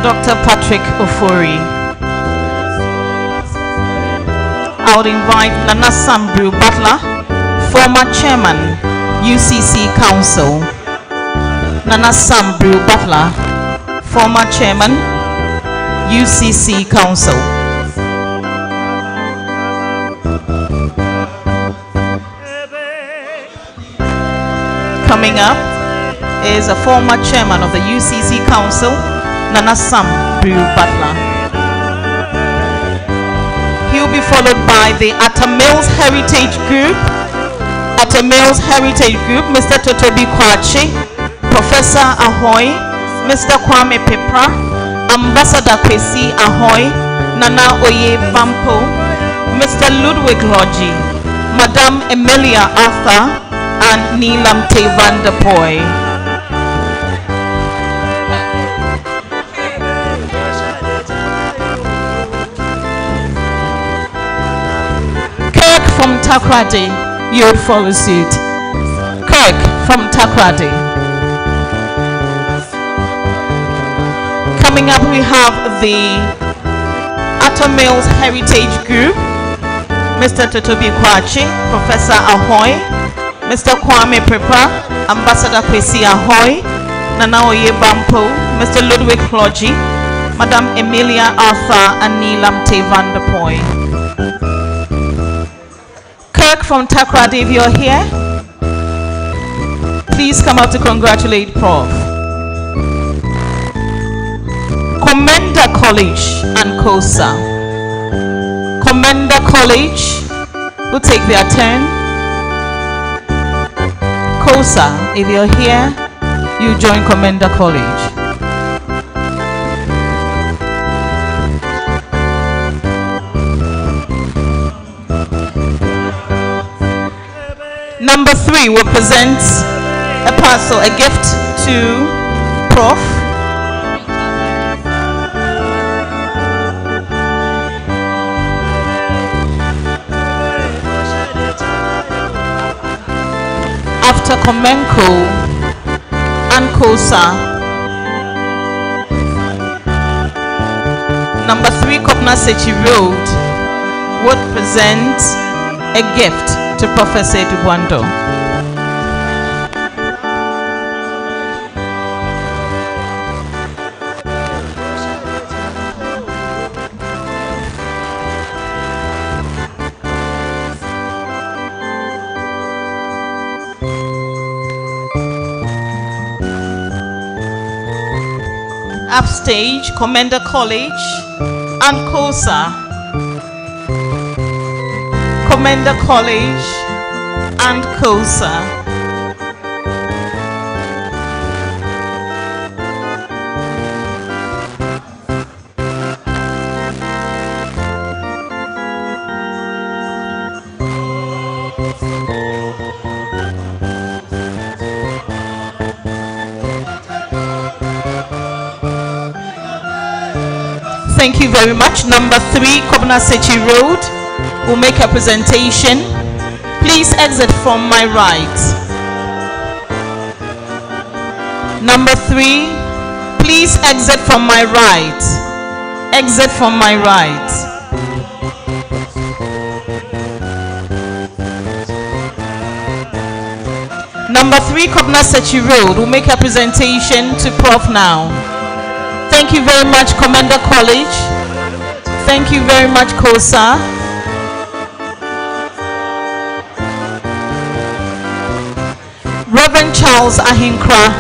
Dr. Patrick Ofori. I would invite Nana Sambru Butler, former chairman, UCC Council. Nana Sambru Butler, former chairman, UCC Council. Coming up is a former chairman of the UCC Council, Nana Sambru Butler. He will be followed by the Atamils Heritage Group. Atamils Heritage Group, Mr. Totobi Kwachi, Professor Ahoy, Mr. Kwame Pepra, Ambassador Kwesi Ahoy, Nana Oye Bampo, Mr. Ludwig Logi, Madame Emilia Arthur, and Neelam Te van der Poy. From Takrady, you would follow suit. Kirk from Takrady. Coming up, we have the Atom Mills Heritage Group, Mr. Totobi Kwachi, Professor Ahoy, Mr. Kwame Prepa, Ambassador Kwesi Ahoy, Nana Oye Bampo, Mr. Ludwig Floji, Madam Emilia Arthur, and Neelam Tevan de Poy. Kirk from Takrady, if you're here, please come up to congratulate Prof. Commenda College and COSA. Commenda College will take their turn. COSA, if you're here, you join Commenda College. Number 3 will present a parcel, a gift to Prof. After Comenco and COSA, number 3 Kopna Sechi Road would present a gift to Professor Edu-Buandoh. Upstage, Commenda College and COSA. Commenda College and COSA. Thank you very much. Number 3, Kobna Sechi Road will make a presentation. Please exit from my right. Number 3, please exit from my right. Exit from my right. Number 3, Kobna Sechi Road will make a presentation to Prof now. Thank you very much, Commenda College. Thank you very much, COSA. Reverend Charles Ahinkra.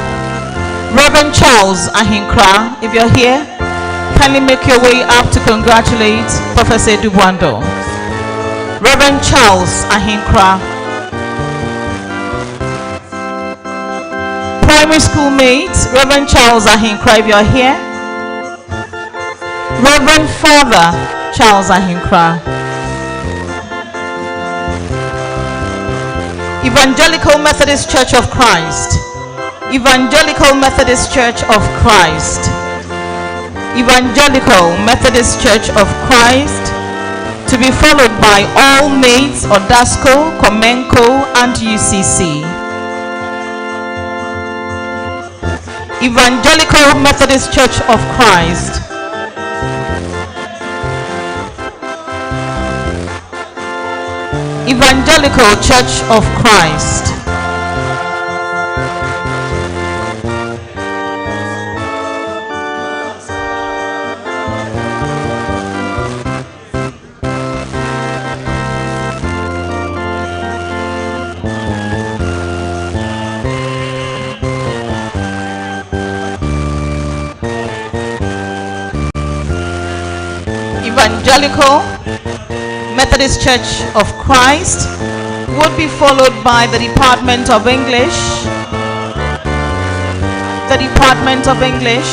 Reverend Charles Ahinkra, if you're here, kindly make your way up to congratulate Professor Edu-Buandoh. Reverend Charles Ahinkra. Primary school mates, Reverend Charles Ahinkra, if you're here. Reverend Father Charles Ahinkra. Evangelical Methodist Church of Christ. Evangelical Methodist Church of Christ. Evangelical Methodist Church of Christ, to be followed by all mates or DASCO, Comenco, and UCC. Evangelical Methodist Church of Christ. Evangelical Church of Christ. Evangelical Methodist Church of Christ would be followed by the Department of English. The Department of English.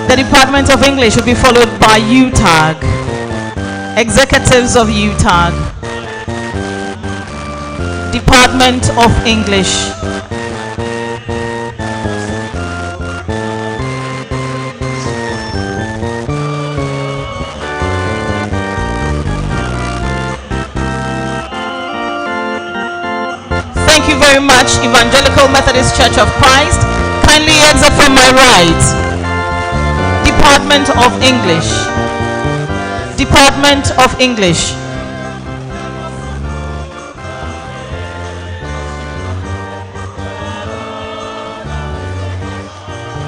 The Department of English will be followed by UTAG. Executives of UTAG. Department of English. Thank you very much, Evangelical Methodist Church of Christ. Kindly exit from my right. Department of English. Department of English.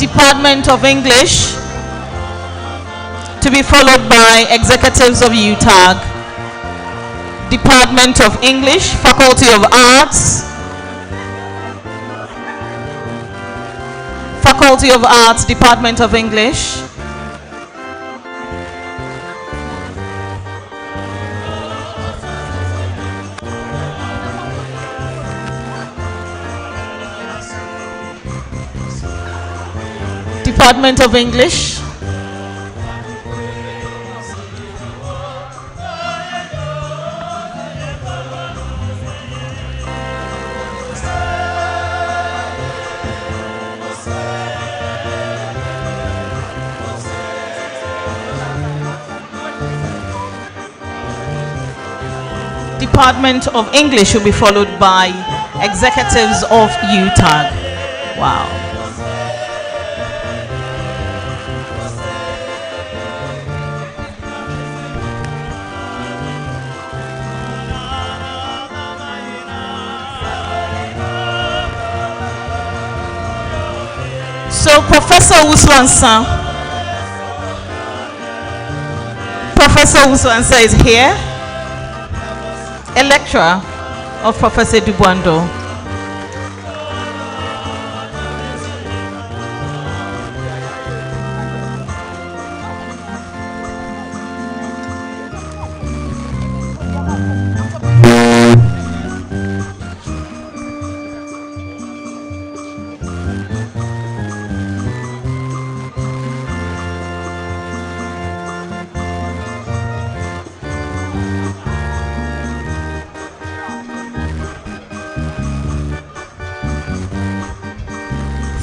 Department of English, to be followed by executives of UTAG. Department of English, Faculty of Arts. Faculty of Arts, Department of English. Department of English. Department of English will be followed by executives of UTAG. Wow. So Professor Uswansa is here, a lecturer of Professor Edu-Buandoh.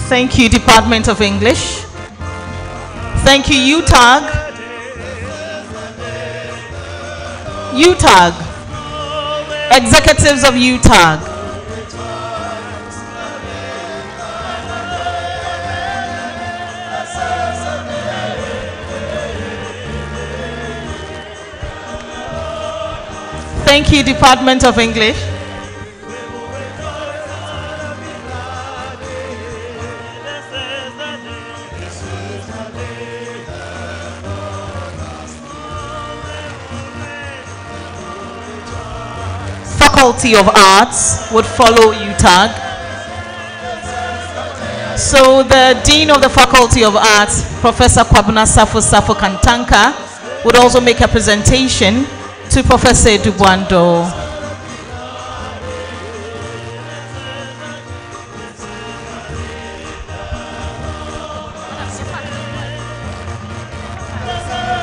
Thank you, Department of English. Thank you, UTAG. UTAG. Executives of UTAG. Thank you, Department of English. Faculty of Arts would follow UTAG. So the Dean of the Faculty of Arts, Professor Kwabena Safo Kantanka, would also make a presentation to Professor Edu-Buandoh.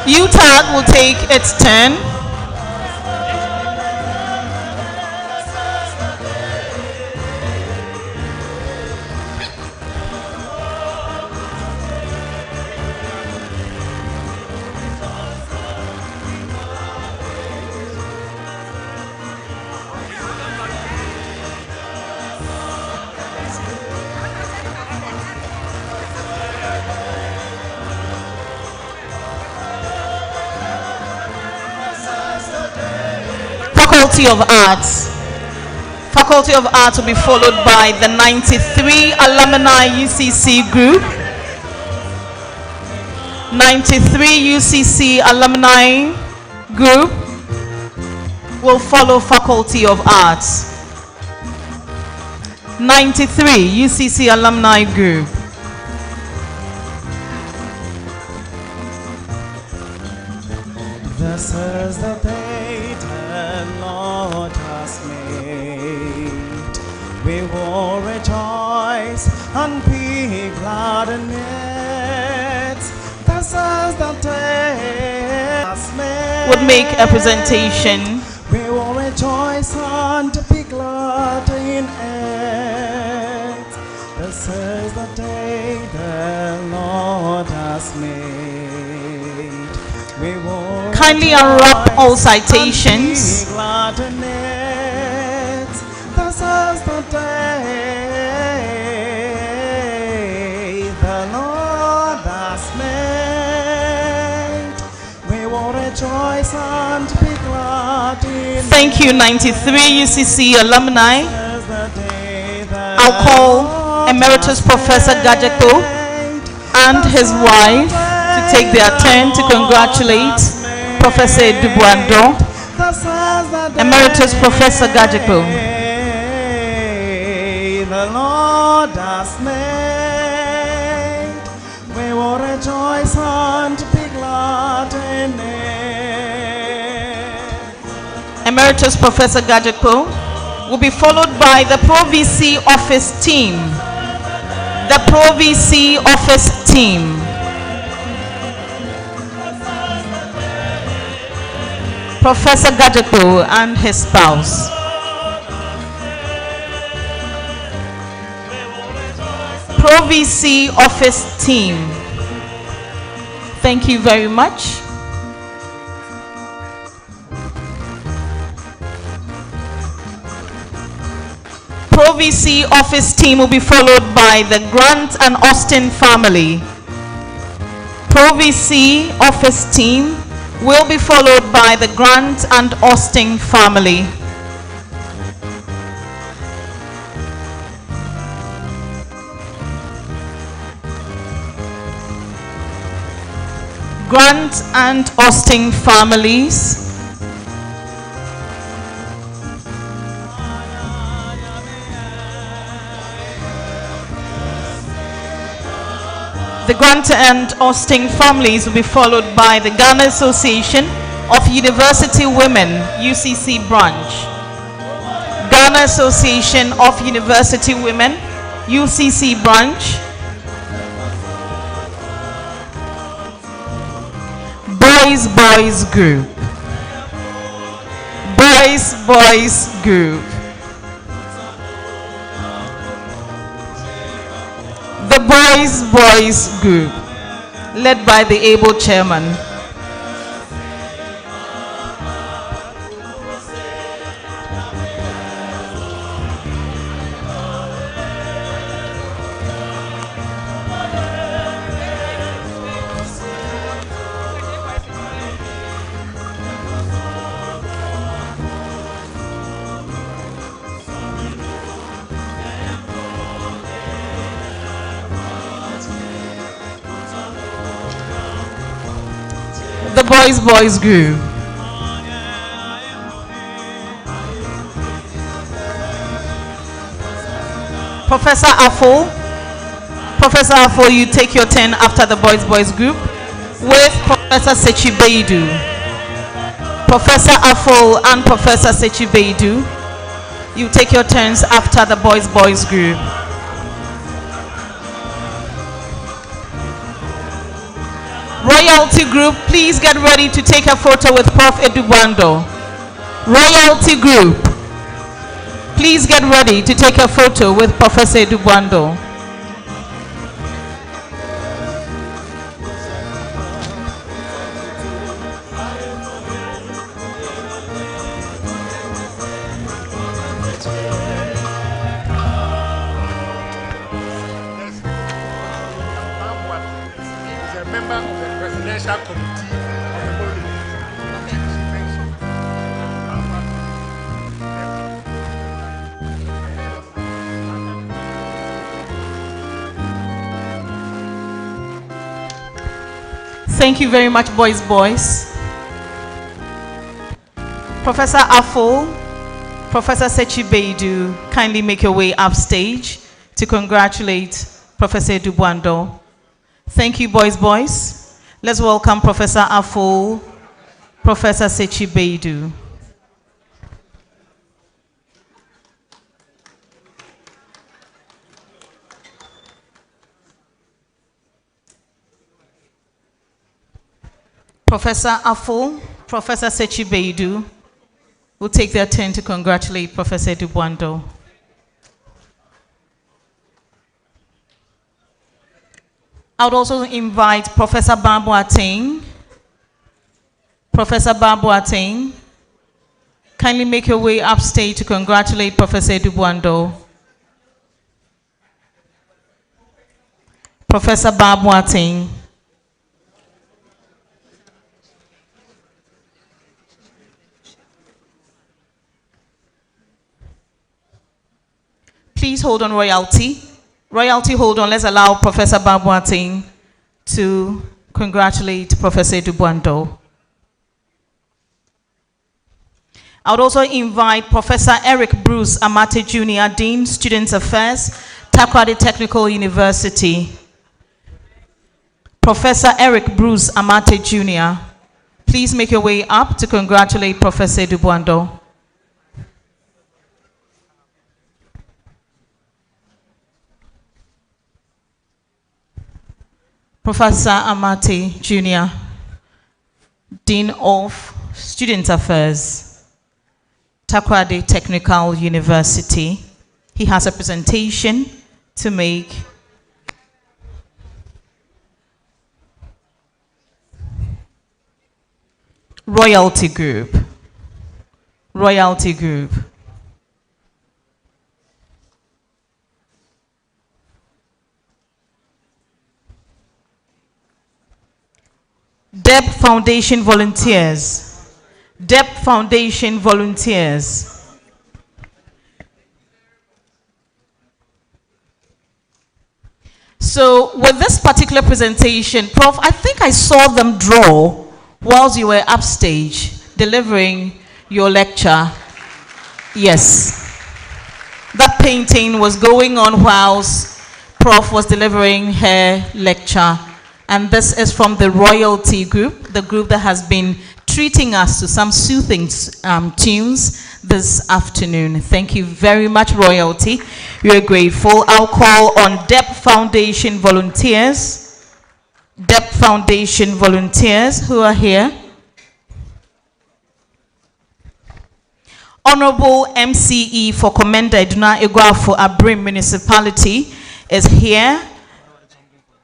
UTAG will take its turn. Faculty of Arts. Faculty of Arts will be followed by the 93 Alumni UCC group. 93 UCC Alumni group will follow Faculty of Arts. 93 UCC Alumni group. This is the day the Lord has made. We will rejoice and be glad in it. This is the day has made. Would make a presentation. We will rejoice and be glad in it. This is the day the Lord has made. Kindly unwrap all citations. This is the day the Lord has made. We will rejoice and be glad in Thank you, 93 UCC alumni. I'll call Emeritus Professor Gadjeko and his wife to take their turn to congratulate Professor Edu-Buandoh. Emeritus Professor Gadjeko. The Lord has made. We will rejoice and be glad in it. Emeritus Professor Gadjeko will be followed by the Pro-VC office team. The Pro-VC office team. Professor Gadjeko and his spouse. Pro-VC office team. Thank you very much. Pro-VC office team will be followed by the Grant and Austin family. Pro-VC office team will be followed by the Grant and Austin family. Grant and Austin families. The Grant and Austin families will be followed by the Ghana Association of University Women, UCC branch. Ghana Association of University Women, UCC branch. Boys group. Boys group. The boys group, led by the able chairman. The boys group. Professor Afo, you take your turn after the boys group with Professor Sechibeidu. Professor Afo and Professor Sechibeidu, you take your turns after the boys group. Royalty group, please get ready to take a photo with Prof. Edu-Buandoh. Royalty group, please get ready to take a photo with Professor Edu-Buandoh. Thank you very much, boys. Professor Afo, Professor Sechibeidu, kindly make your way upstage to congratulate Professor Edu-Buandoh. Thank you, boys. Let's welcome Professor Afo, Professor Sechibeidu. Professor Afo, Professor Sechibeidu will take their turn to congratulate Professor Edu-Buandoh. I would also invite Professor Boateng. Professor Boateng, kindly make your way upstage to congratulate Professor Edu-Buandoh. Professor Bob Watting. Please hold on, royalty. Royalty, hold on. Let's allow Professor Bob Watting to congratulate Professor Edu-Buandoh. I would also invite Professor Eric Bruce Amate Jr., Dean, Student Affairs, Accra Technical University. Professor Eric Bruce Amate Jr., please make your way up to congratulate Professor Edu-Buandoh. Professor Amate Jr., Dean of Student Affairs, Accra Technical University. He has a presentation to make. Royalty Group. Royalty Group. DEP Foundation volunteers. DEP Foundation volunteers. So with this particular presentation, Prof, I think I saw them draw whilst you were upstage delivering your lecture. Yes. That painting was going on whilst Prof was delivering her lecture. And this is from the Royalty Group, the group that has been treating us to some soothing tunes this afternoon. Thank you very much, Royalty. We are grateful. I'll call on DEP Foundation volunteers. DEP Foundation volunteers who are here. Honorable MCE for Commander Edu-Buandoh for Abrim Municipality is here.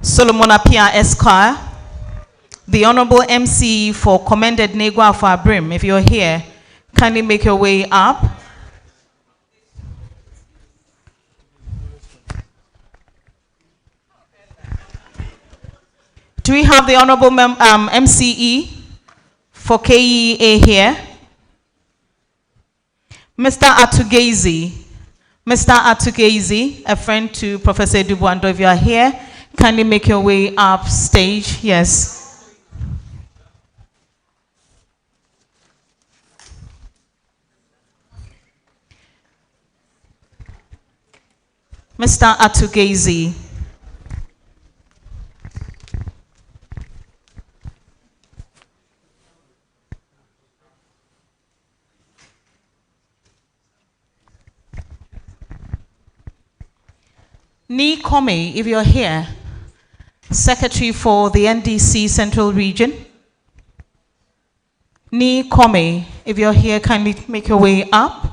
Solomon Apia Esquire. The Honorable MCE for Commander Edu-Buandoh for Abrim, if you're here, kindly make your way up. Do we have the Honorable MCE for KEA here? Mr. Atugezi. Mr. Atugezi, a friend to Professor Edu-Buandoh, if you are here, kindly make your way up stage. Yes. Mr. Atugezi. Ni Kome, if you're here, Secretary for the NDC Central Region. Ni Kome, if you're here, kindly make your way up.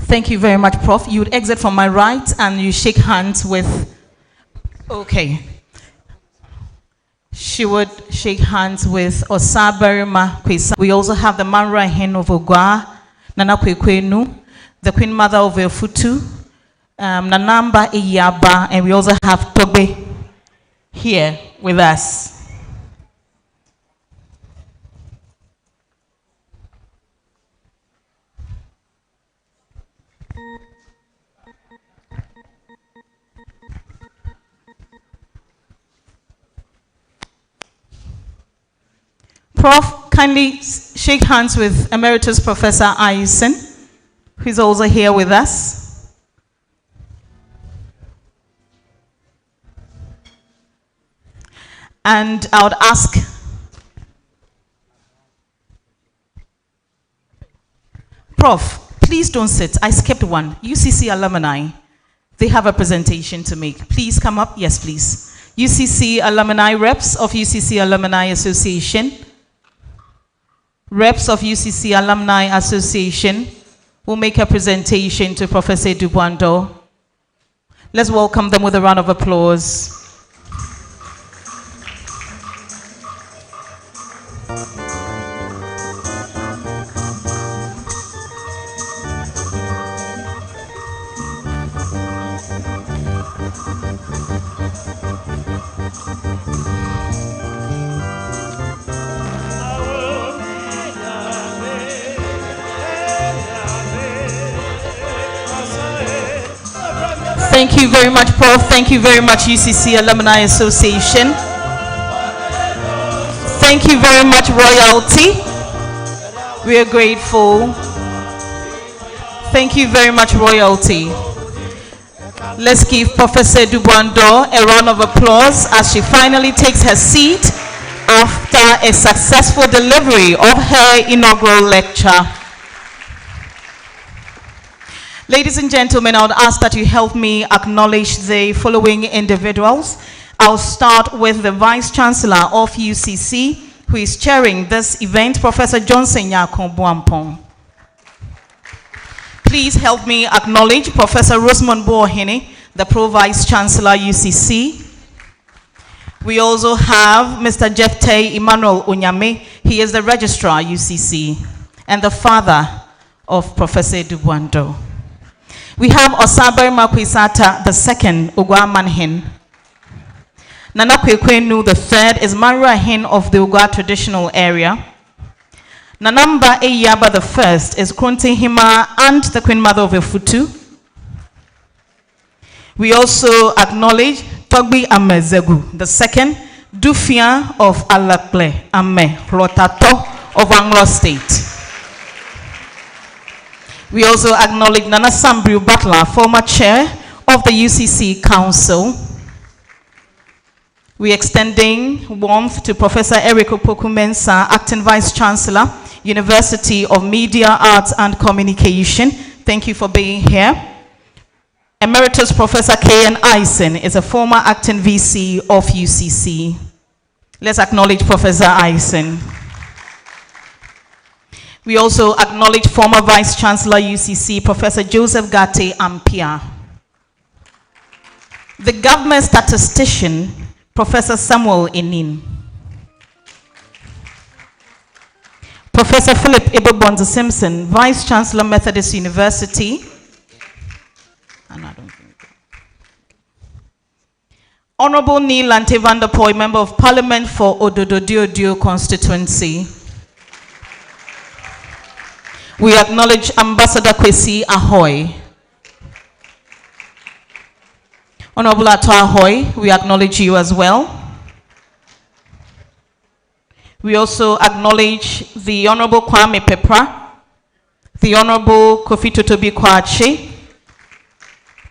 Thank you very much, Prof. You would exit from my right and you shake hands with, okay. She would shake hands with Osaberima Kwesa. We also have the Manra Hen of Ogwa, Nana Kwekwenu, the Queen Mother of Efutu, Nanamba Iyaba, and we also have Tobe here with us. Prof, kindly shake hands with Emeritus Professor Ayisen, who's also here with us. And I would ask Prof, please don't sit. I skipped one. UCC alumni, they have a presentation to make. Please come up. Yes, please. UCC alumni reps of UCC Alumni Association. reps of UCC Alumni Association will make a presentation to Professor Edu-Buandoh. Let's welcome them with a round of applause. Thank you very much, Prof. Thank you very much, UCC Alumni Association. Thank you very much, Royalty. We are grateful. Thank you very much, Royalty. Let's give Professor Edu-Buandoh a round of applause as she finally takes her seat after a successful delivery of her inaugural lecture. Ladies and gentlemen, I would ask that you help me acknowledge the following individuals. I'll start with the Vice Chancellor of UCC, who is chairing this event, Professor Johnson Nyako-Boampong. Please help me acknowledge Professor Rosamond Boahene, the Pro-Vice Chancellor UCC. We also have Mr. Jephte Emmanuel Onyame. He is the Registrar UCC and the father of Professor Edu-Buandoh. We have Osaber Makwisata II, Ugwa Manhin. Nana Kwekwenu III is Manrahin of the Ugwa traditional area. Nanamba Eyaba I is Kronti Hima and the Queen Mother of Efutu. We also acknowledge Togbi Amezegu II, Dufia of Alakle Ame, Rotato of Anglo State. We also acknowledge Nana Sambriu Butler, former chair of the UCC Council. We are extending warmth to Professor Eric Opoku-Mensah, Acting Vice Chancellor, University of Media, Arts and Communication. Thank you for being here. Emeritus Professor K.N. Eisen is a former Acting VC of UCC. Let's acknowledge Professor Eisen. We also acknowledge former Vice Chancellor UCC, Professor Joseph Gate Ampia. The government statistician, Professor Samuel Enin. Professor Philip Ibobonzo Simpson, Vice Chancellor Methodist University. Honorable Neil Ante van der Poy, Member of Parliament for Ododo-Diodio constituency. We acknowledge Ambassador Kwesi Ahoy. Honorable Ato Ahoy, we acknowledge you as well. We also acknowledge the Honorable Kwame Pepra, the Honorable Kofi Totobi Kwache.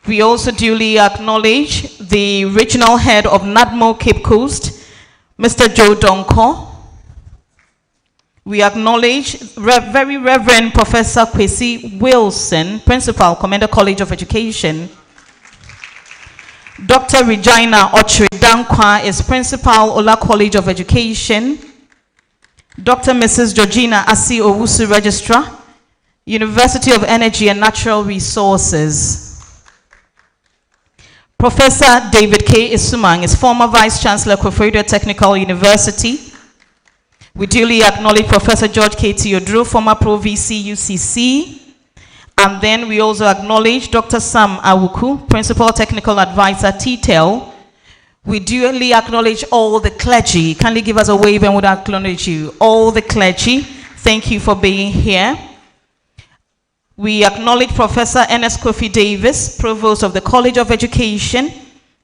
We also duly acknowledge the Regional Head of NADMO Cape Coast, Mr. Joe Donko. We acknowledge Very Reverend Professor Kwesi Wilson, Principal, Commander College of Education. Dr. Regina Ochre Dankwa is Principal, Ola College of Education. Dr. Mrs. Georgina Asi Owusu, Registrar, University of Energy and Natural Resources. Professor David K. Isumang is former Vice Chancellor, Koforidua Technical University. We duly acknowledge Professor George K. Theodore, former Pro VC UCC. And then we also acknowledge Dr. Sam Awuku, Principal Technical Advisor, TTEL. We duly acknowledge all the clergy. Kindly give us a wave and we'll acknowledge you. All the clergy, thank you for being here. We acknowledge Professor Ernest Kofi Davis, Provost of the College of Education.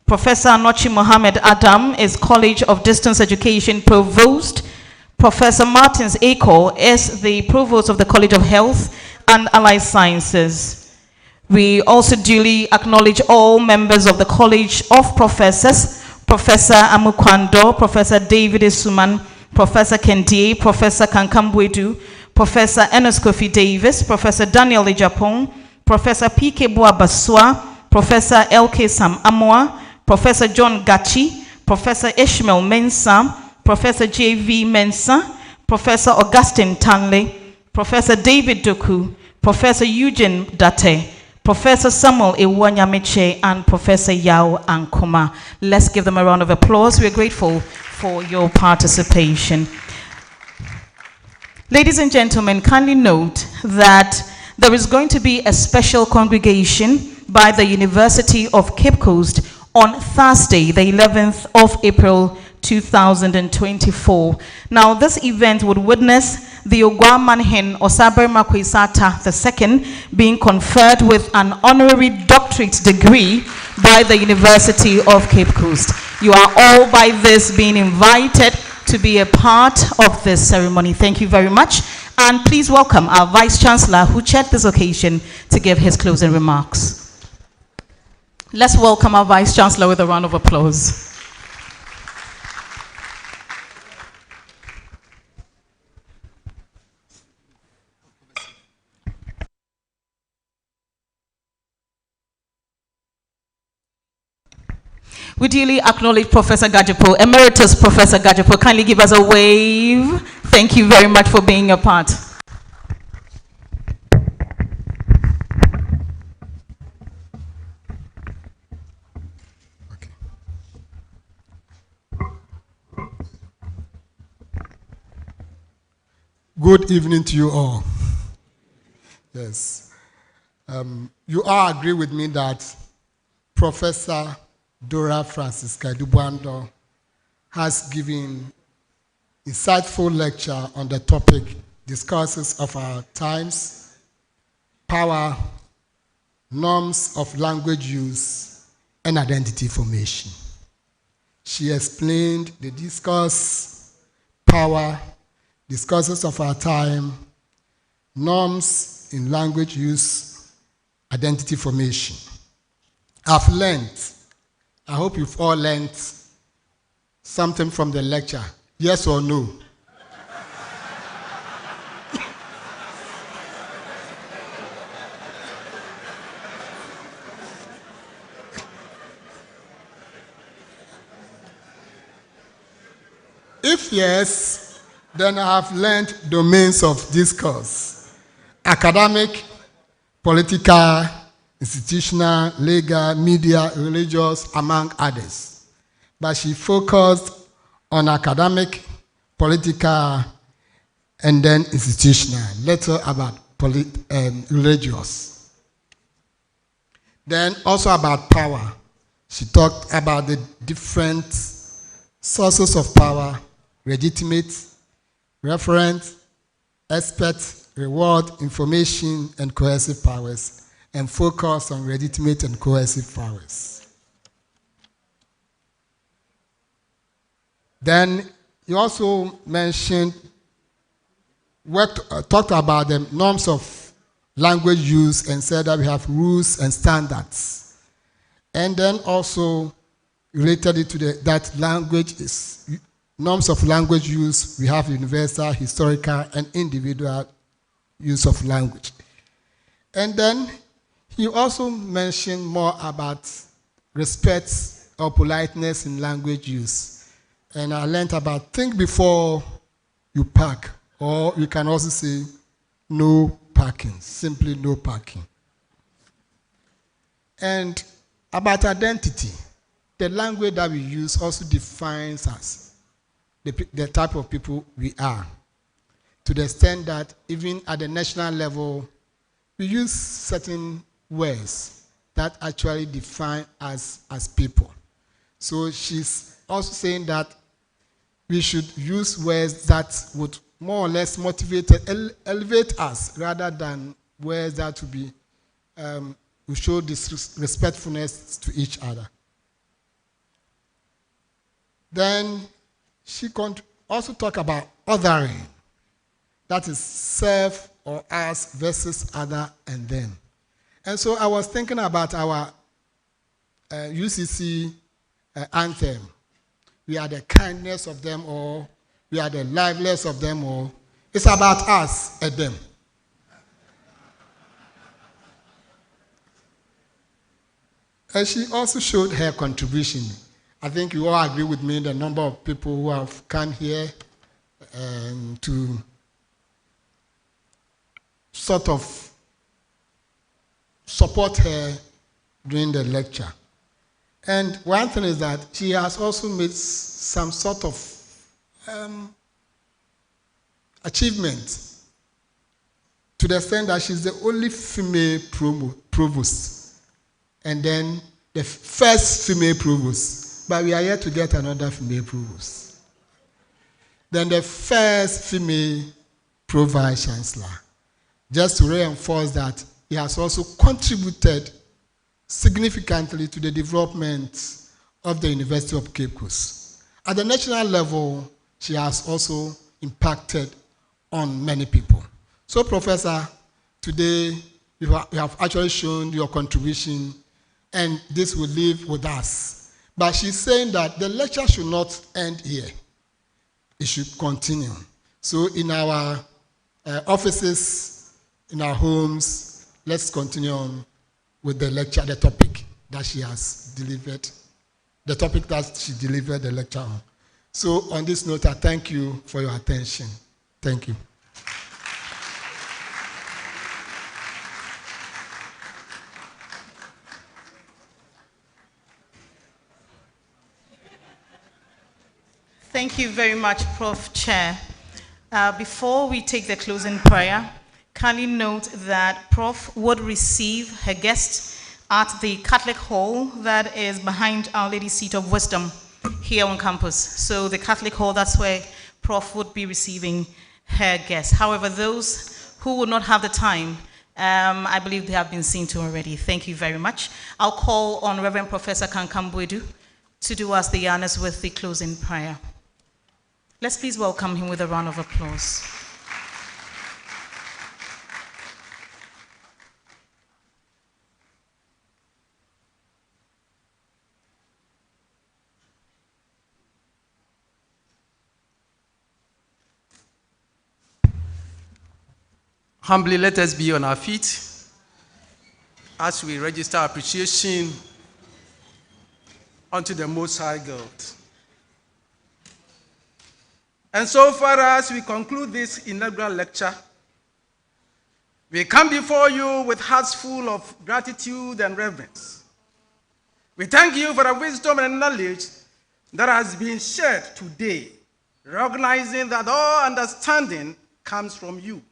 Professor Anochi Mohammed Adam is College of Distance Education Provost. Professor Martins Eko is the Provost of the College of Health and Allied Sciences. We also duly acknowledge all members of the College of Professors, Professor Amukwando, Professor David Isuman, Professor Kendie, Professor Kankambwedu, Professor Ernest Kofi Davis, Professor Daniel Ejapong, Professor P.K. Boabaswa, Professor L.K. Sam Amwa, Professor John Gachi, Professor Ishmael Mensah, Professor J.V. Mensah, Professor Augustine Tanley, Professor David Doku, Professor Eugene Date, Professor Samuel Iwanyameche, and Professor Yao Ankuma. Let's give them a round of applause. We're grateful for your participation. Ladies and gentlemen, kindly note that there is going to be a special congregation by the University of Cape Coast on Thursday, the 11th of April 2024. Now, this event would witness the Ogwamanhen Osaber Makwisata II being conferred with an honorary doctorate degree by the University of Cape Coast. You are all by this being invited to be a part of this ceremony. Thank you very much. And please welcome our Vice Chancellor who chaired this occasion to give his closing remarks. Let's welcome our Vice Chancellor with a round of applause. We duly acknowledge Professor Gajepo, Emeritus Professor Gajepo. Kindly give us a wave. Thank you very much for being a part. Good evening to you all. Yes. You all agree with me that Professor Dora Francisca Edu-Buandoh has given insightful lecture on the topic Discourses of Our Times, Power, Norms of Language Use, and Identity Formation. She explained the discourse, power, discourses of our time, norms in language use, identity formation. I've learned, I hope you've all learned something from the lecture. Yes or no? If yes, then I have learned domains of discourse: academic, political, institutional, legal, media, religious, among others. But she focused on academic, political, and then institutional, later about religious. Then also about power. She talked about the different sources of power: legitimate, referent, expert, reward, information, and coercive powers, and focus on legitimate and coercive powers. Then you also mentioned, talked about the norms of language use and said that we have rules and standards. And then also related it to that language is, norms of language use, we have universal, historical, and individual use of language. And then he also mentioned more about respect or politeness in language use. And I learned about think before you park, or you can also say no parking, simply no parking. And about identity, the language that we use also defines us, the type of people we are, to the extent that even at the national level, we use certain words that actually define us as people. So she's also saying that we should use words that would more or less motivate and elevate us, rather than words that would be will show disrespectfulness to each other. Then she also talk about othering. That is self or us versus other and them. And so I was thinking about our UCC anthem. We are the kindness of them, or we are the liveliness of them, or it's about us and them. And she also showed her contribution. I think you all agree with me, the number of people who have come here, to sort of support her during the lecture. And one thing is that she has also made some sort of achievement to the extent that she's the only female provost, and then the first female provost. But we are yet to get another female provost. Then the first female pro-vice chancellor. Just to reinforce that he has also contributed significantly to the development of the University of Cape Coast. At the national level, she has also impacted on many people. So, Professor, today you have actually shown your contribution, and this will live with us. But she's saying that the lecture should not end here. It should continue. So in our offices, in our homes, let's continue on with the lecture, the topic that she has delivered, the topic that she delivered the lecture on. So on this note, I thank you for your attention. Thank you. Thank you very much, Prof. Chair. Before we take the closing prayer, kindly note that Prof would receive her guest at the Catholic Hall that is behind Our Lady's Seat of Wisdom here on campus. So the Catholic Hall, that's where Prof would be receiving her guest. However, those who would not have the time, I believe they have been seen to already. Thank you very much. I'll call on Reverend Professor Kankambu Edu to do us the honors with the closing prayer. Let's please welcome him with a round of applause. Humbly, let us be on our feet as we register appreciation unto the Most High God. And so far as we conclude this inaugural lecture, we come before you with hearts full of gratitude and reverence. We thank you for the wisdom and knowledge that has been shared today, recognizing that all understanding comes from you.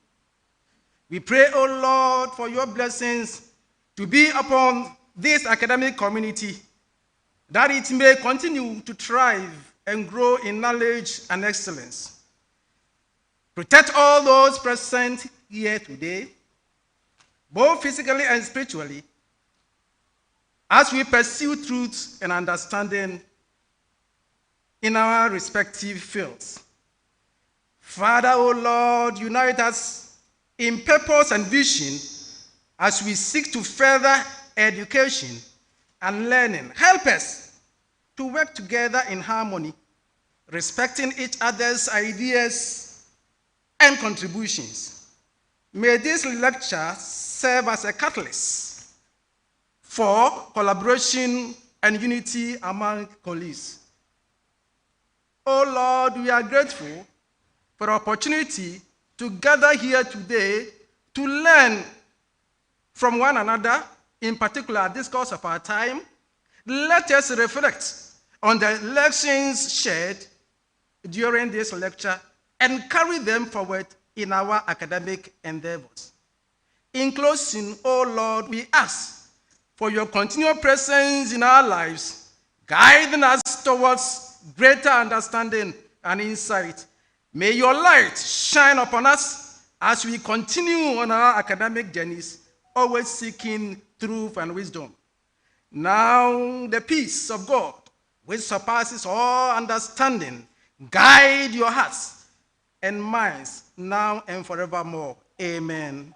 We pray, O Lord, for your blessings to be upon this academic community, that it may continue to thrive and grow in knowledge and excellence. Protect all those present here today, both physically and spiritually, as we pursue truth and understanding in our respective fields. Father, O Lord, unite us in purpose and vision as we seek to further education and learning. Help us to work together in harmony, respecting each other's ideas and contributions. May this lecture serve as a catalyst for collaboration and unity among colleagues. Oh Lord, we are grateful for the opportunity to gather here today to learn from one another, in particular, discourse of our time. Let us reflect on the lessons shared during this lecture and carry them forward in our academic endeavors. In closing, O Lord, we ask for your continual presence in our lives, guiding us towards greater understanding and insight. May your light shine upon us as we continue on our academic journeys, always seeking truth and wisdom. Now, the peace of God, which surpasses all understanding, guide your hearts and minds now and forevermore. Amen.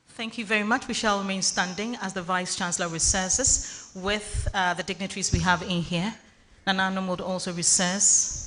Thank you very much. We shall remain standing as the Vice-Chancellor recesses with the dignitaries we have in here. Nanano would also recess.